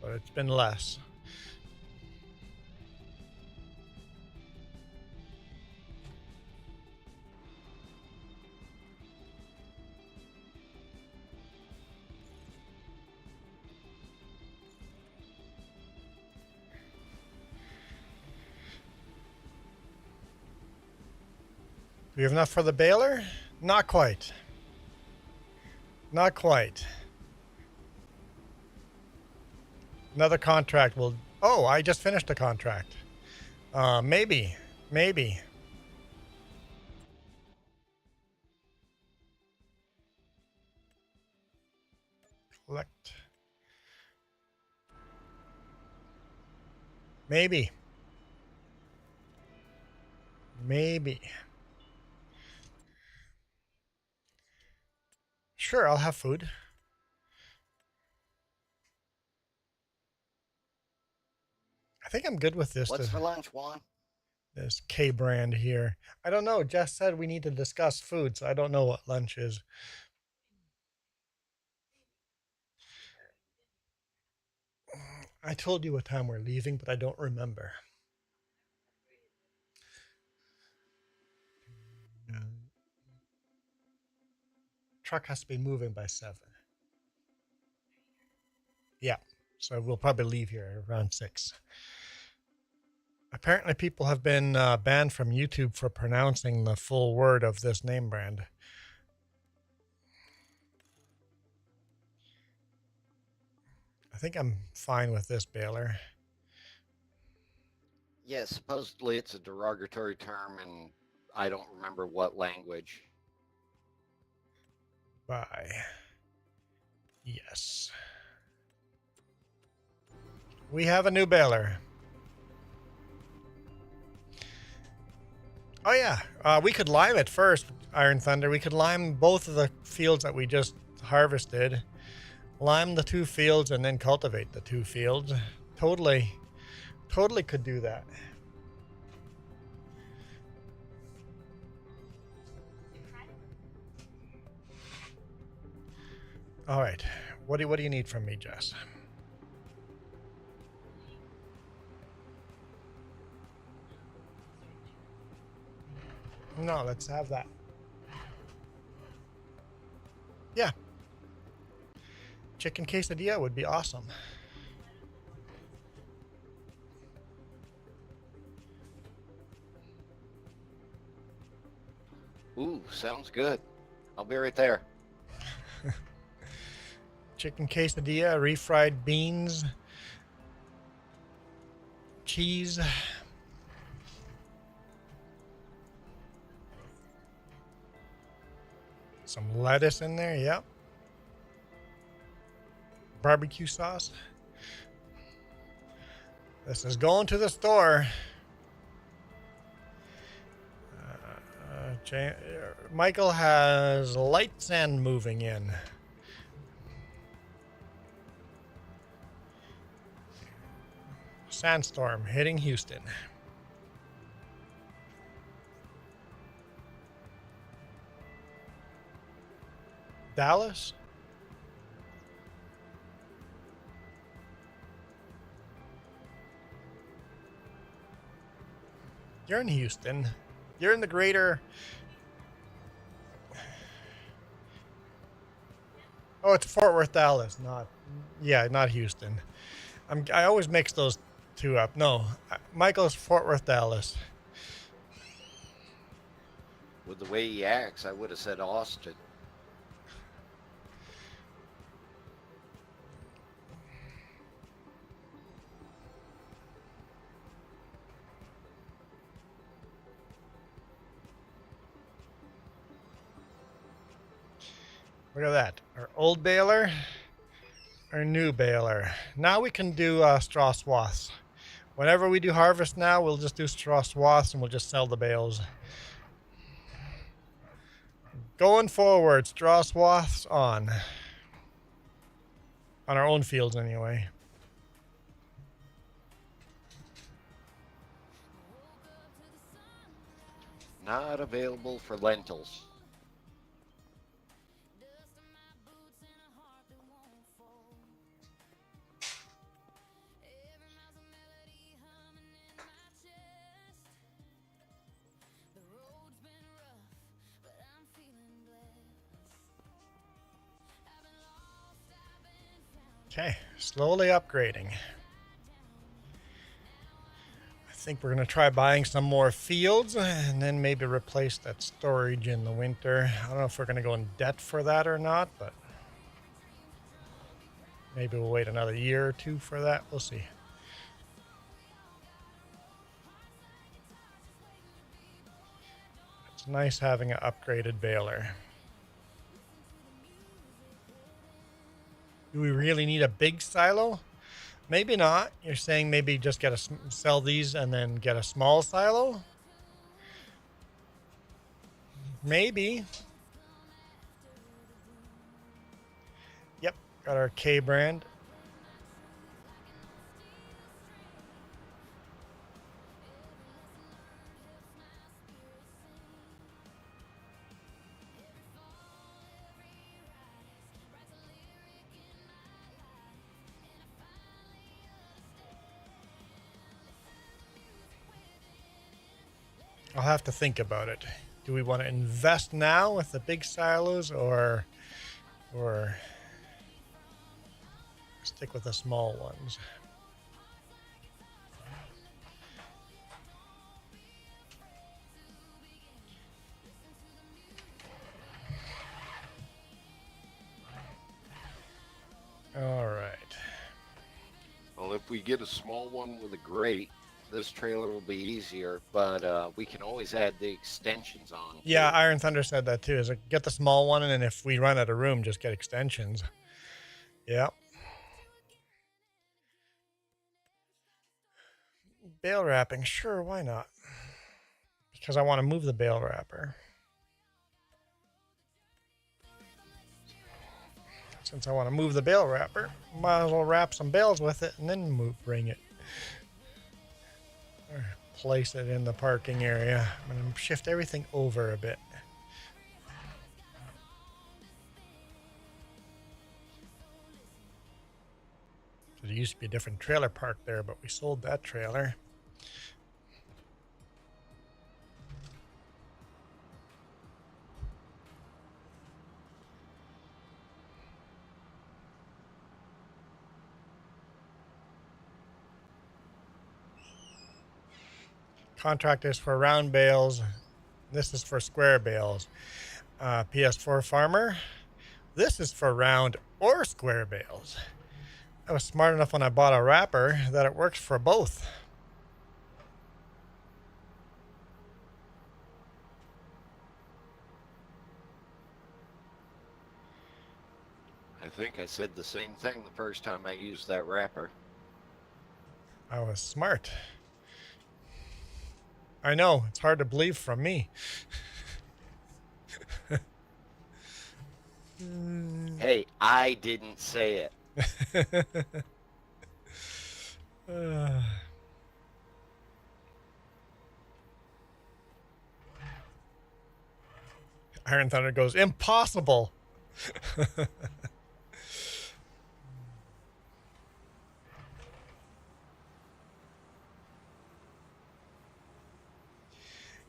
but it's been less. Do we have enough for the baler? Not quite. Not quite. Another contract will... Oh, I just finished a contract. Maybe. Collect. Maybe. Sure, I'll have food. I think I'm good with this. What's for lunch, Juan? This K brand here. I don't know. Jess said we need to discuss food, so I don't know what lunch is. I told you what time we're leaving, but I don't remember. Truck has to be moving by 7. Yeah, so we'll probably leave here around 6. Apparently people have been banned from YouTube for pronouncing the full word of this name brand. I think I'm fine with this baler. Yeah, supposedly it's a derogatory term, and I don't remember what language. Bye. Yes. We have a new baler. Oh yeah, we could lime it first, Iron Thunder. We could lime both of the fields that we just harvested. Lime the 2 fields and then cultivate the 2 fields. Totally could do that. All right, what do you need from me, Jess? No, let's have that. Yeah. Chicken quesadilla would be awesome. Ooh, sounds good. I'll be right there. Chicken quesadilla, refried beans, cheese. Some lettuce in there, yep. Barbecue sauce. This is going to the store. Michael has light sand moving in. Sandstorm hitting Houston. Dallas? You're in Houston. You're in the greater... Oh, it's Fort Worth, Dallas, not... Yeah, not Houston. I always mix those two up. No, Michael's Fort Worth, Dallas. With the way he acts, I would have said Austin. Look at that. Our old baler, our new baler. Now we can do straw swaths. Whenever we do harvest now, we'll just do straw swaths and we'll just sell the bales. Going forward, straw swaths on. On our own fields anyway. Not available for lentils. Okay, slowly upgrading. I think we're going to try buying some more fields and then maybe replace that storage in the winter. I don't know if we're going to go in debt for that or not, but maybe we'll wait another year or two for that. We'll see. It's nice having an upgraded baler. Do we really need a big silo? Maybe not. You're saying maybe just get sell these and then get a small silo? Maybe. Yep, got our K brand. I'll have to think about it. Do we want to invest now with the big silos or stick with the small ones? All right. Well, if we get a small one with a grate, this trailer will be easier, but we can always add the extensions on. Yeah, Iron Thunder said that too. Is like, get the small one, and then if we run out of room, just get extensions. Yeah. Bale wrapping, sure, why not? Because I want to move the bale wrapper. Since I want to move the bale wrapper, might as well wrap some bales with it and then bring it. Or place it in the parking area. I'm going to shift everything over a bit. So there used to be a different trailer park there, but we sold that trailer. Contract is for round bales. This is for square bales. PS4 Farmer. This is for round or square bales. I was smart enough when I bought a wrapper that it works for both. I think I said the same thing the first time I used that wrapper. I was smart. I know, it's hard to believe from me. Hey, I didn't say it. Iron Thunder goes, impossible.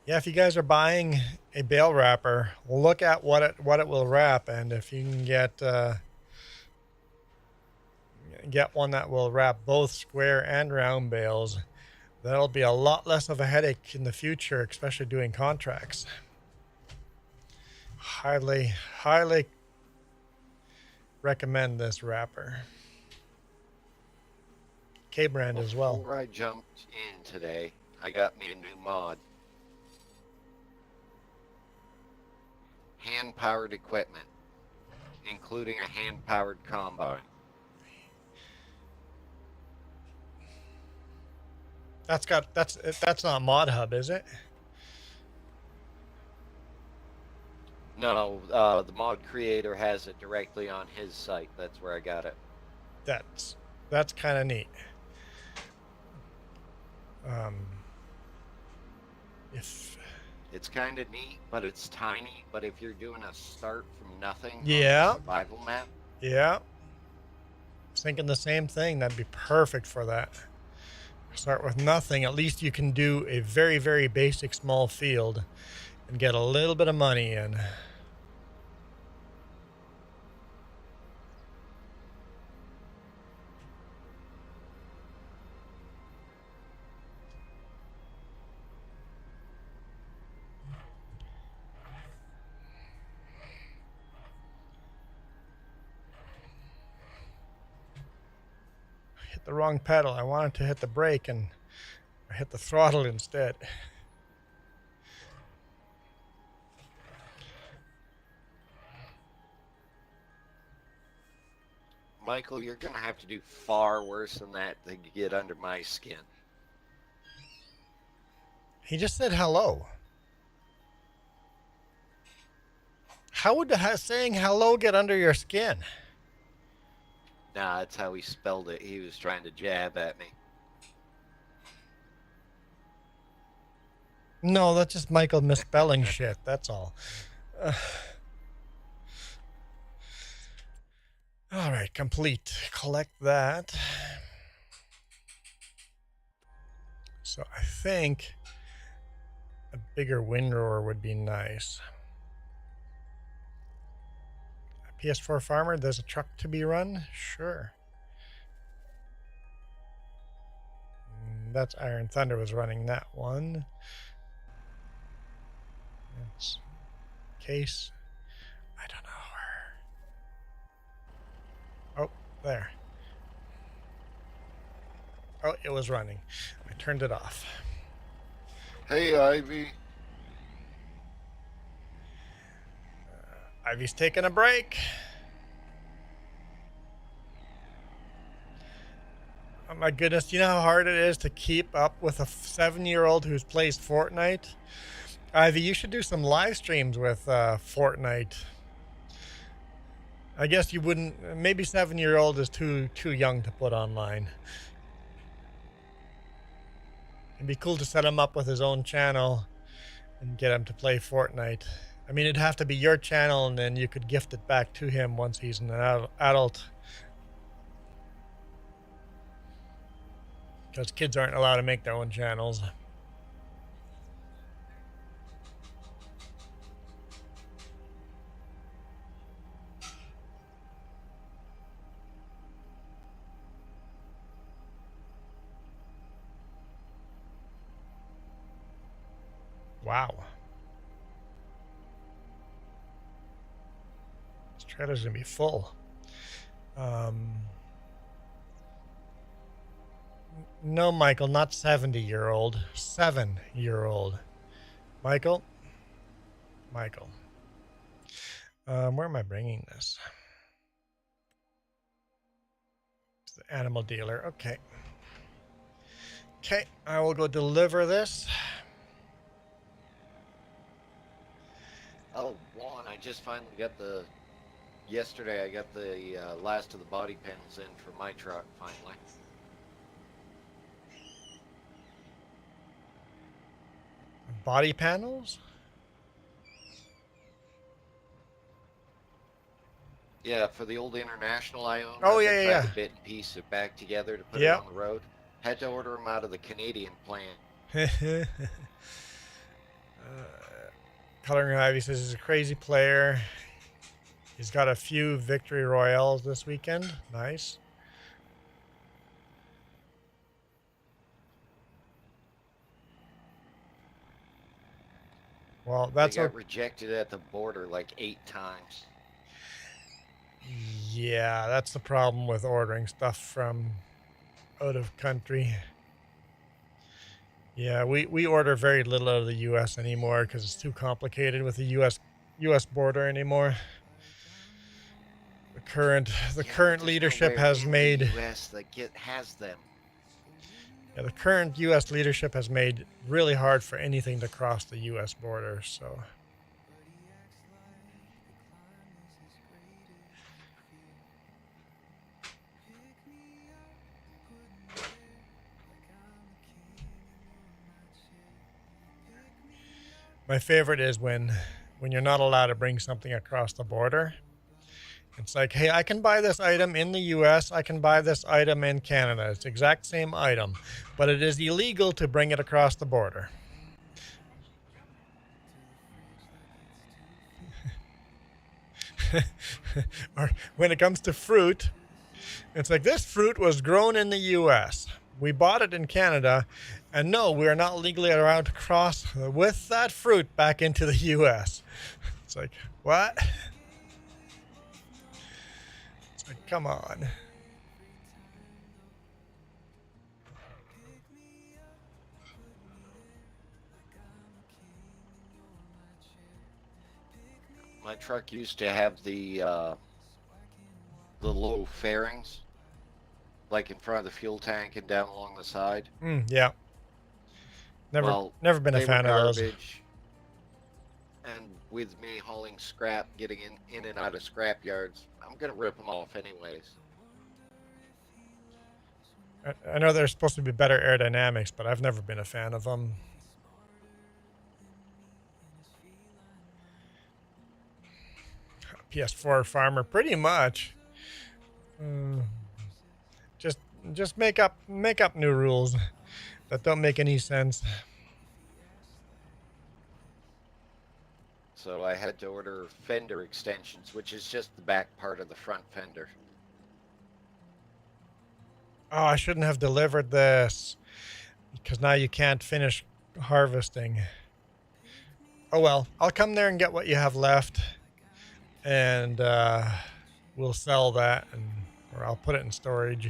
Yeah, if you guys are buying a bale wrapper, look at what it will wrap, and if you can get one that will wrap both square and round bales, that'll be a lot less of a headache in the future, especially doing contracts. Highly recommend this wrapper. K-brand as well. Before I jumped in today, I got me a new mod. Hand-powered equipment, including a hand-powered combine. That's not Mod Hub, is it? No, the mod creator has it directly on his site. That's where I got it. That's kind of neat. If It's kind of neat, but it's tiny. But if you're doing a start from nothing, Yeah. on a survival map, yeah, I was thinking the same thing. That'd be perfect for that. Start with nothing. At least you can do a very, very basic small field and get a little bit of money in. Hit the wrong pedal. I wanted to hit the brake and I hit the throttle instead. Michael, you're going to have to do far worse than that to get under my skin. He just said hello. How would saying hello get under your skin? Nah, that's how he spelled it. He was trying to jab at me. No, that's just Michael misspelling shit. That's all. All right, complete. Collect that. So I think a bigger windrower would be nice. A PS4 farmer, there's a truck to be run? Sure. That's Iron Thunder was running that one. That's case. I don't know where. Oh, there. Oh, it was running. I turned it off. Hey, Ivy. Ivy's taking a break. Oh my goodness, you know how hard it is to keep up with a 7-year-old who plays Fortnite? Ivy, you should do some live streams with Fortnite. I guess you wouldn't. Maybe 7-year-old is too young to put online. It'd be cool to set him up with his own channel and get him to play Fortnite. I mean, it'd have to be your channel, and then you could gift it back to him once he's an adult. Because kids aren't allowed to make their own channels. Wow. This trailer's gonna be full. No, Michael, not 70-year-old. 7-year-old. Michael? Michael. Where am I bringing this? To the animal dealer. Okay. Okay, I will go deliver this. Oh, Juan, I just finally got the Yesterday I got the last of the body panels in for my truck finally. Body panels? Yeah, for the old International I own. Oh, I've yeah, been yeah, trying yeah. to bit and piece it back together to put it Yep. on the road. Had to order them out of the Canadian plant. Coloring Ivy says he's a crazy player. He's got a few victory royales this weekend. Nice. Well, that's They got what. rejected at the border like 8 times. Yeah, that's the problem with ordering stuff from out of country. Yeah, we order very little out of the U.S. anymore because it's too complicated with the U.S. border anymore. The current leadership has made. The U.S. that has them. Yeah, the current U.S. leadership has made really hard for anything to cross the U.S. border. So. My favorite is when you're not allowed to bring something across the border. It's like, hey, I can buy this item in the U.S. I can buy this item in Canada. It's the exact same item, but it is illegal to bring it across the border. Or when it comes to fruit, it's like this fruit was grown in the U.S. We bought it in Canada, and no, we are not legally allowed to cross with that fruit back into the U.S. It's like, what? It's like, come on. My truck used to have the low fairings, like in front of the fuel tank and down along the side. Yeah. Never been a fan of those. And with me hauling scrap, getting in and out of scrap yards, I'm gonna rip them off anyways. I know they're supposed to be better aerodynamics, but I've never been a fan of them. PS4 farmer, pretty much. Just make up new rules that don't make any sense. So I had to order fender extensions, which is just the back part of the front fender. Oh, I shouldn't have delivered this because now you can't finish harvesting. Oh well, I'll come there and get what you have left, and we'll sell that, or I'll put it in storage.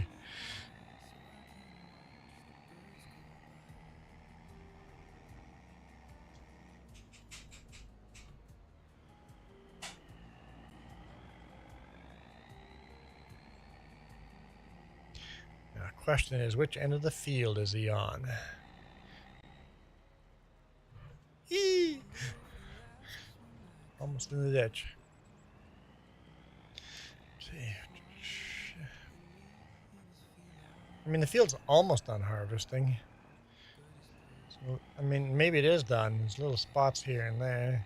Question is, which end of the field is he on? Eee! Almost in the ditch. Let's see. I mean, the field's almost done harvesting. So, I mean, maybe it is done. There's little spots here and there.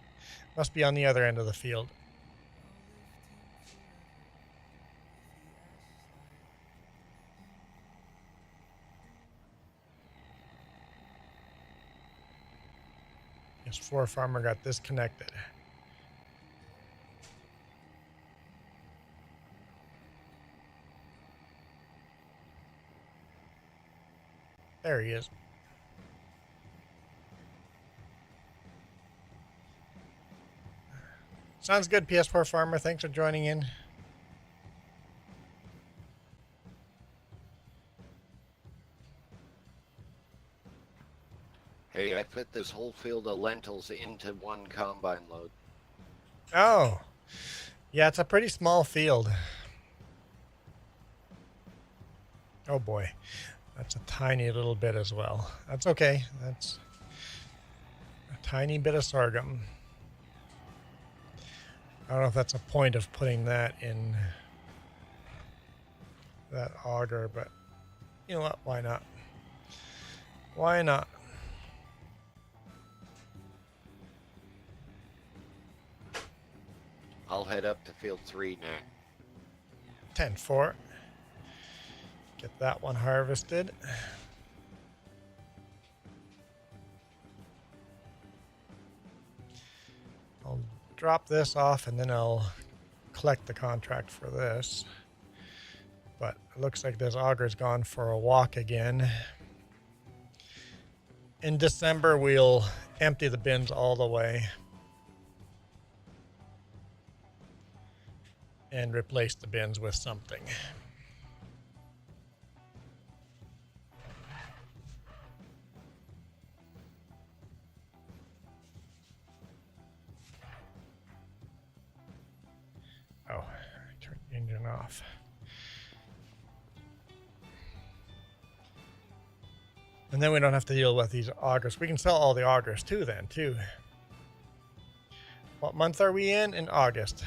Must be on the other end of the field. PS4 farmer got disconnected. There he is. Sounds good, PS4 farmer. Thanks for joining in. Hey, I fit this whole field of lentils into one combine load. Oh, yeah, it's a pretty small field. Oh boy, that's a tiny little bit as well. That's okay. That's a tiny bit of sorghum. I don't know if that's a point of putting that in that auger, but you know what? Why not? Why not? I'll head up to field 3 now. 10-4. Get that one harvested. I'll drop this off and then I'll collect the contract for this. But it looks like this auger's gone for a walk again. In December, we'll empty the bins all the way and replace the bins with something. Oh, turn the engine off. And then we don't have to deal with these augers. We can sell all the augers too then, too. What month are we in? In August.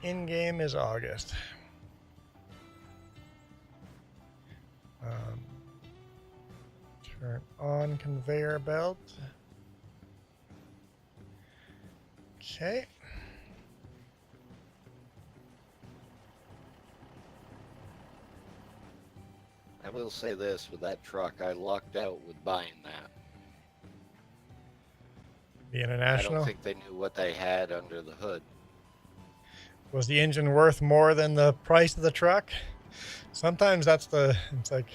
In-game is August. Turn on conveyor belt. Okay. I will say this, with that truck, I lucked out with buying that. The I International. don't think they knew what they had under the hood. Was the engine worth more than the price of the truck? Sometimes that's the, it's like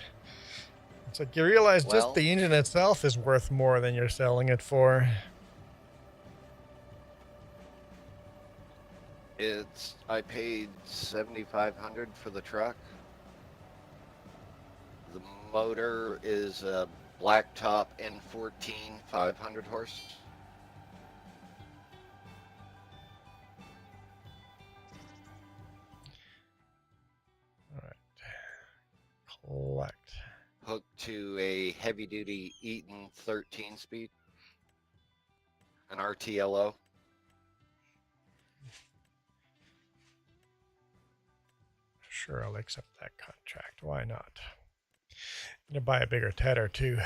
you realize just Well, the engine itself is worth more than you're selling it for. I paid $7,500 for the truck. The motor is a blacktop N14 500 horse. All right. Collect. Hooked to a heavy duty Eaton 13 speed. An RTLO. Sure, I'll accept that contract. Why not? I'm gonna buy a bigger tedder too.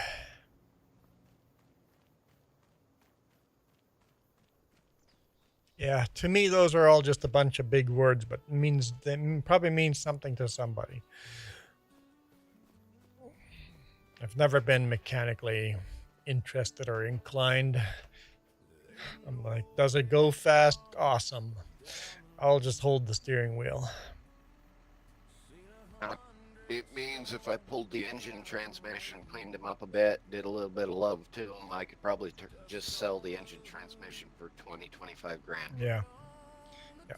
Yeah, to me those are all just a bunch of big words, but they probably mean something to somebody. I've never been mechanically interested or inclined. I'm like, does it go fast? Awesome. I'll just hold the steering wheel. It means if I pulled the engine transmission, cleaned them up a bit, did a little bit of love to them, I could probably just sell the engine transmission for 20-25 grand. Yeah.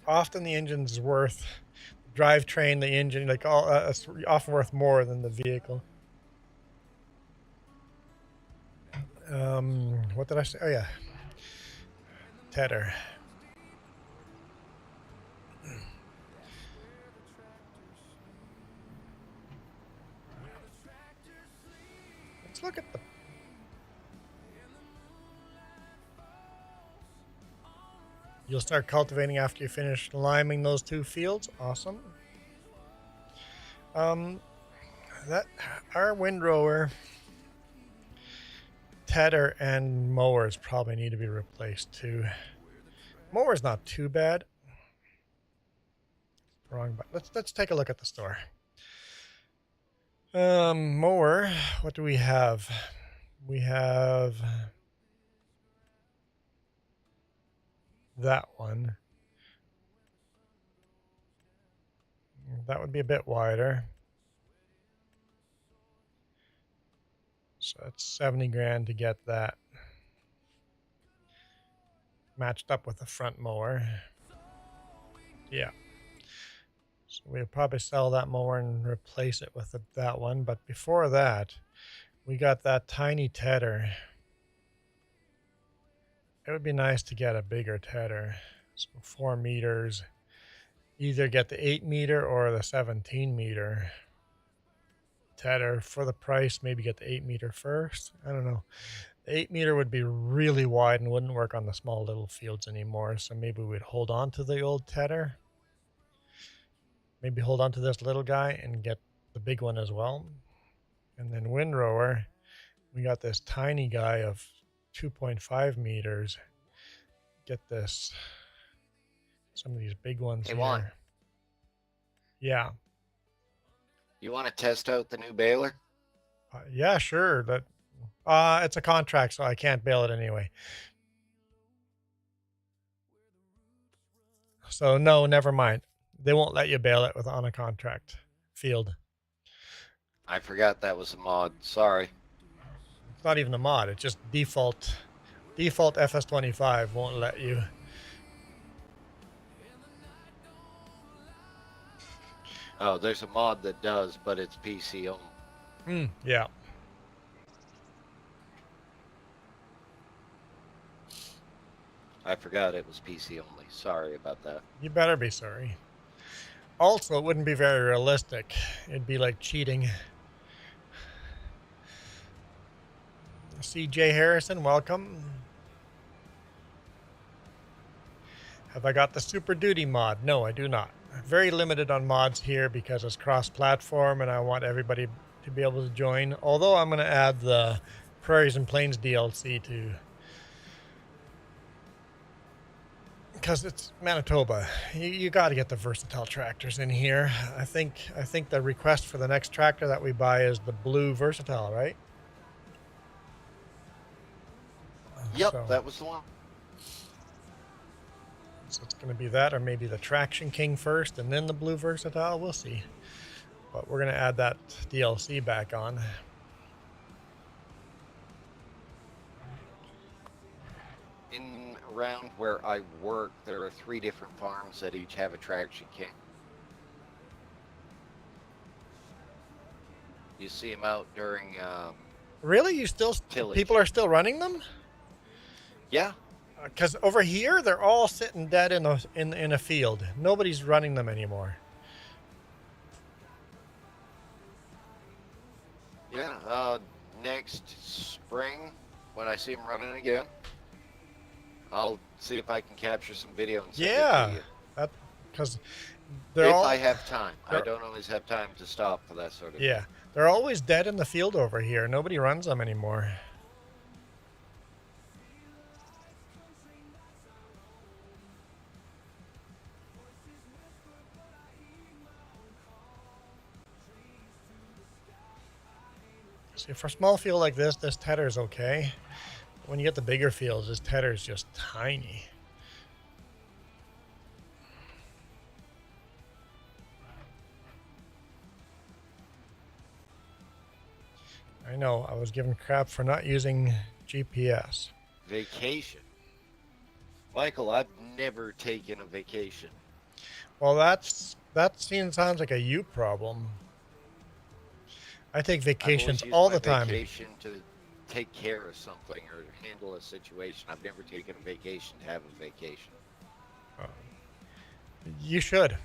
Often the engine's worth, drivetrain, the engine, like all, it's often worth more than the vehicle. What did I say? Oh yeah, tedder. Let's look at the. You'll start cultivating after you finish liming those 2 fields. Awesome. That our windrower, tedder, and mowers probably need to be replaced too. Mower's not too bad. Wrong button. Let's take a look at the store. Mower. What do we have? We have that one. That would be a bit wider. So it's 70 grand to get that matched up with the front mower. Yeah. So we'll probably sell that mower and replace it with that one. But before that, we got that tiny tedder. It would be nice to get a bigger tedder. So 4 meters. Either get the 8 meter or the 17 meter tedder for the price. Maybe get the 8 meter first. I don't know. The 8-meter would be really wide and wouldn't work on the small little fields anymore. So maybe we'd hold on to the old tedder. Maybe hold on to this little guy and get the big one as well. And then windrower, we got this tiny guy of 2.5 meters. Get this, some of these big ones Hey, here. Juan. Yeah. You want to test out the new baler? Yeah, sure. That it's a contract, so I can't bail it anyway. So no, never mind. They won't let you bail it on a contract field. I forgot that was a mod. Sorry. It's not even a mod. It's just default FS25 won't let you. Oh, there's a mod that does, but it's PC only. Yeah. I forgot it was PC only. Sorry about that. You better be sorry. Also, it wouldn't be very realistic. It'd be like cheating. CJ Harrison, welcome. Have I got the Super Duty mod? No, I do not. Very limited on mods here because it's cross-platform and I want everybody to be able to join. Although I'm going to add the Prairies and Plains DLC to, because it's Manitoba. You got to get the versatile tractors in here. I think the request for the next tractor that we buy is the blue versatile, right? Yep, So- that was the one. So it's going to be that, or maybe the Traction King first and then the blue versatile. We'll see. But we're going to add that DLC back on. In around where I work, there are 3 different farms that each have a Traction King. You see them out during, Really? You still, Tillage. people are still running them? yeah, Because over here, they're all sitting dead in a field. Nobody's running them anymore. yeah. Next spring, when I see them running again, I'll see if I can capture some video and send it Yeah, to you. that because they're If all I have time. I they're- don't always have time to stop for that sort of yeah, they're always dead in the field over here. Nobody runs them anymore. See, for a small field like this tedder is okay. When you get the bigger fields, this tedder is just tiny. I know, I was given crap for not using GPS. vacation. Michael, I've never taken a vacation. Well, sounds like a you problem. I take I've vacations always used all my the time. Vacation to take care of something or handle a situation. I've never taken a vacation to have a vacation. You should.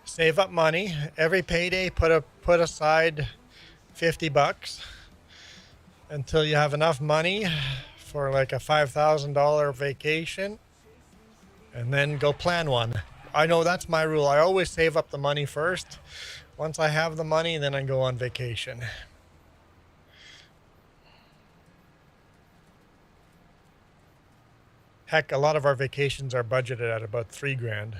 Save up money. Every payday, put aside $50 until you have enough money for like a $5,000 vacation, and then go plan one. I know that's my rule. I always save up the money first. Once I have the money, then I go on vacation. Heck, a lot of our vacations are budgeted at about $3,000.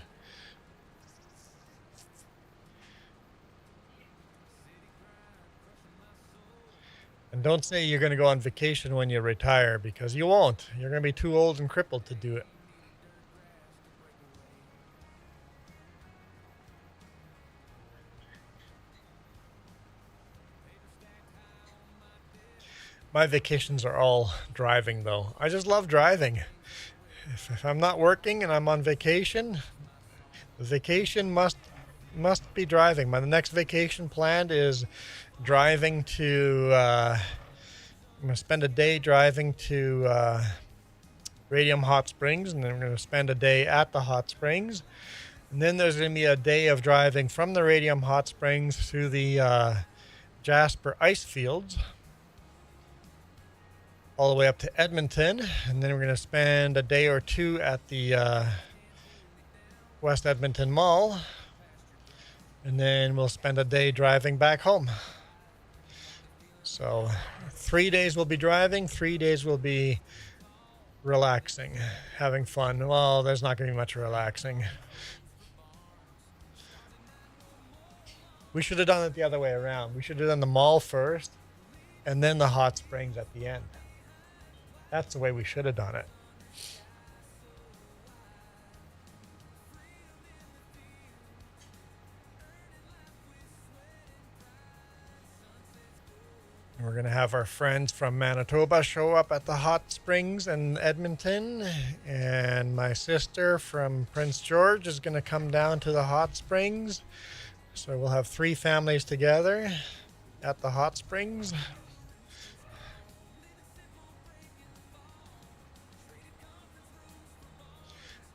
And don't say you're going to go on vacation when you retire, because you won't. You're going to be too old and crippled to do it. My vacations are all driving, though. I just love driving. If I'm not working and I'm on vacation, the vacation must be driving. My next vacation planned is driving to. I'm going to spend a day driving to Radium Hot Springs, and then I'm going to spend a day at the hot springs. And then there's going to be a day of driving from the Radium Hot Springs to the Jasper ice fields. all the way up to Edmonton, and then we're going to spend a day or two at the West Edmonton Mall, and then we'll spend a day driving back home. So 3 days we'll be driving, 3 days we'll be relaxing, having fun. Well, there's not going to be much relaxing. We should have done it the other way around. We should have done the mall first and then the hot springs at the end. That's the way we should have done it. We're going to have our friends from Manitoba show up at the hot springs in Edmonton. And my sister from Prince George is going to come down to the hot springs. So we'll have 3 families together at the hot springs.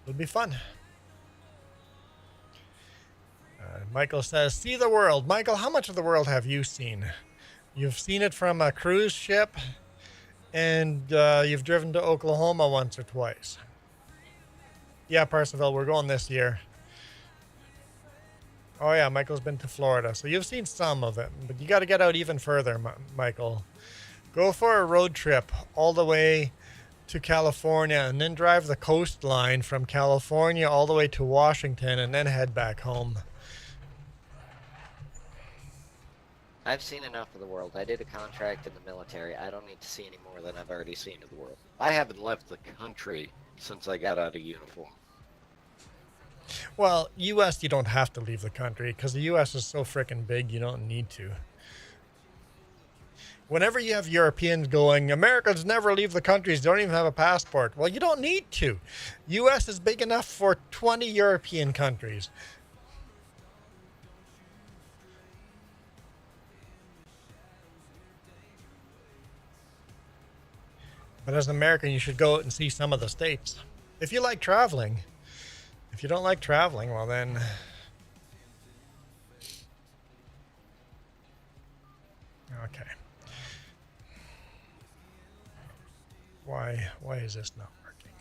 It'll be fun. Michael says, see the world. Michael, how much of the world have you seen? You've seen it from a cruise ship, and you've driven to Oklahoma once or twice. Yeah, Parsifal, we're going this year. Oh yeah, Michael's been to Florida, so you've seen some of it, but you got to get out even further, Michael. Go for a road trip all the way to California, and then drive the coastline from California all the way to Washington, and then head back home. I've seen enough of the world. I did a contract in the military. I don't need to see any more than I've already seen of the world. I haven't left the country since I got out of uniform. Well, U.S. you don't have to leave the country because the U.S. is so freaking big you don't need to. Whenever you have Europeans going, Americans never leave the countries, they don't even have a passport. Well, you don't need to. U.S. is big enough for 20 European countries. But as an American, you should go out and see some of the states. If you like traveling. If you don't like traveling, well then... Okay. Why is this not working?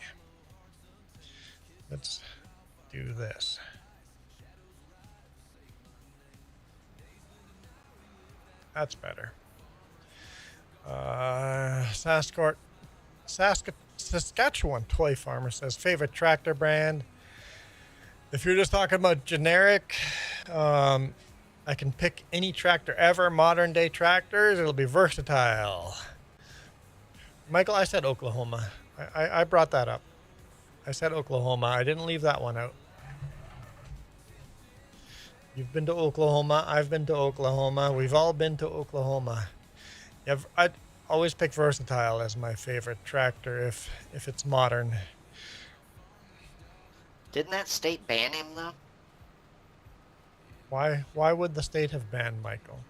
Let's do this. That's better. Saskatchewan Toy Farmer says, favorite tractor brand. If you're just talking about generic, I can pick any tractor ever, modern day tractors. It'll be versatile. Michael, I said Oklahoma. I brought that up. I said Oklahoma. I didn't leave that one out. You've been to Oklahoma. I've been to Oklahoma. We've all been to Oklahoma. I'd always pick versatile as my favorite tractor if it's modern. Didn't that state ban him, though? Why would the state have banned Michael?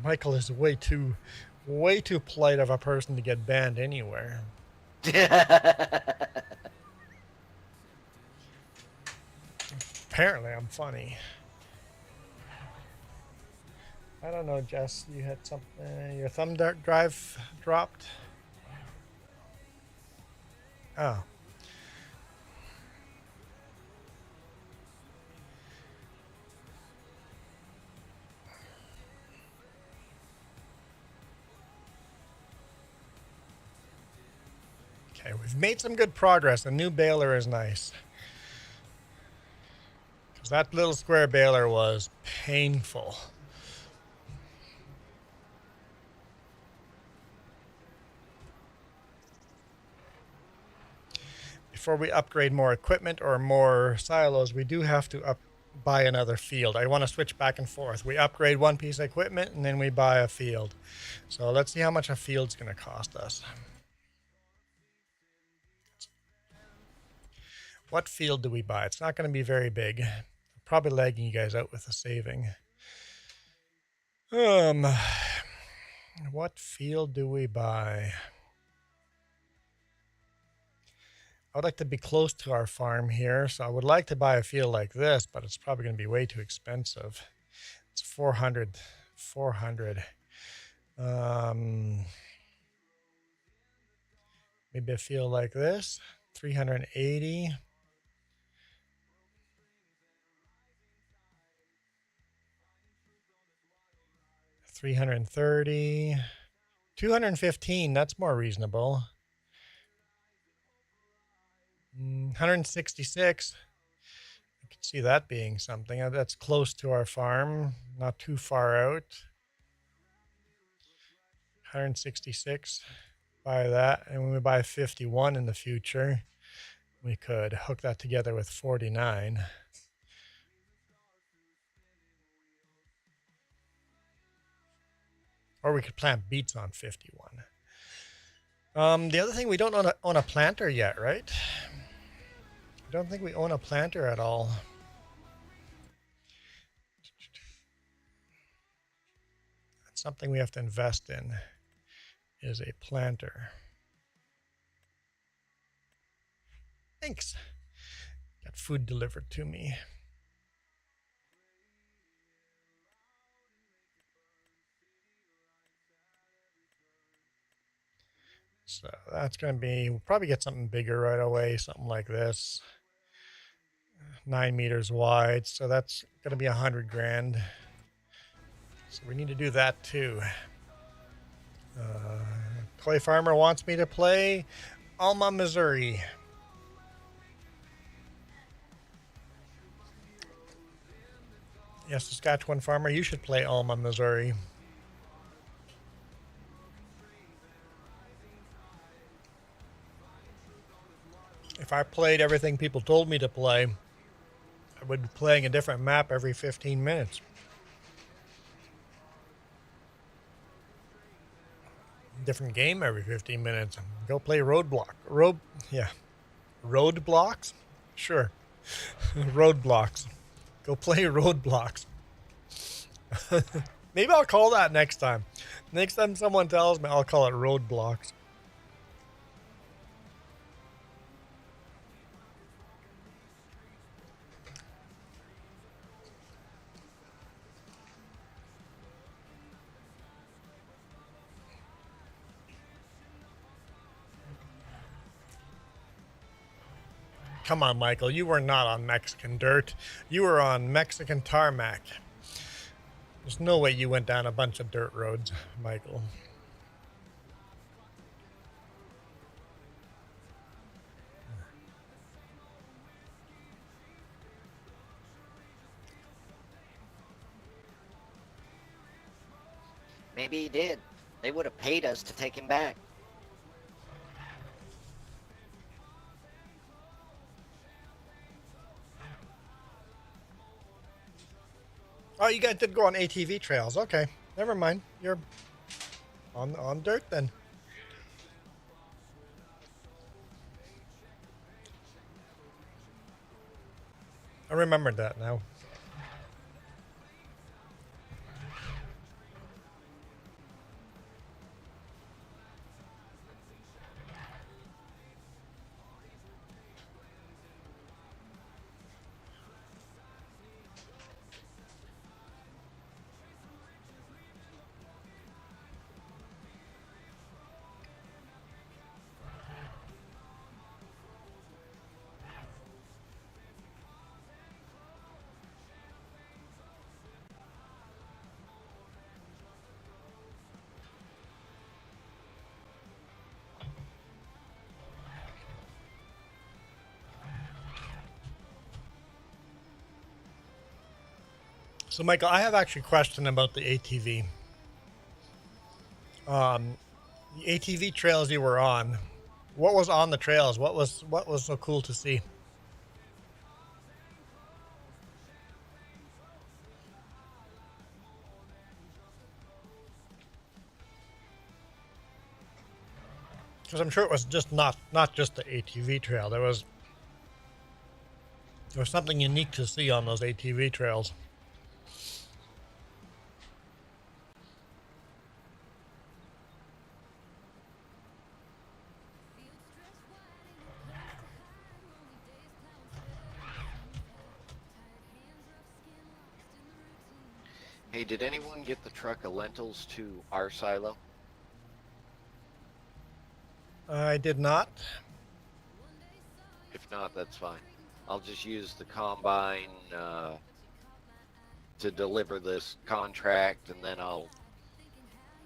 Michael is way too polite of a person to get banned anywhere. Apparently, I'm funny. I don't know, Jess. You had something. Your thumb drive dropped. Oh. Okay, we've made some good progress. The new baler is nice. Because that little square baler was painful. Before we upgrade more equipment or more silos, we do have to buy another field. I want to switch back and forth. We upgrade one piece of equipment and then we buy a field. So let's see how much a field's going to cost us. What field do we buy? It's not going to be very big. I'm probably lagging you guys out with the saving. What field do we buy? I would like to be close to our farm here, so I would like to buy a field like this, but it's probably going to be way too expensive. It's 400. maybe a field like this, 380. 330, 215, that's more reasonable. 166, I can see that being something. That's close to our farm, not too far out. 166, buy that. And when we buy 51 in the future, we could hook that together with 49. Or we could plant beets on 51. The other thing, we don't own a planter yet, right? I don't think we own a planter at all. That's something we have to invest in, is a planter. Thanks. Got food delivered to me. So that's going to be, we'll probably get something bigger right away, something like this. 9 meters wide, so that's going to be 100 grand. So we need to do that too. Clay Farmer wants me to play Alma, Missouri. Yes, Saskatchewan Farmer, you should play Alma, Missouri. If I played everything people told me to play, I would be playing a different map every 15 minutes. Different game every 15 minutes. Go play Roadblocks. Sure. Roadblocks. Go play Roadblocks. Maybe I'll call that next time. Next time someone tells me, I'll call it Roadblocks. Come on, Michael. You were not on Mexican dirt. You were on Mexican tarmac. There's no way you went down a bunch of dirt roads, Michael. Maybe he did. They would have paid us to take him back. Oh, you guys did go on ATV trails. Okay, never mind. You're on dirt then. I remembered that now. So, Michael, I have actually a question about the ATV. The ATV trails you were on, what was on the trails? What was so cool to see? Because I'm sure it was just not just the ATV trail. There was something unique to see on those ATV trails. Hey, did anyone get the truck of lentils to our silo? I did not. If not, that's fine. I'll just use the combine to deliver this contract, and then I'll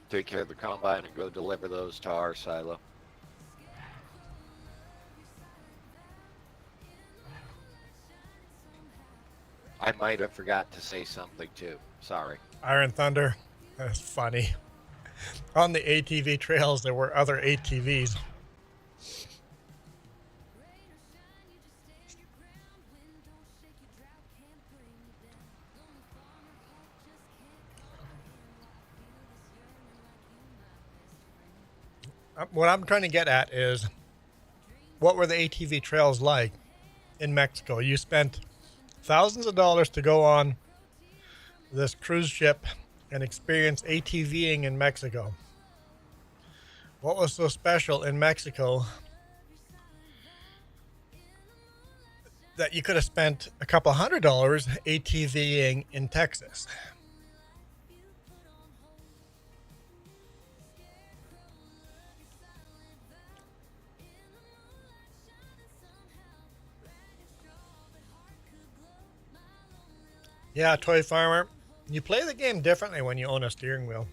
take care of the combine and go deliver those to our silo. I might have forgot to say something too. Sorry. Iron Thunder. That's funny. On the ATV trails, there were other ATVs. What I'm trying to get at is, what were the ATV trails like in Mexico? You spent thousands of dollars to go on this cruise ship and experience ATVing in Mexico. What was so special in Mexico that you could have spent a couple $100 ATVing in Texas? Yeah, Toy Farmer, you play the game differently when you own a steering wheel.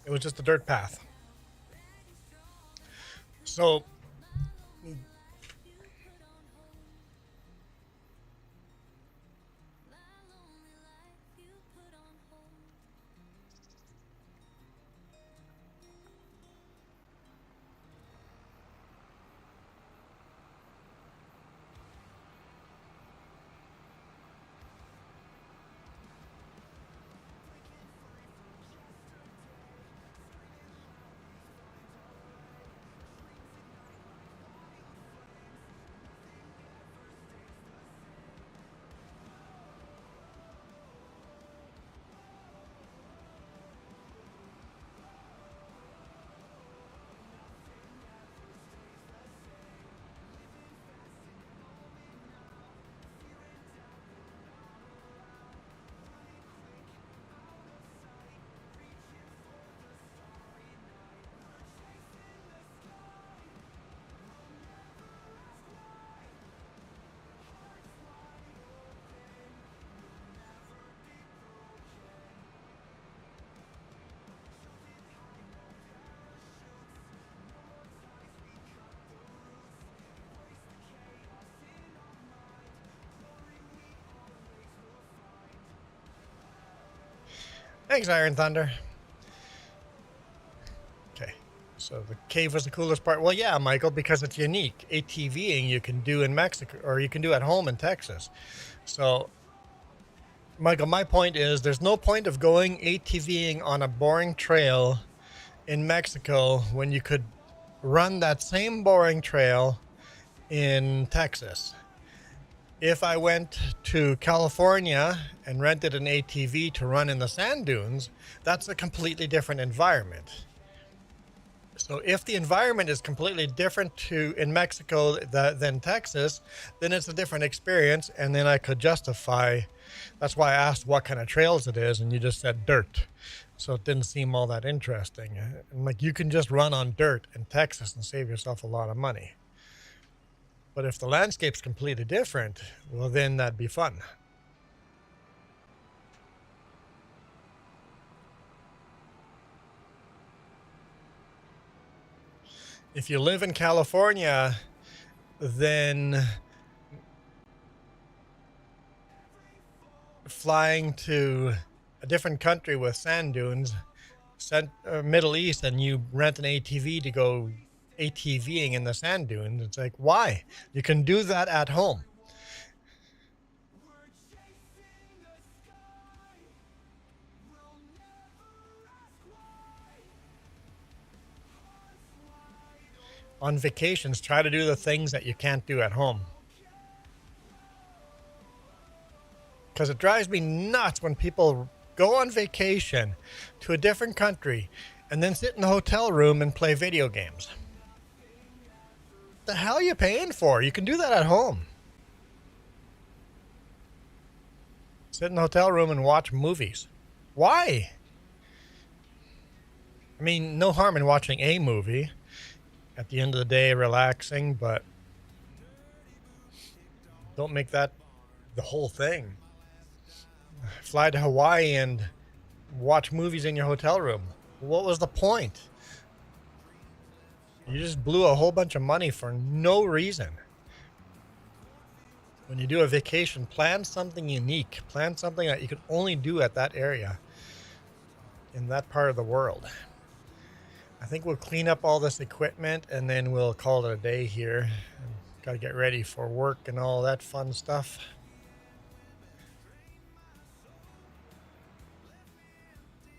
It was just a dirt path. So thanks, Iron Thunder. Okay, so the cave was the coolest part. Well, yeah, Michael, because it's unique. ATVing you can do in Mexico, or you can do at home in Texas. So, Michael, my point is there's no point of going ATVing on a boring trail in Mexico when you could run that same boring trail in Texas. If I went to California and rented an ATV to run in the sand dunes, that's a completely different environment. So if the environment is completely different in Mexico than Texas, then it's a different experience, and then I could justify. That's why I asked what kind of trails it is, and you just said dirt. So it didn't seem all that interesting. And like, you can just run on dirt in Texas and save yourself a lot of money. But if the landscape's completely different, well, then that'd be fun. If you live in California, then flying to a different country with sand dunes, Middle East, and you rent an ATV to go ATVing in the sand dunes, it's like, why? You can do that at home. On vacations, try to do the things that you can't do at home. Because it drives me nuts when people go on vacation to a different country and then sit in the hotel room and play video games. The hell are you paying for? You can do that at home. Sit in the hotel room and watch movies. Why? I mean, no harm in watching a movie. At the end of the day, relaxing, but don't make that the whole thing. Fly to Hawaii and watch movies in your hotel room. What was the point? You just blew a whole bunch of money for no reason. When you do a vacation, plan something unique. Plan something that you can only do at that area, in that part of the world. I think we'll clean up all this equipment and then we'll call it a day here. Got to get ready for work and all that fun stuff.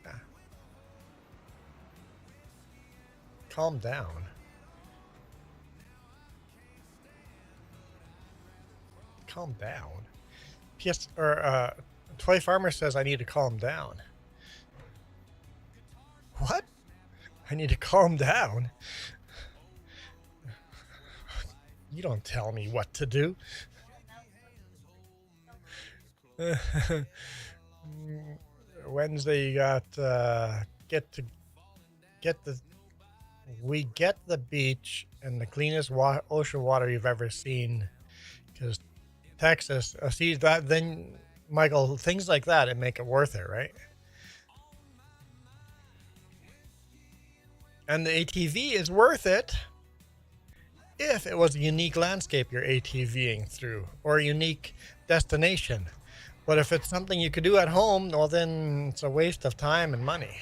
Yeah. Calm down. Calm down. Toy Farmer says I need to calm down. What? I need to calm down? You don't tell me what to do. Wednesday you got we get the beach and the cleanest ocean water you've ever seen, because Texas sees that. Then Michael, things like that, it make it worth it, right? And the ATV is worth it if it was a unique landscape you're ATVing through or a unique destination. But if it's something you could do at home, well, then it's a waste of time and money.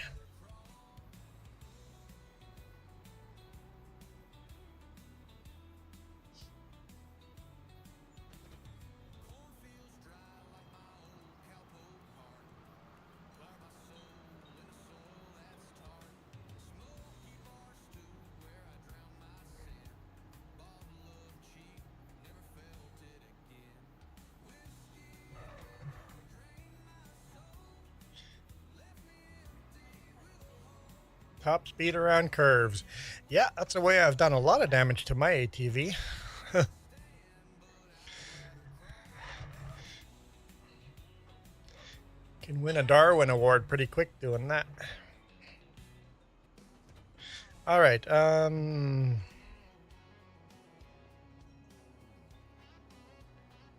Top speed around curves. Yeah, that's the way I've done a lot of damage to my ATV. Can win a Darwin Award pretty quick doing that. All right.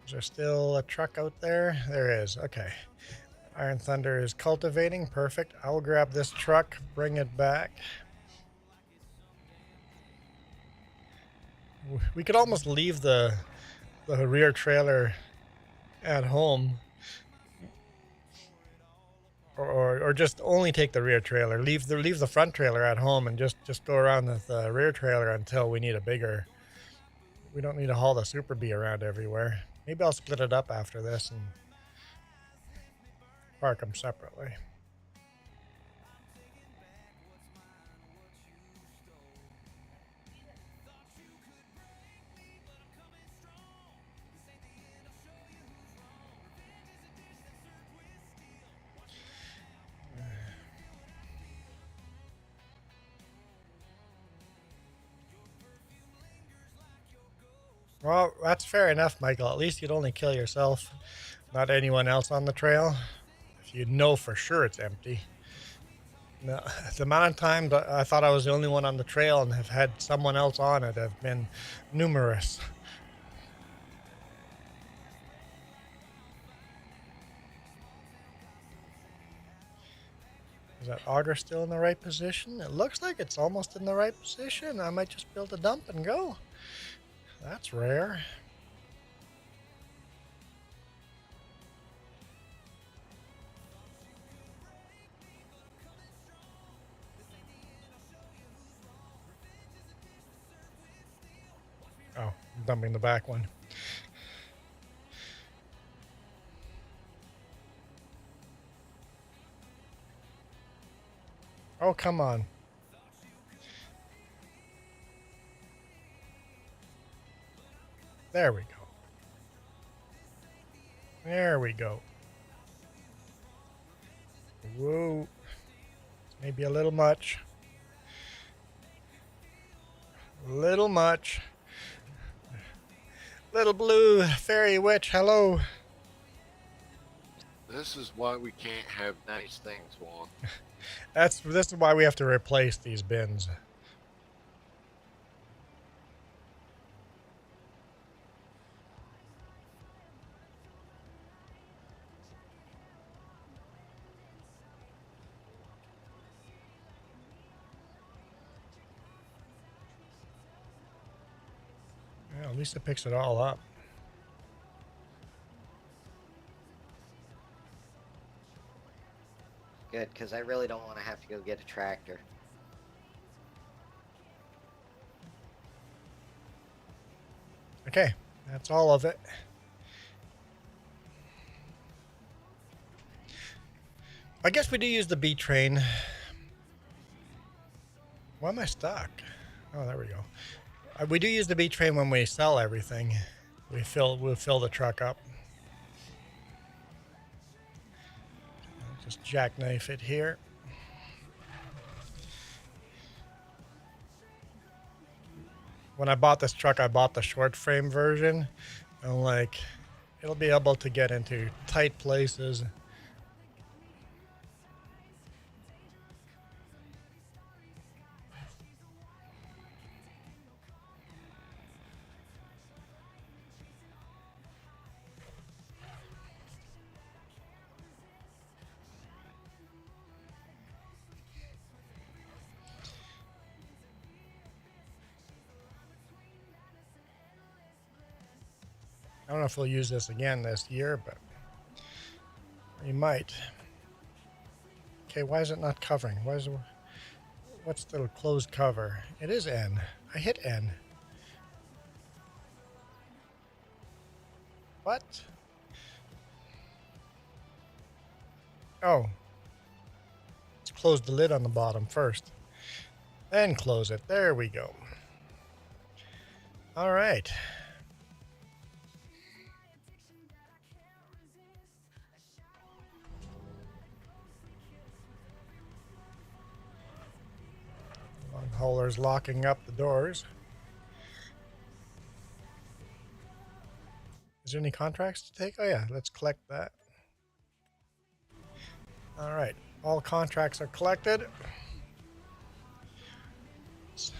Is there still a truck out there? There is. Okay. Iron Thunder is cultivating. Perfect. I will grab this truck, bring it back. We could almost leave the rear trailer at home. Or just only take the rear trailer. Leave the front trailer at home and just go around with the rear trailer until we need a bigger. We don't need to haul the Super Bee around everywhere. Maybe I'll split it up after this and park them separately. Well, that's fair enough, Michael. At least you'd only kill yourself, not anyone else on the trail. If you know for sure it's empty. No, the amount of times I thought I was the only one on the trail and have had someone else on it have been numerous. Is that auger still in the right position? It looks like it's almost in the right position. I might just build a dump and go. That's rare. Oh, I'm dumping the back one. Oh, come on. There we go. There we go. Whoa. Maybe a little much. Little much. Little blue fairy witch, hello. This is why we can't have nice things, Juan. This is why we have to replace these bins. Well, at least it picks it all up. Good, because I really don't want to have to go get a tractor. Okay, that's all of it. I guess we do use the B train. Why am I stuck? Oh, there we go. We do use the B train when we sell everything. We'll fill the truck up. Just jackknife it here. When I bought this truck, I bought the short frame version. And like, it'll be able to get into tight places. I don't know if we'll use this again this year, but we might. Okay, why is it not covering? What's the closed cover? It is N. I hit N. What? Oh. Let's close the lid on the bottom first. Then close it. There we go. All right. Long hauler's locking up the doors. Is there any contracts to take? Oh yeah, let's collect that. All right, all contracts are collected. Let's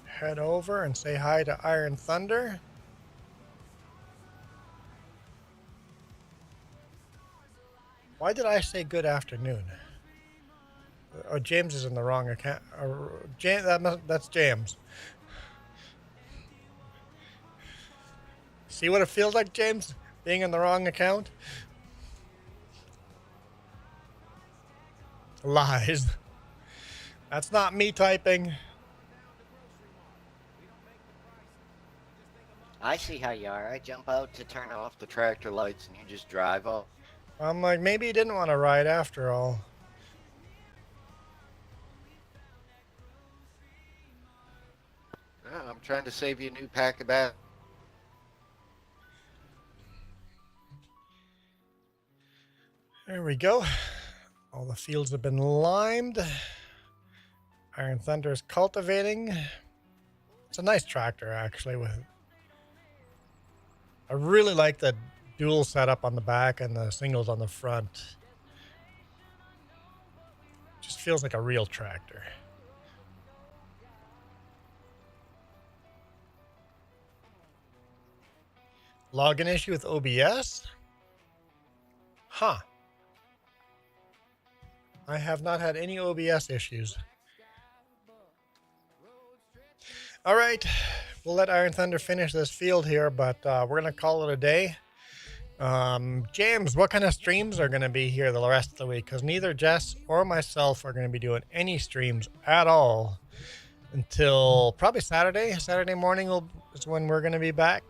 head over and say hi to Iron Thunder. Why did I say good afternoon? Oh, James is in the wrong account. That's James. See what it feels like, James? Being in the wrong account? Lies. That's not me typing. I see how you are. I jump out to turn off the tractor lights and you just drive off. I'm like, maybe he didn't want to ride after all. I'm trying to save you a new pack of bat. There we go. All the fields have been limed. Iron Thunder is cultivating. It's a nice tractor, actually. I really like the dual setup on the back and the singles on the front. Just feels like a real tractor. Login issue with OBS? Huh. I have not had any OBS issues. All right, we'll let Iron Thunder finish this field here, but we're going to call it a day. James, what kind of streams are going to be here the rest of the week? Because neither Jess or myself are going to be doing any streams at all until probably Saturday. Saturday morning is when we're going to be back.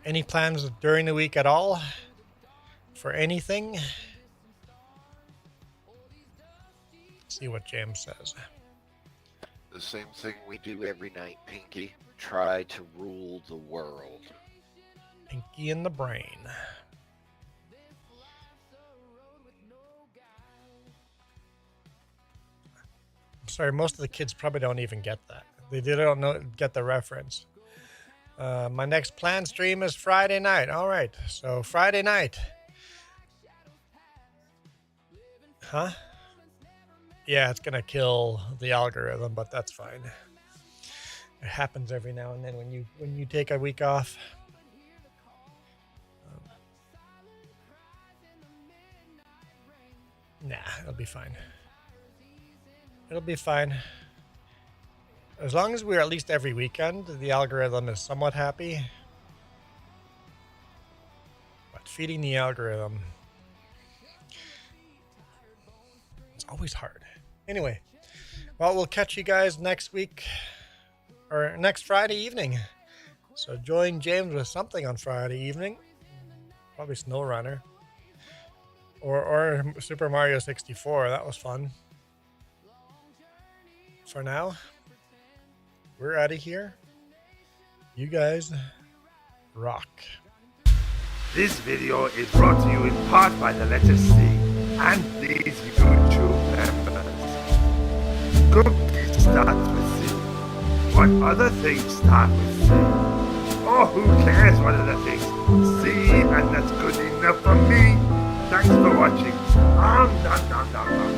Any plans during the week at all for anything? See what James says. The same thing we do every night, Pinky. Try to rule the world. Pinky in the brain. sorry, most of the kids probably don't even get that. They don't know, get the reference. My next planned stream is Friday night. All right, so Friday night. Huh? Yeah, it's gonna kill the algorithm, but that's fine. It happens every now and then when you take a week off. Nah, it'll be fine. It'll be fine. As long as we're at least every weekend, the algorithm is somewhat happy. But feeding the algorithm, it's always hard. Anyway, well, we'll catch you guys next week or next Friday evening. So join James with something on Friday evening. Probably SnowRunner. Or Super Mario 64. That was fun. For now, we're out of here. You guys rock. This video is brought to you in part by the letter C and these YouTube members. Cookies start with C. What other things start with C? Oh, who cares what other things? C, and that's good enough for me. Thanks for watching. Dum, dum, dum, dum, dum.